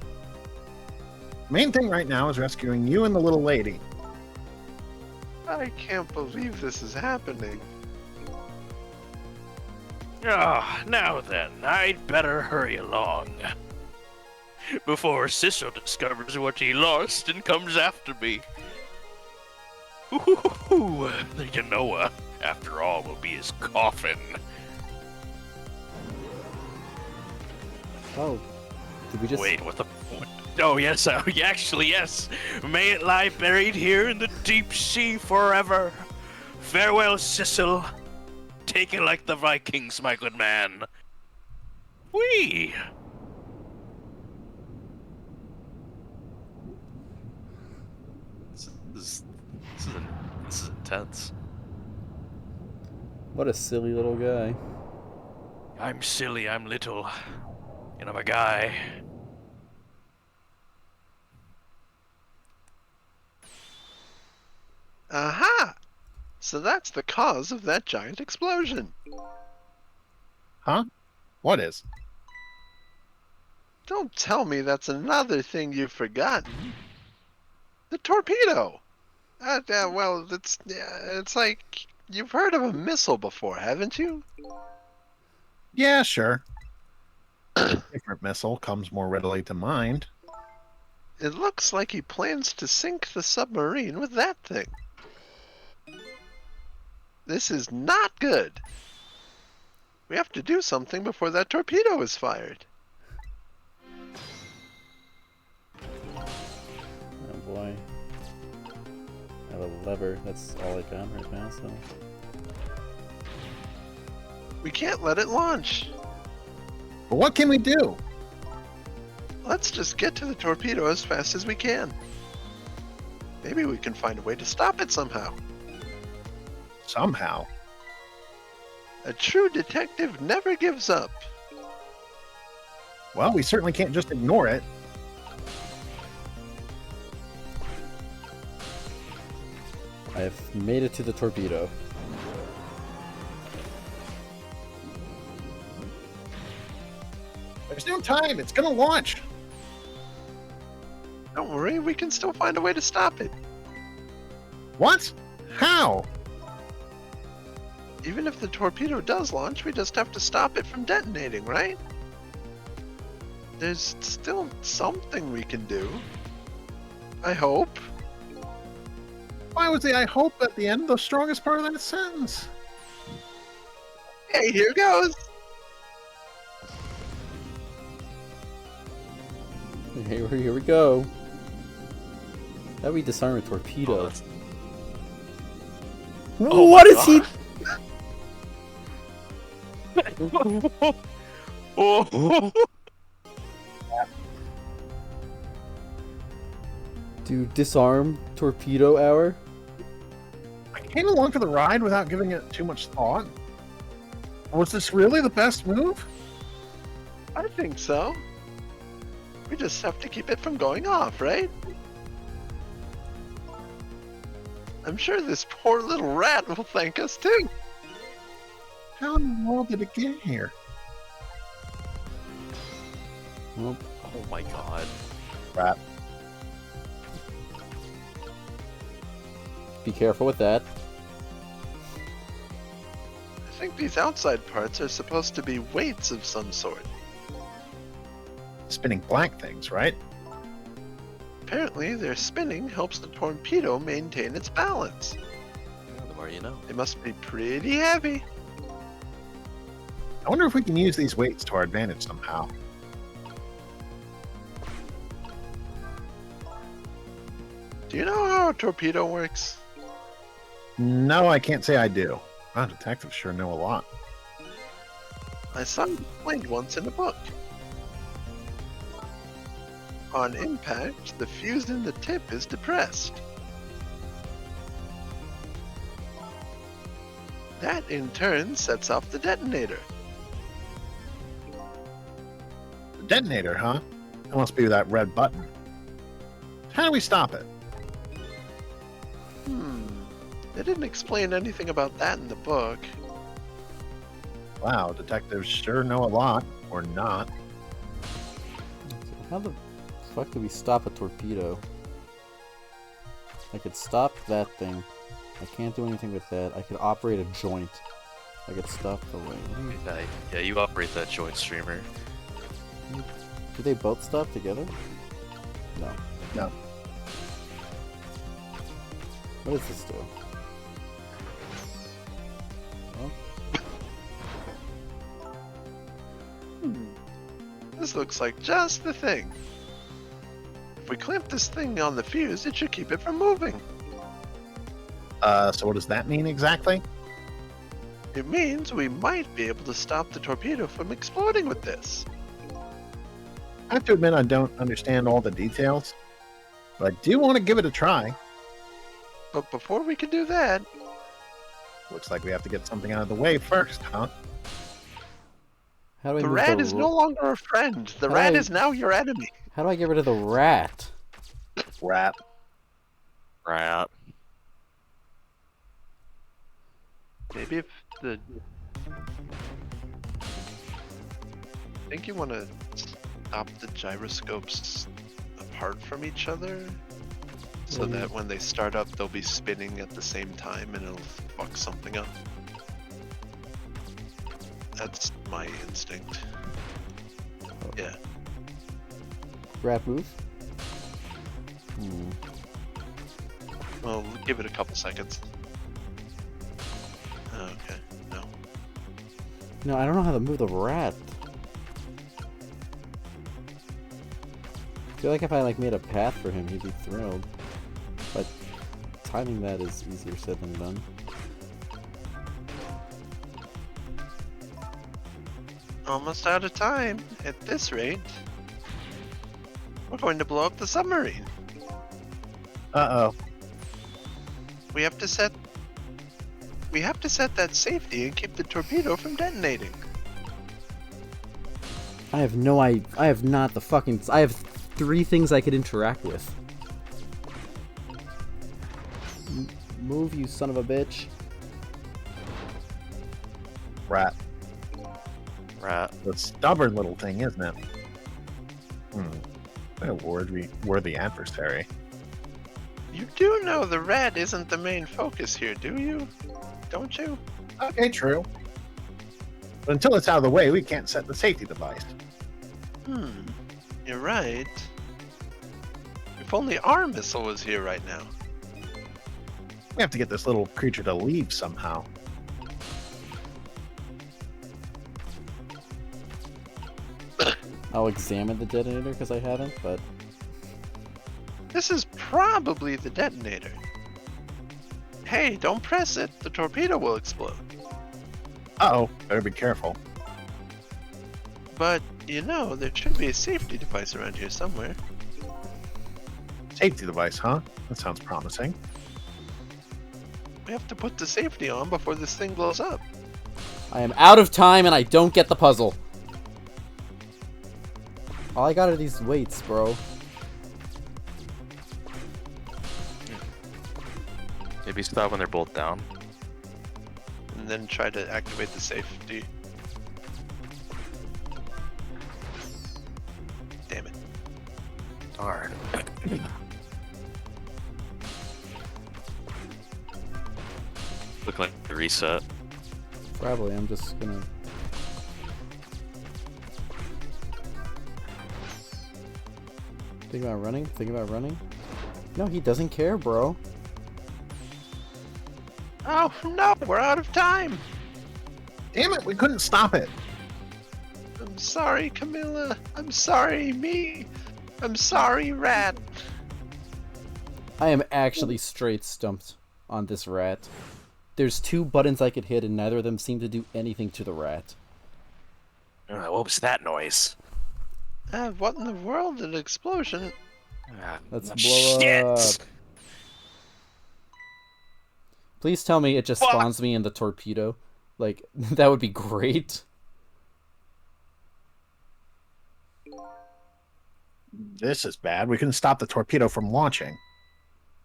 Main thing right now is rescuing you and the little lady. I can't believe this is happening. Ah, now then, I'd better hurry along. Before Sissel discovers what he lost and comes after me. Ooh, you know, after all, will be his coffin. Oh, did we just... Wait, what the... Oh, yes, actually, yes. May it lie buried here in the deep sea forever. Farewell, Sissel. Take it like the Vikings, my good man. Whee! This is intense. What a silly little guy. I'm silly, I'm little, and I'm a guy. Aha! So that's the cause of that giant explosion. Huh? What is? Don't tell me that's another thing you've forgotten. The torpedo! Well, it's like you've heard of a missile before, haven't you? Yeah, sure. A different missile comes more readily to mind. It looks like he plans to sink the submarine with that thing. This is not good. We have to do something before that torpedo is fired. Oh boy. I have a lever. That's all I got right now, so... We can't let it launch. But what can we do? Let's just get to the torpedo as fast as we can. Maybe we can find a way to stop it somehow. Somehow. A true detective never gives up. Well, we certainly can't just ignore it. I have made it to the torpedo. There's no time. It's gonna launch. Don't worry, we can still find a way to stop it. What? How? Even if the torpedo does launch, we just have to stop it from detonating, right? There's still something we can do. I hope. Why was the I hope at the end the strongest part of that sentence? Hey, here goes. Here we go. How do we disarm a torpedo? that's- What is he? Oh, Dude, disarm torpedo hour? I came along for the ride without giving it too much thought. Was this really the best move? I think so. We just have to keep it from going off, right? I'm sure this poor little rat will thank us too. How in the world did it get here? Well, Oh my god. Rat. be careful with that. I think these outside parts are supposed to be weights of some sort. Spinning blank things, right? Apparently, their spinning helps the torpedo maintain its balance. Yeah, the more you know. They must be pretty heavy. I wonder if we can use these weights to our advantage somehow. Do you know how a torpedo works? No, I can't say I do. Wow, detectives sure know a lot. I saw it explained once in a book. On impact, the fuse in the tip is depressed. That in turn sets off the detonator. The detonator, huh? It must be that red button. How do we stop it? They didn't explain anything about that in the book. Wow, detectives sure know a lot. Or not. How the fuck do we stop a torpedo? I could stop that thing. I can't do anything with that. I could operate a joint. I could stop the wing. Yeah, you operate that joint streamer. Do they both stop together? No. No. What does this do? Oh, This looks like just the thing. If we clamp this thing on the fuse, it should keep it from moving. So what does that mean exactly? It means we might be able to stop the torpedo from exploding with this. I have to admit I don't understand all the details, but I do want to give it a try. But before we can do that, Looks like we have to get something out of the way first, huh? how do I the move rat the is no longer a friend. The How rat do I- is now your enemy. How do I get rid of the rat? Rat. Right. Maybe if the... I think you want to stop the gyroscopes apart from each other, so that when they start up, they'll be spinning at the same time and it'll fuck something up. That's my instinct. Yeah. Rat move? Hmm. Well, give it a couple seconds. Okay, no. No, I don't know how to move the rat. I feel like if I made a path for him, he'd be thrilled. But timing that is easier said than done. Almost out of time. At this rate, we're going to blow up the submarine. Uh-oh. We have to set that safety and keep the torpedo from detonating. I have no I have not the fucking... I have 3 things I could interact with. Move, you son of a bitch. Rat. Rat. The stubborn little thing, isn't it? A worthy adversary. You do know the rat isn't the main focus here, do you? Don't you? Okay, true. But until it's out of the way, we can't set the safety device. You're right. If only our missile was here right now. We have to get this little creature to leave somehow. I'll examine the detonator because I haven't, but... This is probably the detonator. Hey, don't press it. The torpedo will explode. Uh-oh, better be careful. But, you know, there should be a safety device around here somewhere. Safety device, huh? That sounds promising. We have to put the safety on before this thing blows up. I am out of time and I don't get the puzzle. All I got are these weights, bro. Maybe stop when they're both down. And then try to activate the safety. Damn it. Darn. Look like the reset. Probably, I'm just gonna... Think about running? Think about running? No, he doesn't care, bro. Oh, no, we're out of time. Damn it, we couldn't stop it. I'm sorry, Camilla. I'm sorry, me. I'm sorry, Rat. I am actually straight stumped on this rat. There's 2 buttons I could hit and neither of them seem to do anything to the rat. What was that noise? What in the world? An explosion? Let's blow Shit! up. Please tell me it just Fuck. spawns me in the torpedo. Like, that would be great. This is bad. We couldn't stop the torpedo from launching.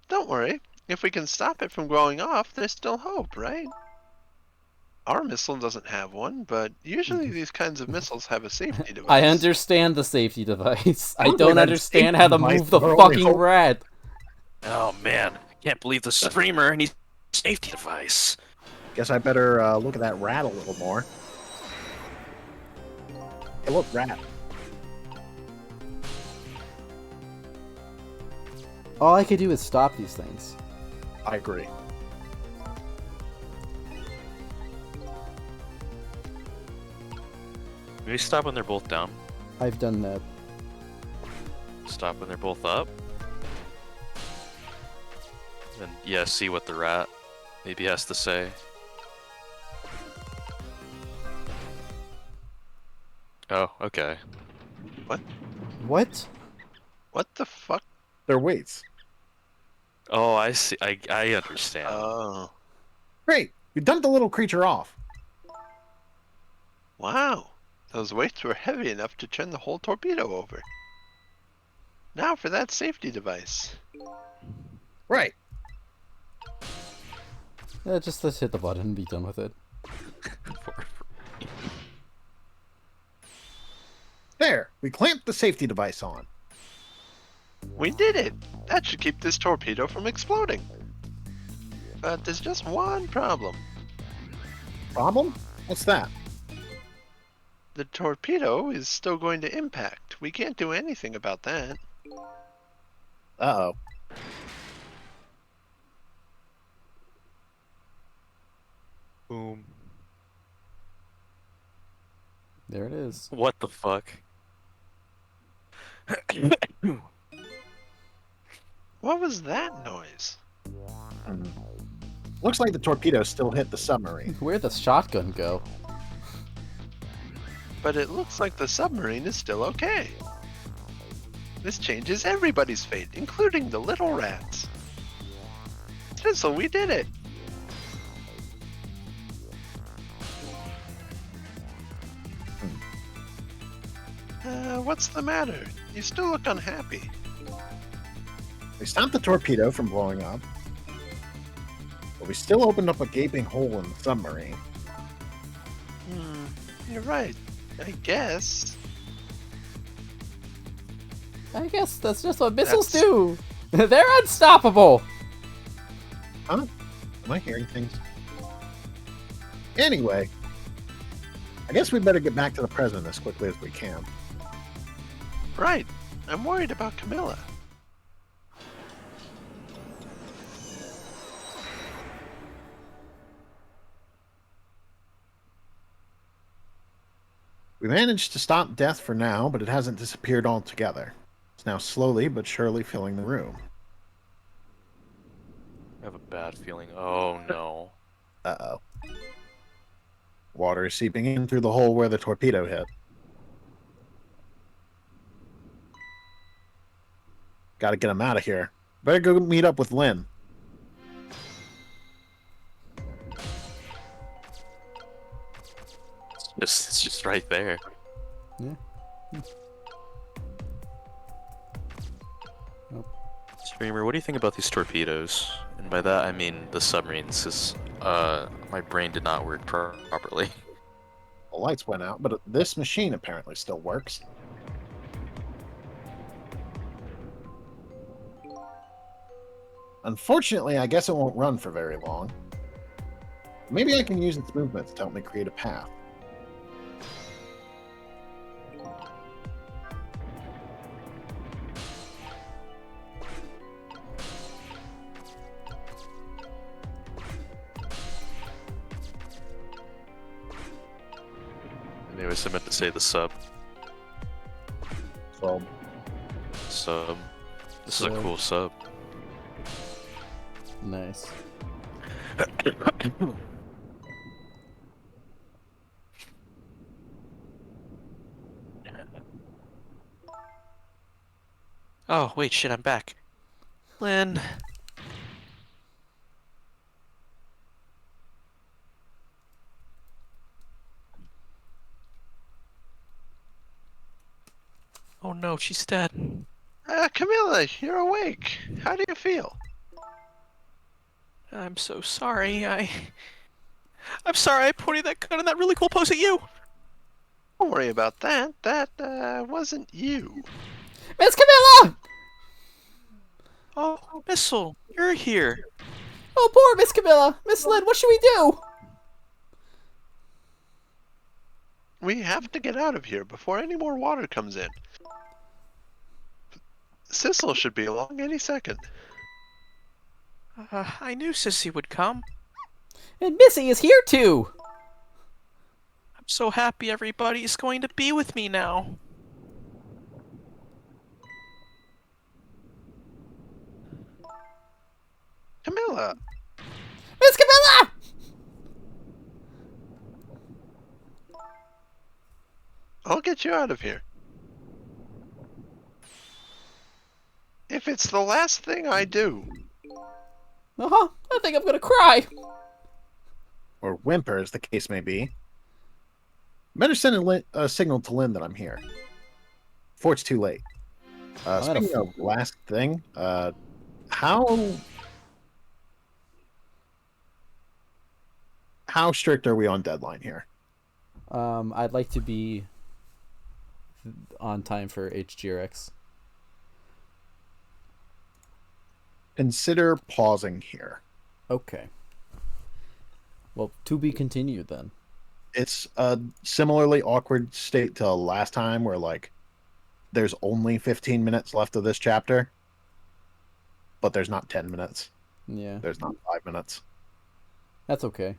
Don't worry. If we can stop it from going off, there's still hope, right? Our missile doesn't have one, but usually these kinds of missiles have a safety device. I understand the safety device. I Sounds don't like that understand safety how to device move the is our only fucking hope. rat. Oh man, I can't believe the streamer needs a safety device. Guess I better look at that rat a little more. Hey, look, rat. All I could do is stop these things. I agree. Maybe stop when they're both down. I've done that. Stop when they're both up. And yeah, see what the rat maybe has to say. Oh, okay. What? What the fuck? They're weights. Oh, I see. I understand. Oh. Great. We dumped the little creature off. Wow. Those weights were heavy enough to turn the whole torpedo over. Now for that safety device. Right. Yeah, just let's hit the button and be done with it. There. We clamped the safety device on. We did it! That should keep this torpedo from exploding. But there's just one problem. Problem? What's that? The torpedo is still going to impact. We can't do anything about that. Uh-oh. Boom. There it is. What the fuck? What was that noise? Looks like the torpedo still hit the submarine. Where'd the shotgun go? But it looks like the submarine is still okay. This changes everybody's fate, including the little rats. Thistle, we did it! What's the matter? You still look unhappy. We stopped the torpedo from blowing up, but we still opened up a gaping hole in the submarine. You're right. I guess. I guess that's just what missiles do. They're unstoppable. Huh? Am I hearing things? Anyway, I guess we better get back to the present as quickly as we can. Right. I'm worried about Camilla. We managed to stop death for now, but it hasn't disappeared altogether. It's now slowly but surely filling the room. I have a bad feeling. Oh no. Uh-oh. Water is seeping in through the hole where the torpedo hit. Gotta get him out of here. Better go meet up with Lynn. It's just right there. Yeah. Streamer, what do you think about these torpedoes? And by that I mean the submarines, because my brain did not work properly. The lights went out, but this machine apparently still works. Unfortunately, I guess it won't run for very long. Maybe I can use its movements to help me create a path. Anyways, I meant to say the sub. So, Sub. This is a cool sub. Nice. Oh, wait, shit, I'm back. Lynn. Oh no, she's dead. Camilla, you're awake. How do you feel? I'm so sorry. I'm sorry I pointed that gun in that really cool pose at you. Don't worry about that. That wasn't you. Miss Camilla! Oh, Missile, you're here. Oh, poor Miss Camilla. Miss Lynn, what should we do? We have to get out of here before any more water comes in. Sissel should be along any second. I knew Sissy would come. And Missy is here too. I'm so happy everybody's going to be with me now. Camilla! Miss Camilla! I'll get you out of here. If it's the last thing I do. Uh-huh. I think I'm gonna cry. Or whimper, as the case may be. Better send a signal to Lynn that I'm here. Before it's too late. Speaking of last thing, how strict are we on deadline here? I'd like to be on time for HGRX. Consider pausing here. Okay. Well, to be continued then. It's a similarly awkward state to last time where, like, there's only 15 minutes left of this chapter, but there's not 10 minutes. Yeah. There's not 5 minutes. That's okay.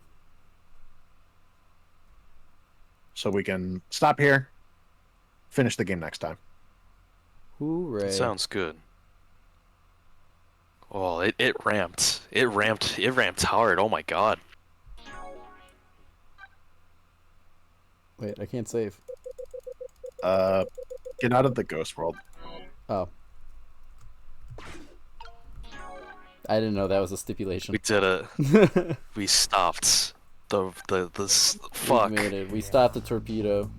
So we can stop here, finish the game next time. Hooray. Sounds good. Oh, it ramped. It ramped hard. Oh my god. Wait, I can't save. Get out of the ghost world. Oh. I didn't know that was a stipulation. We did it. We stopped. Fuck. We made it. We stopped the torpedo.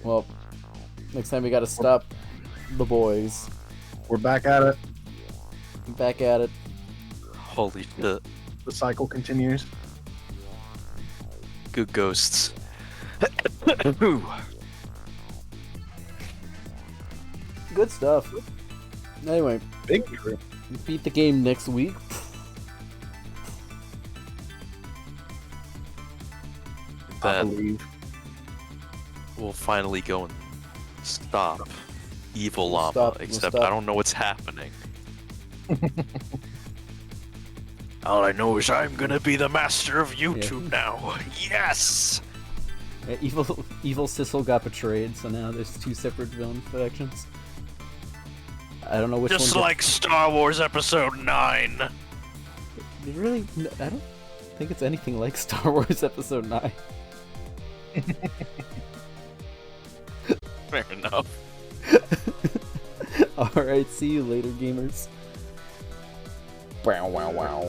Well, next time we gotta stop the boys. We're back at it. Back at it. Holy shit. The cycle continues. Good ghosts. Good stuff. Anyway, Big trip. beat the game next week. I That believe. we'll finally go and stop evil We'll llama. stop- we'll Except stop. I don't know what's happening. All I know is I'm gonna be the master of YouTube now. Yes. Yeah, evil Sissel got betrayed, so now there's two separate villain factions. I don't know which Just one. like Star Wars Episode 9. It really, I don't think it's anything like Star Wars Episode 9. Fair enough. Alright, see you later, gamers. Wow, wow, wow.